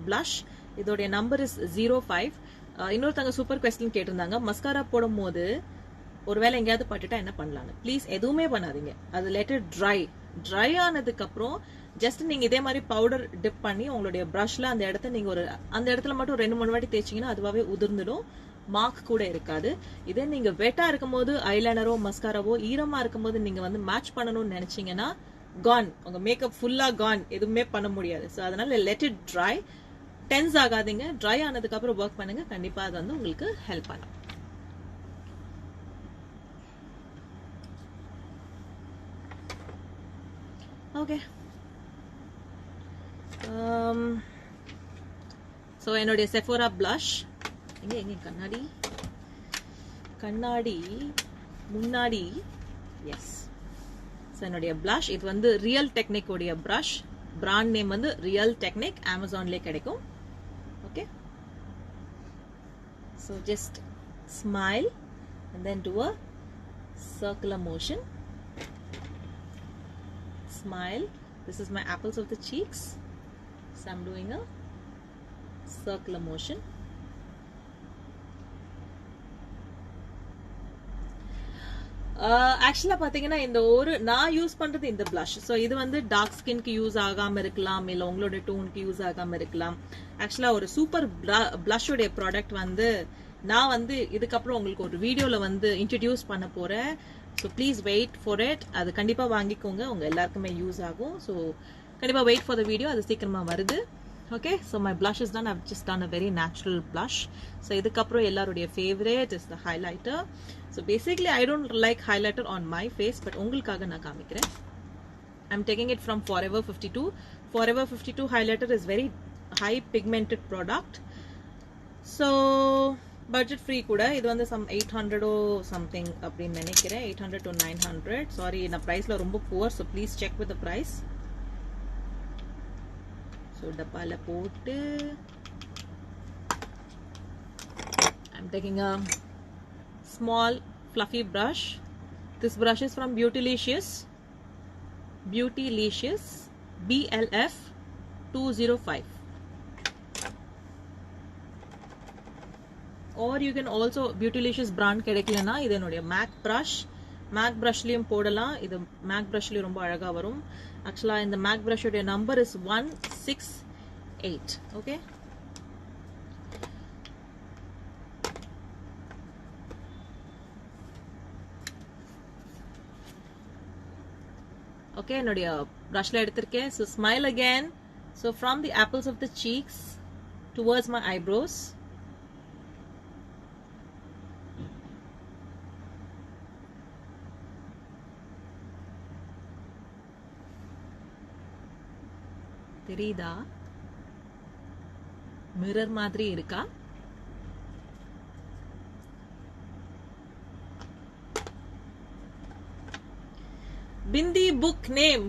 blush. இதோட நம்பர் இஸ் 05. இன்னொருத்தங்க சூப்பர் கொஸ்டின் கேட்டிருந்தாங்க, மஸ்காரா போடும்போது ஒருவேளை எங்கேயாவது பட்டுட்டா என்ன பண்ணலான்னு. ப்ளீஸ் எதுவுமே பண்ணாதீங்க, அது லெட் இட் ட்ரை ஆனதுக்கு அப்புறம் ஜஸ்ட் நீங்க இதே மாதிரி பவுடர் டிப் பண்ணி உங்களுடைய ப்ரஷ்ல அந்த இடத்த நீங்க அந்த இடத்துல மட்டும் 2-3 வாட்டி தேய்ச்சிங்கன்னா அதுவாவே உதிர்ந்துடும், மார்க் கூட இருக்காது. இதே நீங்க வெட்டா இருக்கும் போது ஐலைனரோ மஸ்காராவோ ஈரமா இருக்கும் போது நீங்க வந்து மேட்ச் பண்ணணும்னு நினைச்சீங்கன்னா கான், உங்க மேக்கப் ஃபுல்லா கான், எதுவுமே பண்ண முடியாது. ஸோ அதனால லெட் இட் ட்ரை, டென்ஸ் ஆகாதீங்க, ட்ரை ஆனதுக்கு அப்புறம் ஒர்க் பண்ணுங்க, கண்டிப்பா அது வந்து உங்களுக்கு ஹெல்ப் பண்ணும். ஓகே, ஸோ என்னுடைய செஃபோரா பிளஷ் எங்க கண்ணாடி முன்னாடி, எஸ். ஸோ என்னுடைய பிளஷ் இது வந்து ரியல் டெக்னிக் உடைய ப்ரஷ், பிராண்ட் நேம் வந்து ரியல் டெக்னிக், அமேசான்லேயே கிடைக்கும். Okay, so just smile and then do a circular motion. Smile. This is my apples of the cheeks. So I'm doing a circular motion. ஆக்சுவலா பாத்தீங்கன்னா இந்த ஒரு நான் use பண்றது இந்த blush. ஸோ இது வந்து டார்க் ஸ்கின்க்கு யூஸ் ஆகாம இருக்கலாம், இல்ல உங்களோட டோனுக்கு யூஸ் ஆகாம இருக்கலாம். ஆக்சுவலா ஒரு சூப்பர் blush உடைய ப்ராடக்ட் வந்து நான் வந்து இதுக்கப்புறம் உங்களுக்கு ஒரு வீடியோல வந்து இன்ட்ரடியூஸ் பண்ண போறேன். So please wait for it. அது கண்டிப்பா வாங்கிக்கோங்க, உங்க எல்லாருக்குமே யூஸ் ஆகும். ஸோ கண்டிப்பா வெயிட் ஃபார் த வீடியோ, அது சீக்கிரமா வருது. Okay, so my blush is done. I've just done a very natural blush. So இதுக்கப்புறம் எல்லாருடைய favourite is the highlighter. So basically I don't like highlighter on my face, but உங்களுக்காக நான் காமிக்கிறேன். I'm taking it from Forever 52. Forever 52 highlighter is very high pigmented product. So budget free கூட. இது வந்து some 800 something அப்படின்னு நினைக்கிறேன், 800 to 900. Sorry, நான் பிரைஸ்ல ரொம்ப poor, so please check with the price. So டப்பால போட்டு I'm taking a small fluffy brush. This brush is from Beautylicious BLF 205. Or you can also Beautylicious brand கிடைக்கலனா இது என்னோட MAC brushலயும் போடலாம். இது MAC brushலயும் ரொம்ப அழகா வரும். ஆக்சுவலா இந்த MAC brush உடைய நம்பர் இஸ் 168. ஓகே, ஓகே, என்னுடைய brushல எடுத்திருக்கேன். So smile again. So from the apples of the cheeks towards my eyebrows. தெரியுதா? மிரர் மாதிரி இருக்கா? பிந்தி புக் நேம்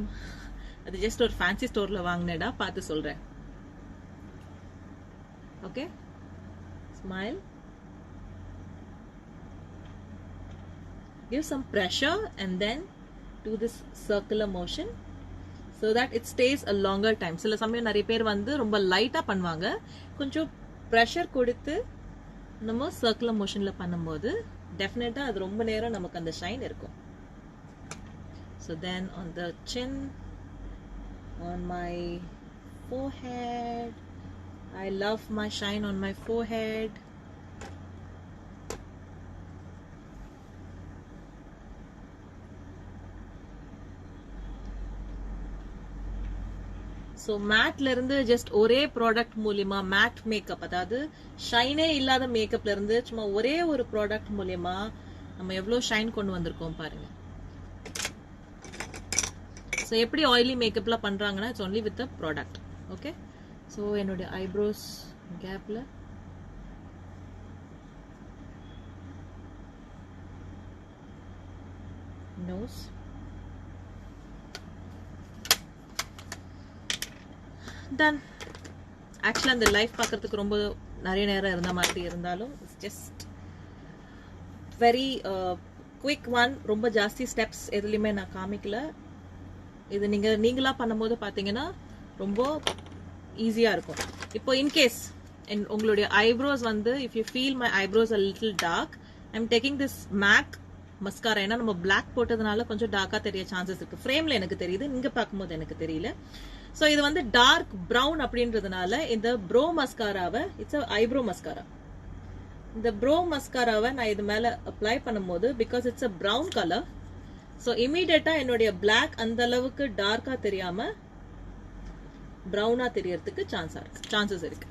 அது ஜஸ்ட் ஒரு ஃபேன்சி ஸ்டோர்ல வாங்கினேடா, பார்த்து சொல்றேன். Okay, smile, give some pressure and then do this circular motion so that it stays a longer time. சில சமயம் நிறைய பேர் வந்து ரொம்ப லைட்டா பண்ணுவாங்க, கொஞ்சம் ப்ரெஷர் கொடுத்து நம்ம சர்க்குலர் மோஷன்ல பண்ணும்போது டெஃபினட்டா அது ரொம்ப நேரம் நமக்கு அந்த ஷைன் இருக்கும். So then on the chin, on my forehead, I love my shine on my forehead. So மேட்ல இருந்து ஜஸ்ட் ஒரே ப்ராடக்ட் மூலியமா மேட் மேக்கப், அதாவது ஷைனே இல்லாத மேக்கப்ல இருந்து சும்மா ஒரே ஒரு ப்ராடக்ட் மூலியமா நம்ம எவ்வளவு ஷைன் கொண்டு வந்திருக்கோம் பாருங்க. ஸோ எப்படி ஆயிலி மேக்கப்லாம் பண்றாங்கன்னா it's only with the product. Okay, so என்னுடைய ஐப்ரோஸ் கேப்ல நோஸ், டன். ஆக்சுவலா அந்த லைஃப் பார்க்கறதுக்கு ரொம்ப நிறைய நேரம் இருந்த மாதிரி இருந்தாலும் ஜஸ்ட் வெரி குவிக் ஒன். ரொம்ப ஜாஸ்தி ஸ்டெப்ஸ் எதுலையுமே நான் காமிக்கல. இது நீங்களா பண்ணும்போது பார்த்தீங்கன்னா ரொம்ப ஈஸியாக இருக்கும். இப்போ இன்கேஸ் உங்களுடைய ஐப்ரோஸ் வந்து if you feel my eyebrows a little dark, I am taking this MAC mascara. ஏன்னா நம்ம பிளாக் போட்டதுனால கொஞ்சம் டார்க்காக தெரிய சான்சஸ் இருக்கு. ஃப்ரேம்ல எனக்கு தெரியுது, நீங்க பார்க்கும்போது எனக்கு தெரியல. ஸோ இது வந்து டார்க் ப்ரௌன் அப்படின்றதுனால இந்த ப்ரோ மஸ்காராவை, இட்ஸ் ஐப்ரோ மஸ்காரா, இந்த ப்ரோ மஸ்காராவை நான் இது மேல அப்ளை பண்ணும்போது because it's a brown colour, so இமீடியட்டா என்னுடைய பிளாக் அந்த அளவுக்கு டார்க்கா தெரியாம ப்ரௌனா தெரியறதுக்கு சான்சஸ் இருக்கு.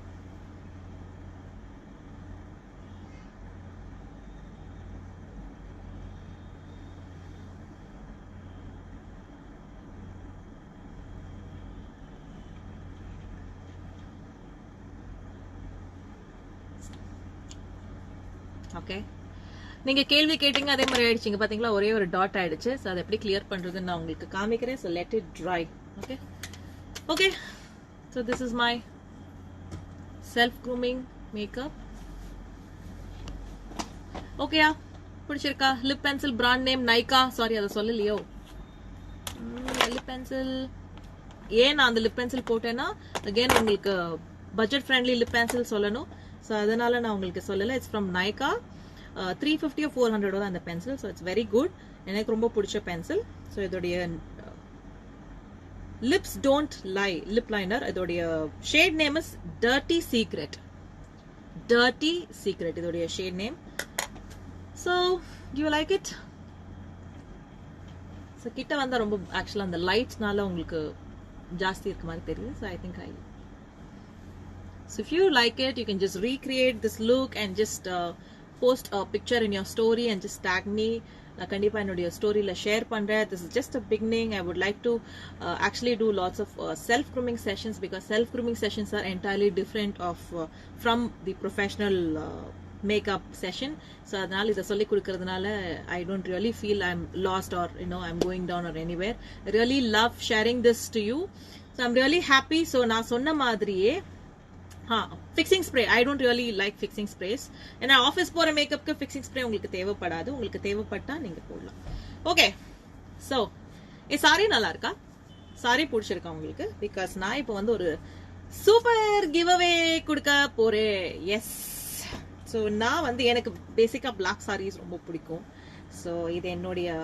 ஓகே, நீங்க கேள்வி கேட்டீங்க, அதே மாதிரி ஆயிடுச்சுங்க பாத்தீங்களா, ஒரே ஒரு டாட் ஆயிடுச்சு. ஸோ அதை எப்படி கிளியர் பண்றதுன்னு நான் உங்களுக்கு காமிக்கிறேன். So let it try. Okay okay, so this is my self grooming makeup. ஓகேயா, பிடிச்சிருக்கா? Lip pencil brand name Nykaa. Sorry, அதை சொல்லலையோ. லிப் பென்சில் ஏன் நான் அந்த லிப் பென்சில் போட்டேன்னா, அகெயின் உங்களுக்கு பட்ஜெட் ஃப்ரெண்ட்லி லிப் பென்சில் சொல்லணும். ஸோ அதனால நான் உங்களுக்கு சொல்லலை. It's from Nykaa. 350 or 400 தான் அந்த pencil. So it's very good. எனக்கு ரொம்ப பிடிச்ச பென்சில். ஸோ இதோடைய lips don't lie lip liner. இதோடைய shade name is dirty secret. Dirty secret இதோடைய shade name. So you like it? So கிட்ட வந்தால் ரொம்ப ஆக்சுவலாக அந்த லைட்ஸ்னால உங்களுக்கு ஜாஸ்தி இருக்க மாதிரி தெரியுது. So I think so if you like it, you can just recreate this look and just post a picture in your story and just tag me. Kandipa enoda story la share pandren. This is just a beginning. I would like to actually do lots of self grooming sessions, because self grooming sessions are entirely different from the professional makeup session. So adnal idha solli kudukkradanaala I don't really feel I'm lost or I'm going down or anywhere. I really love sharing this to you. So I'm really happy. So na sonna madriye fixing spray, I don't really like fixing spreads. ஏன்னா office போகிற மேக்கப்புக்கு fixing spray உங்களுக்கு தேவைப்படாது. உங்களுக்கு தேவைப்பட்டா நீங்கள் போடலாம். Okay, so sorry நல்லா இருக்கா? சாரி பிடிச்சிருக்கா உங்களுக்கு? பிகாஸ் நான் இப்போ வந்து ஒரு சூப்பர் கிவ் அவே கொடுக்க போறேன். எஸ், ஸோ நான் வந்து எனக்கு பேசிக்காக பிளாக் சாரீஸ் ரொம்ப பிடிக்கும். ஸோ இது என்னுடைய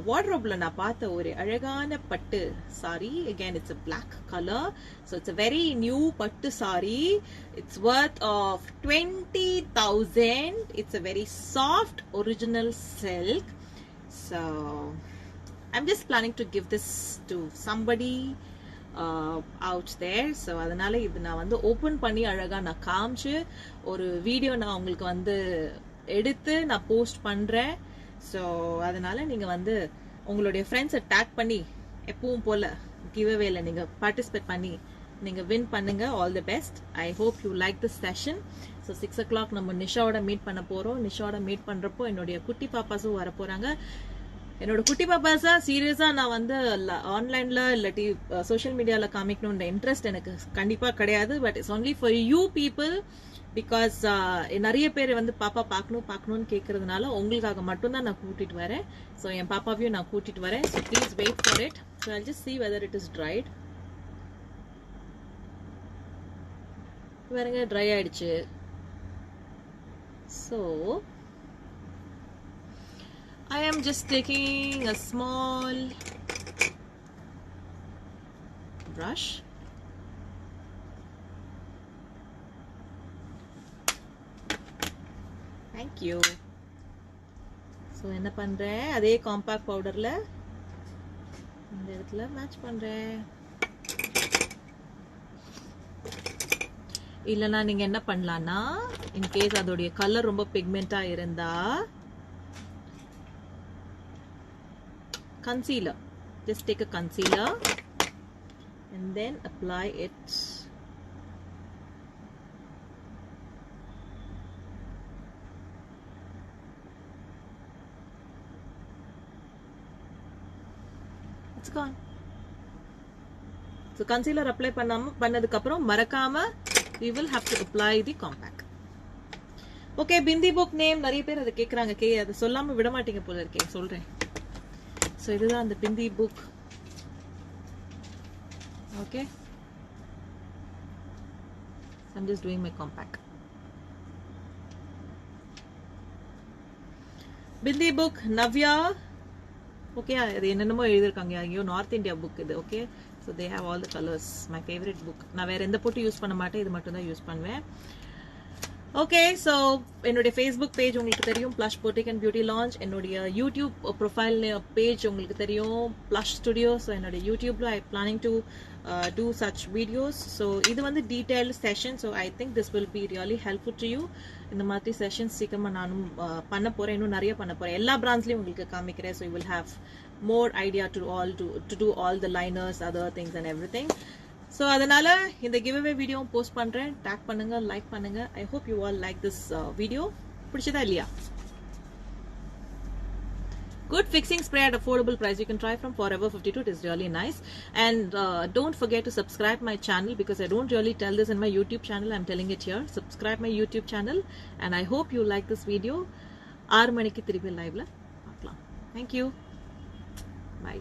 வார்ட்ரோப்ல நான் பார்த்த ஒரு அழகான பட்டு sorry. Again, it's a black color. So it's a very new பட்டு sorry. It's worth of 20,000. It's a very soft original silk. So I'm just planning to give this to somebody out there. So அதனால இது நான் வந்து open பண்ணி அழகா நான் காமிச்சு ஒரு வீடியோ நான் உங்களுக்கு வந்து எடுத்து நான் போஸ்ட் பண்றேன். ஸோ அதனால நீங்க வந்து உங்களுடைய ஃப்ரெண்ட்ஸை டேக் பண்ணி எப்பவும் போல கிவ் அவேல நீங்க பார்ட்டிசிபேட் பண்ணி நீங்க வின் பண்ணுங்க. All the best. I hope you like this session. So 6 o'clock நம்ம நிஷாவோட மீட் பண்ண போறோம். நிஷாவோட மீட் பண்றப்போ என்னுடைய குட்டி பாப்பாஸும் வர போறாங்க. என்னோட குட்டி பாப்பாஸா சீரியஸா நான் வந்து ஆன்லைன்ல இல்லாட்டி சோஷியல் மீடியால காமிக்கணும்ன்ற இன்ட்ரெஸ்ட் எனக்கு கண்டிப்பா கிடையாது. But it's only for you people. Because நிறைய பேர் வந்து பாப்பா பார்க்கணும்னு கேட்கறதுனால உங்களுக்காக மட்டும்தான் நான் கூட்டிட்டு வரேன். ஸோ என் பாப்பாவையும் நான் கூட்டிட்டு வரேன். So please wait for it. So I just see whether it is dried. பாருங்க, ட்ரை ஆயிடுச்சு. So I am just taking a small brush. Thank you. So என்ன பண்றேன், அதே காம்பாக்ட் பவுடர்ல இந்த இடத்துல மேட்ச் பண்றேன். இல்லனா நீங்க என்ன பண்ணலாம்னா, இன் கேஸ் அதோடைய கலர் ரொம்ப பிக்மெண்டா இருந்தா concealer, just take a concealer and then apply it. It's gone. So concealer apply பண்ணதுக்கு அப்புறம் மறக்காம we will have to apply the compact. Okay, bindi book name நிறைய பேர் அதை கேக்குறாங்க. அதை சொல்லாம விட மாட்டீங்க போல இருக்கே. சொல்றேன். So இதுதான் அந்த bindi book. Okay, so I'm just doing my compact. bindi book Navya. Okay, அது என்னென்னமோ எழுதிருக்காங்க. ஐயோ நார்த் இந்தியா புக் இது. Okay, so they have all the colors. My favorite book. நான் வேற எந்த போட்டு யூஸ் பண்ண மாட்டேன், இது மட்டும் தான் யூஸ் பண்ணுவேன். ஓகே, ஸோ என்னுடைய ஃபேஸ்புக் பேஜ் உங்களுக்கு தெரியும், blush boutique and beauty lounge. என்னுடைய யூடியூப் ப்ரொஃபைல் பேஜ் உங்களுக்கு தெரியும், ப்ளஷ் ஸ்டுடியோ. ஸோ என்னுடைய யூடியூப்ல I planning to do such videos. So இது வந்து detailed session. So I think this will be really helpful to you. இந்த மாதிரி செஷன்ஸ் சீக்கிரமாக நானும் பண்ண போகிறேன், இன்னும் நிறைய பண்ண போகிறேன். எல்லா பிராண்ட்ஸ்லையும் உங்களுக்கு காமிக்கிறேன். So you will have more idea to do all the liners, other things and everything. So அதனால இந்த giveaway video post பண்றேன். tag பண்ணுங்க, like பண்ணுங்க. I hope you all like this video. பிடிச்சதா இல்லையா? Good fixing spray at affordable price. You can try from Forever 52. It is really nice. And don't forget to subscribe my channel, because I don't really tell this in my YouTube channel. I'm telling it here. Subscribe my YouTube channel, and I hope you like this video. 6 மணிக்கு திருப்பி லைவ்ல பார்க்கலாம். Thank you. Bye.